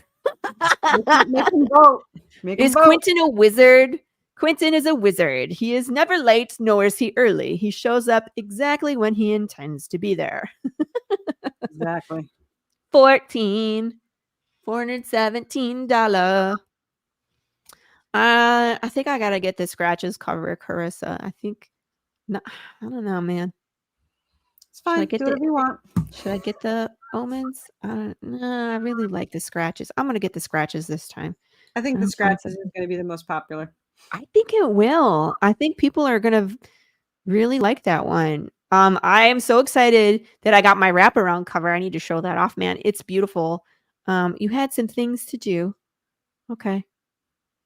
[SPEAKER 8] Make him vote.
[SPEAKER 4] Is Quentin a wizard? Quentin is a wizard. He is never late, nor is he early. He shows up exactly when he intends to be there.
[SPEAKER 8] Exactly.
[SPEAKER 4] $417. I think I gotta get the scratches cover, Corissa. I don't know, man.
[SPEAKER 8] It's fine. Do whatever you want.
[SPEAKER 4] Should I get the omens? No, I really like the scratches. I'm gonna get the scratches this time.
[SPEAKER 8] I think the scratches is going to be the most popular.
[SPEAKER 4] I think it will. I think people are gonna really like that one. I am so excited that I got my wraparound cover. I need to show that off, man. It's beautiful. You had some things to do. Okay.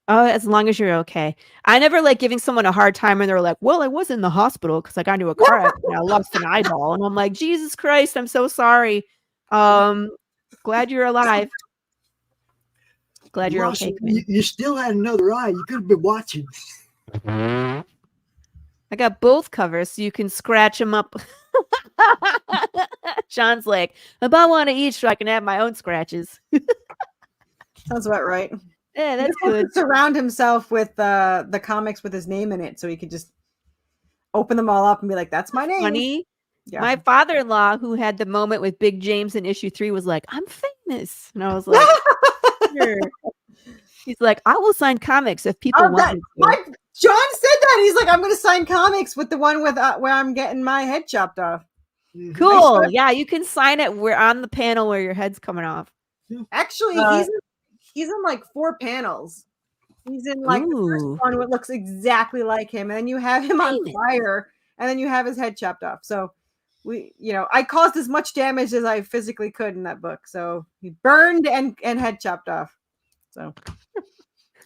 [SPEAKER 4] Oh, as long as you're okay. I never like giving someone a hard time and they're like, well, I was in the hospital because I got into a car accident. I lost an eyeball. And I'm like, Jesus Christ, I'm so sorry. Glad you're alive. Glad you're okay.
[SPEAKER 5] You still had another eye. You could have been watching.
[SPEAKER 4] I got both covers so you can scratch them up. Sean's like, I bought one of each so I can have my own scratches.
[SPEAKER 8] Sounds about right.
[SPEAKER 4] Yeah, that's good.
[SPEAKER 8] Surround himself with the comics with his name in it so he could just open them all up and be like, that's my name.
[SPEAKER 4] Funny.
[SPEAKER 8] Yeah.
[SPEAKER 4] My father-in-law, who had the moment with Big James in issue 3, was like, I'm famous. And I was like, sure. He's like, I will sign comics if people want me to.
[SPEAKER 8] John said that. He's like, I'm going to sign comics with the one with where I'm getting my head chopped off.
[SPEAKER 4] Cool. Yeah, you can sign it. We're on the panel where your head's coming off.
[SPEAKER 8] Actually, he's in like 4 panels. He's in like the first one where it looks exactly like him, and then you have him on fire, and then you have his head chopped off. So I caused as much damage as I physically could in that book. So he burned and head chopped off. So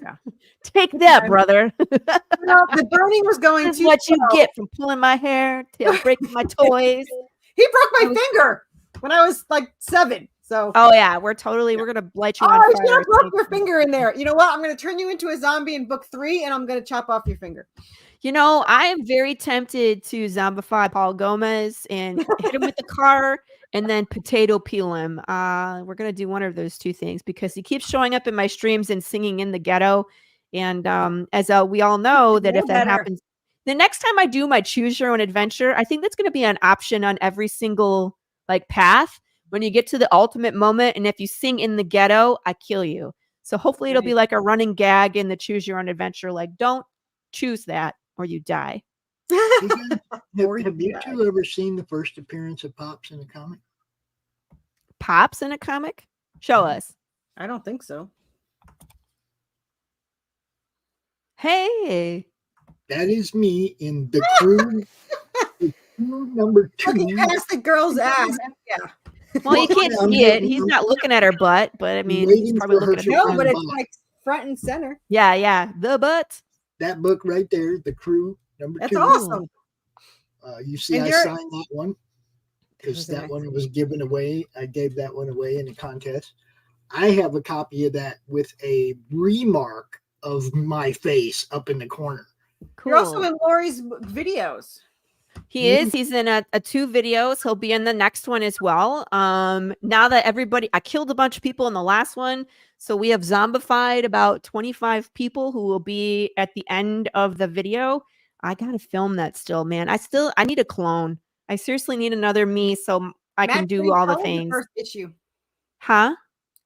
[SPEAKER 8] yeah.
[SPEAKER 4] Take that, brother.
[SPEAKER 8] The burning was going
[SPEAKER 4] This is
[SPEAKER 8] too
[SPEAKER 4] what you
[SPEAKER 8] slow.
[SPEAKER 4] get from pulling my hair, breaking my toys.
[SPEAKER 8] He broke my finger when I was like 7. So
[SPEAKER 4] yeah, we're gonna light you on
[SPEAKER 8] I
[SPEAKER 4] fire.
[SPEAKER 8] should have broke your finger in there. You know what? I'm gonna turn you into a zombie in book 3, and I'm gonna chop off your finger.
[SPEAKER 4] You know, I am very tempted to zombify Paul Gomez and hit him with the car and then potato peel him. We're gonna do one of those two things because he keeps showing up in my streams and singing In the Ghetto. And as we all know, that if that happens, the next time I do my choose your own adventure, I think that's gonna be an option on every single like path. When you get to the ultimate moment, and if you sing In the Ghetto, I kill you. So hopefully it'll be like a running gag in the choose your own adventure. Like, don't choose that or you die.
[SPEAKER 5] Have you two ever seen the first appearance of Pops in a comic?
[SPEAKER 4] Pops in a comic? Show us.
[SPEAKER 8] I don't think so.
[SPEAKER 4] Hey.
[SPEAKER 5] That is me in the crew. The crew number 2.
[SPEAKER 8] Looking past the girl's ass. Yeah.
[SPEAKER 4] Well, you can't see it. He's not looking at her butt, but I mean, he's probably looking at her.
[SPEAKER 8] No, but it's like front and center.
[SPEAKER 4] Yeah, the butt.
[SPEAKER 5] That book right there, the crew number 2.
[SPEAKER 8] That's awesome.
[SPEAKER 5] You see, I signed that one because that one was given away. I gave that one away in a contest. I have a copy of that with a remark of my face up in the corner.
[SPEAKER 4] Cool.
[SPEAKER 8] You're also in Laurie's videos.
[SPEAKER 4] He is. He's in a 2 videos. He'll be in the next one as well. Now that I killed a bunch of people in the last one, so we have zombified about 25 people who will be at the end of the video. I gotta film that still, man. I need a clone. I seriously need another me so I can do all the things.
[SPEAKER 8] The first issue.
[SPEAKER 4] Huh?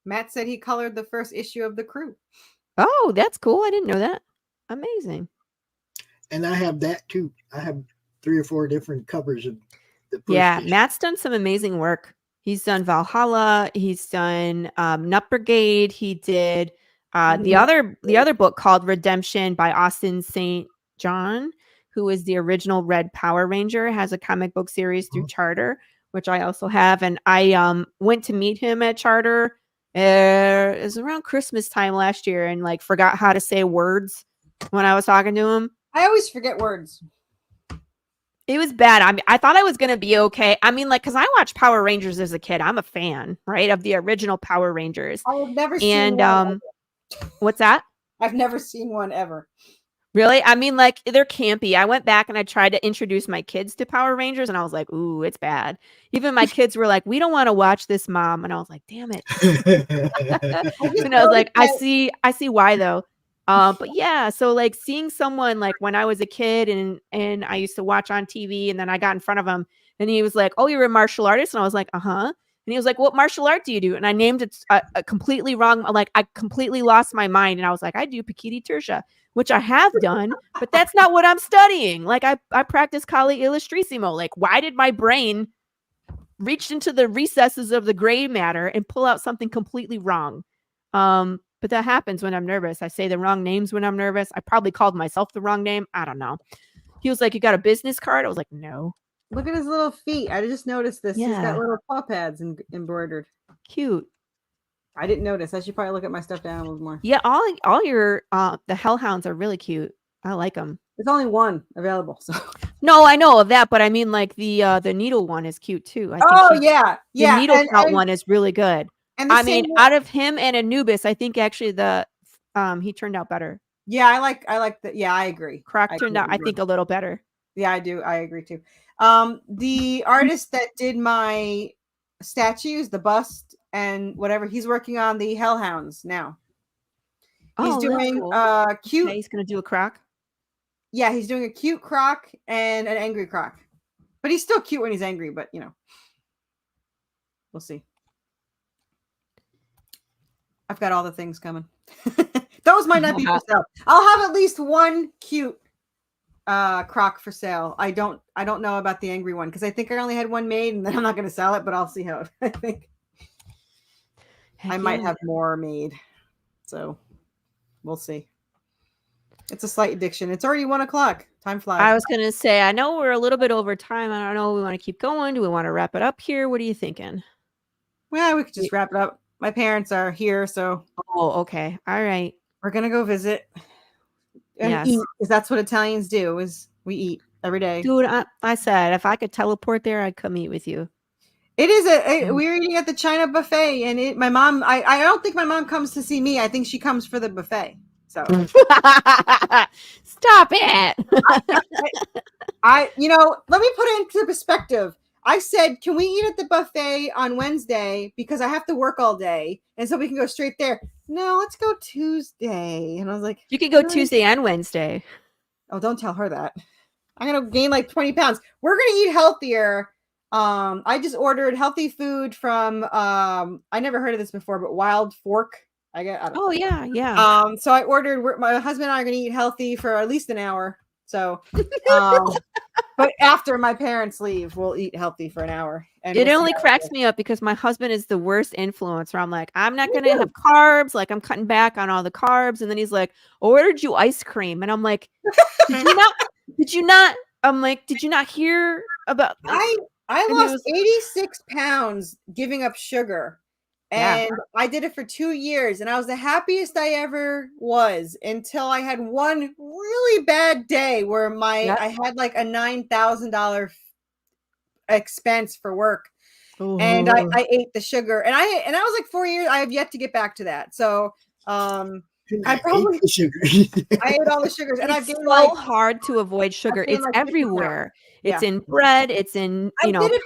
[SPEAKER 8] Matt said he colored the first issue of the crew.
[SPEAKER 4] Oh, that's cool. I didn't know that. Amazing.
[SPEAKER 5] And I have that too. I have 3 or 4 different covers of the first issue.
[SPEAKER 4] Matt's done some amazing work. He's done Valhalla. He's done Nut Brigade. He did the other book called Redemption by Austin St. John, who is the original Red Power Ranger, has a comic book series through Charter, which I also have. And I went to meet him at Charter. It was around Christmas time last year and like forgot how to say words when I was talking to him.
[SPEAKER 8] I always forget words.
[SPEAKER 4] It was bad. I mean, I thought I was going to be okay. I mean, like, because I watched Power Rangers as a kid. I'm a fan, right, of the original Power Rangers.
[SPEAKER 8] I have never seen one.
[SPEAKER 4] What's that?
[SPEAKER 8] I've never seen one ever.
[SPEAKER 4] Really? I mean, like, they're campy. I went back and I tried to introduce my kids to Power Rangers, and I was like, ooh, it's bad. Even my kids were like, we don't want to watch this, Mom. And I was like, damn it. And I was like, I see why though. But yeah, so like seeing someone like when I was a kid and I used to watch on TV, and then I got in front of him and he was like, oh, you're a martial artist? And I was like, uh-huh. And he was like, what martial art do you do? And I named it a completely wrong. Like, I completely lost my mind. And I was like, I do Pakiti Tertia, which I have done, but that's not what I'm studying. Like, I practice Kali Illustrissimo. Like, why did my brain reach into the recesses of the gray matter and pull out something completely wrong? But that happens when I'm nervous. I say the wrong names when I'm nervous. I probably called myself the wrong name. I don't know. He was like, you got a business card? I was like, no.
[SPEAKER 8] Look at his little feet. I just noticed this.
[SPEAKER 4] Yeah.
[SPEAKER 8] He's got little paw pads embroidered.
[SPEAKER 4] Cute.
[SPEAKER 8] I didn't notice. I should probably look at my stuffed animals more.
[SPEAKER 4] Yeah, all your the hellhounds are really cute. I like them.
[SPEAKER 8] There's only one available, so.
[SPEAKER 4] No, I know of that, but I mean, like the needle one is cute too. I think
[SPEAKER 8] yeah.
[SPEAKER 4] The needle scout one is really good.
[SPEAKER 8] And
[SPEAKER 4] I mean, out of him and Anubis, I think actually he turned out better.
[SPEAKER 8] Yeah, I like the. Yeah, I agree.
[SPEAKER 4] Croc turned out, I think, a little better.
[SPEAKER 8] Yeah, I do. I agree too. The artist that did my statues, the bust and whatever, he's working on the hellhounds now. He's doing
[SPEAKER 4] cool.
[SPEAKER 8] cute.
[SPEAKER 4] Okay, he's gonna do a croc.
[SPEAKER 8] Yeah, he's doing a cute croc and an angry croc, but he's still cute when he's angry. But you know, we'll see. I've got all the things coming. Those might not be for sale. I'll have at least one cute croc for sale. I don't know about the angry one because I think I only had one made, and then I'm not going to sell it, but I'll see how I think. I might have more made, so we'll see. It's a slight addiction. It's already 1 o'clock. Time flies.
[SPEAKER 4] I was gonna say, I know we're a little bit over time. I don't know. We want to keep going. Do we want to wrap it up here? What are you thinking?
[SPEAKER 8] Well, we could just wrap it up. My parents are here, so.
[SPEAKER 4] Oh, okay. All right.
[SPEAKER 8] We're gonna go visit and eat, because that's what Italians do. Is we eat every day.
[SPEAKER 4] Dude, I said if I could teleport there, I'd come eat with you.
[SPEAKER 8] It is we're eating at the China buffet, and my mom. I don't think my mom comes to see me. I think she comes for the buffet. So
[SPEAKER 4] stop it.
[SPEAKER 8] I let me put it into perspective. I said, can we eat at the buffet on Wednesday because I have to work all day, and so we can go straight there. No, let's go Tuesday. And I was like,
[SPEAKER 4] you can go Tuesday and Wednesday.
[SPEAKER 8] Oh, don't tell her that. I'm gonna gain like 20 pounds. We're gonna eat healthier. I just ordered healthy food from I never heard of this before, but Wild Fork. I don't know.
[SPEAKER 4] Yeah.
[SPEAKER 8] So I ordered. My husband and I are gonna eat healthy for at least an hour. So, but after my parents leave, we'll eat healthy for an hour. And
[SPEAKER 4] it only cracks me up because my husband is the worst influencer. I'm like, I'm not gonna have carbs. Like, I'm cutting back on all the carbs. And then he's like, I ordered you ice cream, and I'm like, did you not? I'm like, did you not hear about?
[SPEAKER 8] I lost 86 pounds giving up sugar. And I did it for 2 years, and I was the happiest I ever was until I had one really bad day where I had like a $9,000 expense for work. Ooh. And I ate the sugar, and I was like 4 years. I have yet to get back to that. So I probably I ate all the sugars, and I've gained
[SPEAKER 4] so hard to avoid sugar. It's like everywhere. It's in bread. It's in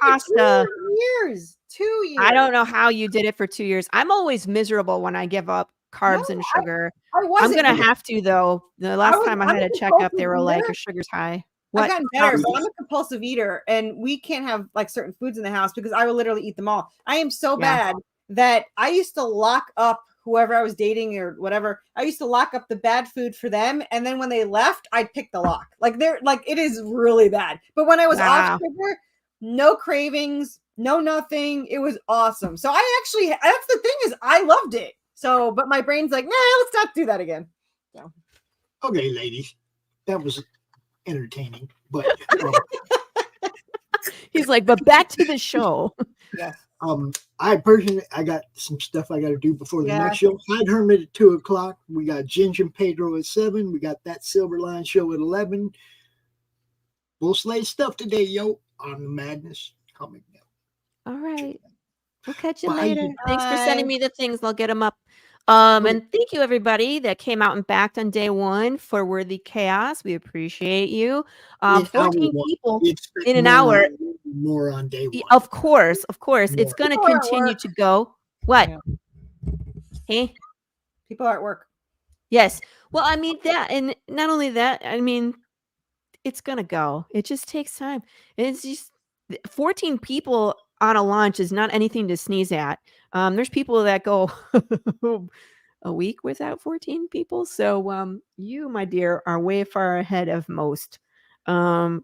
[SPEAKER 4] pasta.
[SPEAKER 8] 2 years. 2 years.
[SPEAKER 4] I don't know how you did it for 2 years. I'm always miserable when I give up carbs and sugar. I'm gonna have to though. The last time I had a checkup, they were like, "Your sugar's high."
[SPEAKER 8] I've gotten better, but I'm a compulsive eater, and we can't have like certain foods in the house because I will literally eat them all. I am so bad that I used to lock up whoever I was dating or whatever. I used to lock up the bad food for them, and then when they left, I'd pick the lock. Like it is really bad. But when I was off sugar, no cravings. No, nothing. It was awesome. So that's the thing is I loved it. So, but my brain's like, nah, let's not do that again. So.
[SPEAKER 5] Okay, ladies, that was entertaining, but
[SPEAKER 4] he's like, but back to the show.
[SPEAKER 8] Yeah.
[SPEAKER 5] I got some stuff I got to do before the next show. Hide Hermit at 2:00. We got Ginge and Pedro at 7. We got that Silver Line show at 11. We'll slay stuff today, yo, on the Madness Comic Network.
[SPEAKER 4] All right. We'll catch you later. Thanks for sending me the things. I'll get them up And thank you everybody that came out and backed on day 1 for Worthy Chaos. We appreciate you. 14 people in an hour.
[SPEAKER 5] More on day 1.
[SPEAKER 4] Of course. It's going to
[SPEAKER 8] People are at
[SPEAKER 4] continue
[SPEAKER 8] work.
[SPEAKER 4] to go. What?
[SPEAKER 8] Yeah.
[SPEAKER 4] Hey?
[SPEAKER 8] People are at work.
[SPEAKER 4] Yes. Well, I mean that, and not only that, I mean, it's going to go. It just takes time. It's just 14 people on a launch is not anything to sneeze at. There's people that go a week without 14 people. So you, my dear, are way far ahead of most. So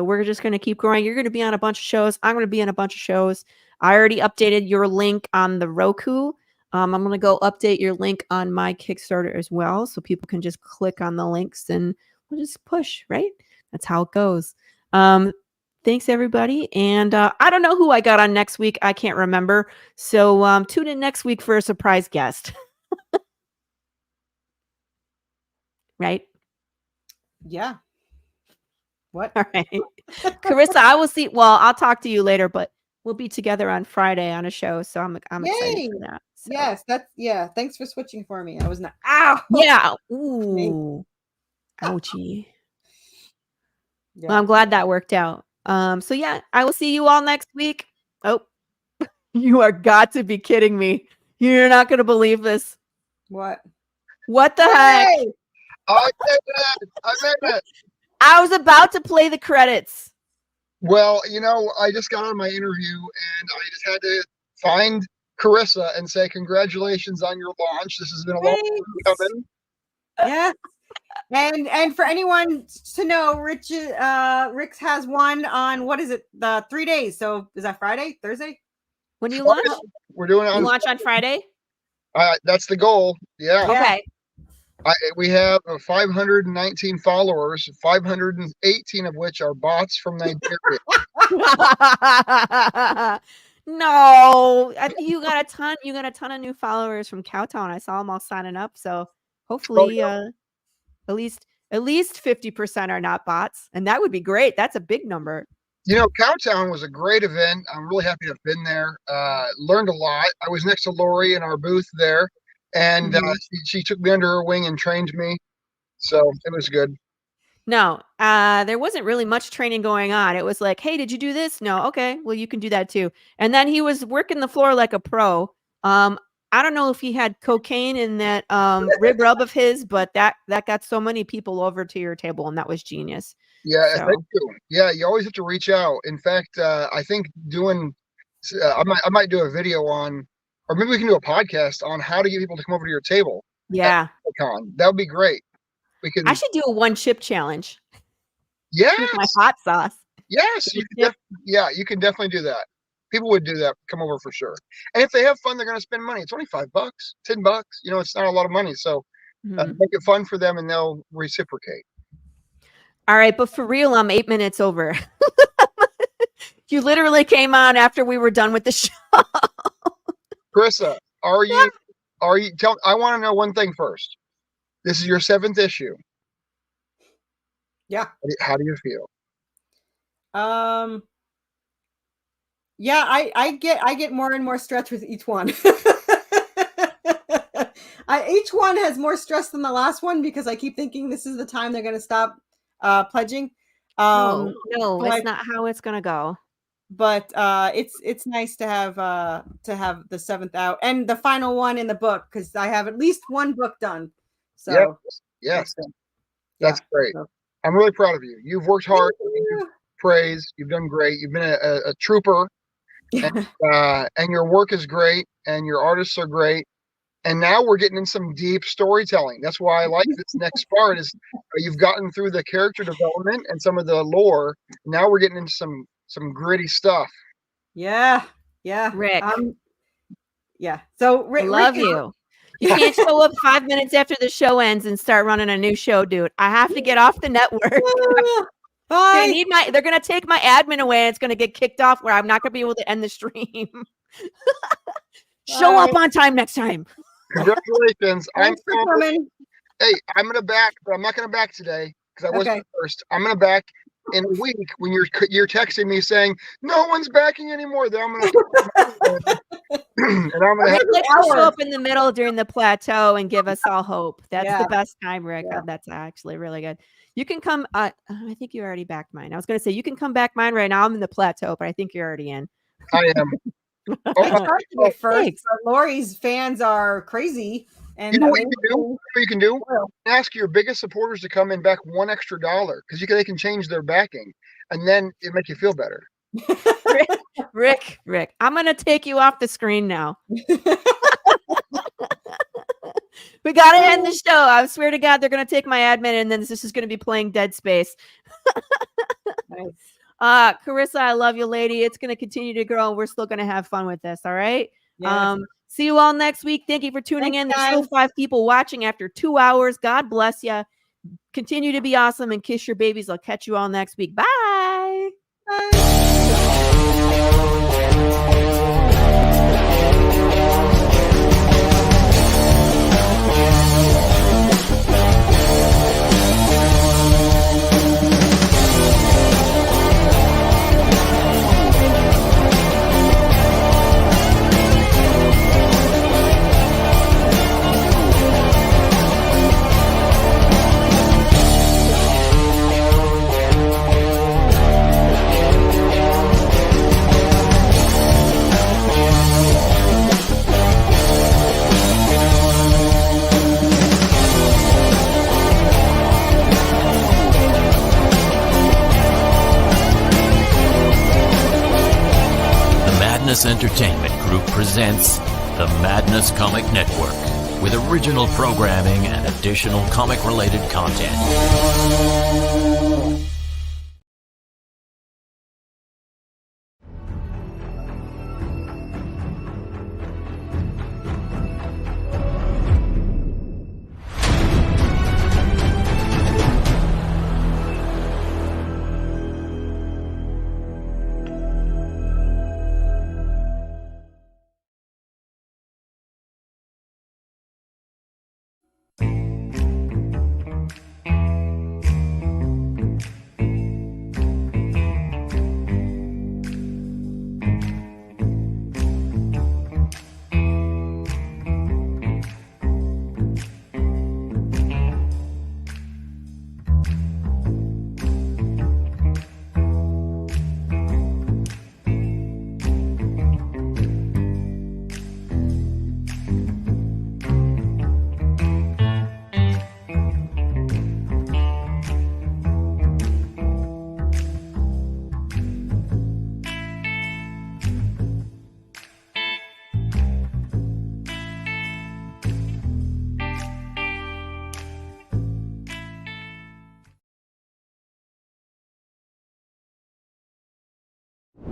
[SPEAKER 4] we're just going to keep growing. You're going to be on a bunch of shows. I'm going to be on a bunch of shows. I already updated your link on the Roku. I'm going to go update your link on my Kickstarter as well. So people can just click on the links and we'll just push, right? That's how it goes. Thanks, everybody. And I don't know who I got on next week. I can't remember. So tune in next week for a surprise guest. Right?
[SPEAKER 8] Yeah. What?
[SPEAKER 4] All right. Carissa, I will see. Well, I'll talk to you later, but we'll be together on Friday on a show. So I'm excited for that. So.
[SPEAKER 8] Yes, thanks for switching for me. I was not. Ow.
[SPEAKER 4] Yeah. Ooh. Ouchie. Yeah. Well, I'm glad that worked out. So yeah, I will see you all next week. Oh, you are got to be kidding me. You're not going to believe this.
[SPEAKER 8] What?
[SPEAKER 4] What the heck?
[SPEAKER 12] I made it.
[SPEAKER 4] I was about to play the credits.
[SPEAKER 12] Well, I just got on my interview and I just had to find Corissa and say congratulations on your launch. This has been a long time coming.
[SPEAKER 8] Yeah. And for anyone to know, Rick's has one on, what is it, the 3 days. So is that Friday, Thursday?
[SPEAKER 4] When do you launch?
[SPEAKER 12] We're doing it on
[SPEAKER 4] launch on Friday.
[SPEAKER 12] That's the goal. Yeah.
[SPEAKER 4] Okay.
[SPEAKER 12] We have 519 followers, 518 of which are bots from Nigeria.
[SPEAKER 4] No, you got a ton. You got a ton of new followers from Cowtown. I saw them all signing up. So hopefully, at least 50% are not bots, and that would be great. That's a big number.
[SPEAKER 12] Cowtown was a great event. I'm really happy to have been there. Learned a lot. I was next to Laurie in our booth there. And she took me under her wing and trained me. So it was good.
[SPEAKER 4] No, there wasn't really much training going on. It was like, hey, did you do this? No. Okay. Well, you can do that too. And then he was working the floor like a pro. I don't know if he had cocaine in that rib rub of his, but that got so many people over to your table, and that was genius.
[SPEAKER 12] Yeah, thank you. Yeah, you always have to reach out. In fact, I think I might do a video on, or maybe we can do a podcast on how to get people to come over to your table.
[SPEAKER 4] Yeah.
[SPEAKER 12] That would be great.
[SPEAKER 4] I should do a 1 chip challenge.
[SPEAKER 12] Yeah.
[SPEAKER 4] With my hot sauce.
[SPEAKER 12] Yes. You can definitely do that. People would do that. Come over for sure. And if they have fun, they're going to spend money. It's only $5, $10. It's not a lot of money. So make it fun for them and they'll reciprocate.
[SPEAKER 4] All right. But for real, I'm 8 minutes over. You literally came on after we were done with the show.
[SPEAKER 12] Corissa, are you I want to know one thing first. This is your 7th issue.
[SPEAKER 8] Yeah.
[SPEAKER 12] How do you feel?
[SPEAKER 8] Yeah, I get more and more stress with each one. Each one has more stress than the last one because I keep thinking this is the time they're going to stop pledging.
[SPEAKER 4] No, it's not how it's going to go.
[SPEAKER 8] But it's nice to have the 7th out and the final one in the book because I have at least one book done. So
[SPEAKER 12] yes, that's great. So, I'm really proud of you. You've worked hard. Praise. You've done great. You've been a trooper, and your work is great, and your artists are great. And now we're getting in some deep storytelling. That's why I like this next part. Is you've gotten through the character development and some of the lore. Now we're getting into some gritty stuff.
[SPEAKER 8] Yeah,
[SPEAKER 4] Rick.
[SPEAKER 8] Yeah. So Rick,
[SPEAKER 4] love you. You can't show up 5 minutes after the show ends and start running a new show, dude. I have to get off the network.
[SPEAKER 8] Bye.
[SPEAKER 4] They're gonna take my admin away and it's gonna get kicked off where I'm not gonna be able to end the stream. Show up on time next time.
[SPEAKER 12] Congratulations.
[SPEAKER 8] Thanks for coming.
[SPEAKER 12] Hey, I'm gonna back, but I'm not gonna back today because I wasn't first. I'm gonna back in a week when you're texting me saying no one's backing anymore. Then I'm gonna And I'm gonna have
[SPEAKER 4] Let you show up in the middle during the plateau and give us all hope. That's
[SPEAKER 8] Yeah.
[SPEAKER 4] the best time, Rick.
[SPEAKER 8] Yeah.
[SPEAKER 4] That's actually really good. You can come. I think you already backed mine. I was going to say you can come back mine right now. I'm in the plateau, but I think you're already in.
[SPEAKER 12] I am.
[SPEAKER 8] I started it first,
[SPEAKER 4] thanks.
[SPEAKER 8] but Laurie's fans are crazy. And
[SPEAKER 12] You know what you can do? What you can do? Ask your biggest supporters to come and back $1 extra because they can change their backing, and then it make you feel better.
[SPEAKER 4] Rick, I'm going to take you off the screen now. We got to end the show. I swear to God, they're going to take my admin, and then this is going to be playing Dead Space.
[SPEAKER 8] Nice.
[SPEAKER 4] Corissa, I love you, lady. It's going to continue to grow, and we're still going to have fun with this. All right.
[SPEAKER 8] Yes.
[SPEAKER 4] See you all next week. Thank you for tuning in. There's still 5 people watching after 2 hours. God bless you. Continue to be awesome and kiss your babies. I'll catch you all next week. Bye.
[SPEAKER 13] Madness Entertainment Group presents the Madness Comic Network with original programming and additional comic-related content.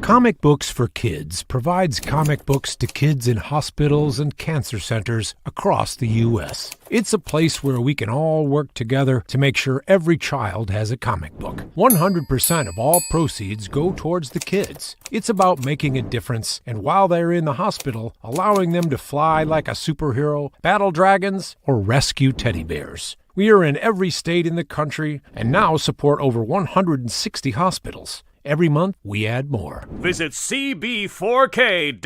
[SPEAKER 14] Comic Books for Kids provides comic books to kids in hospitals and cancer centers across the U.S. It's a place where we can all work together to make sure every child has a comic book. 100% of all proceeds go towards the kids. It's about making a difference, and while they're in the hospital, allowing them to fly like a superhero, battle dragons, or rescue teddy bears. We are in every state in the country and now support over 160 hospitals. Every month, we add more.
[SPEAKER 15] Visit cb4k.org.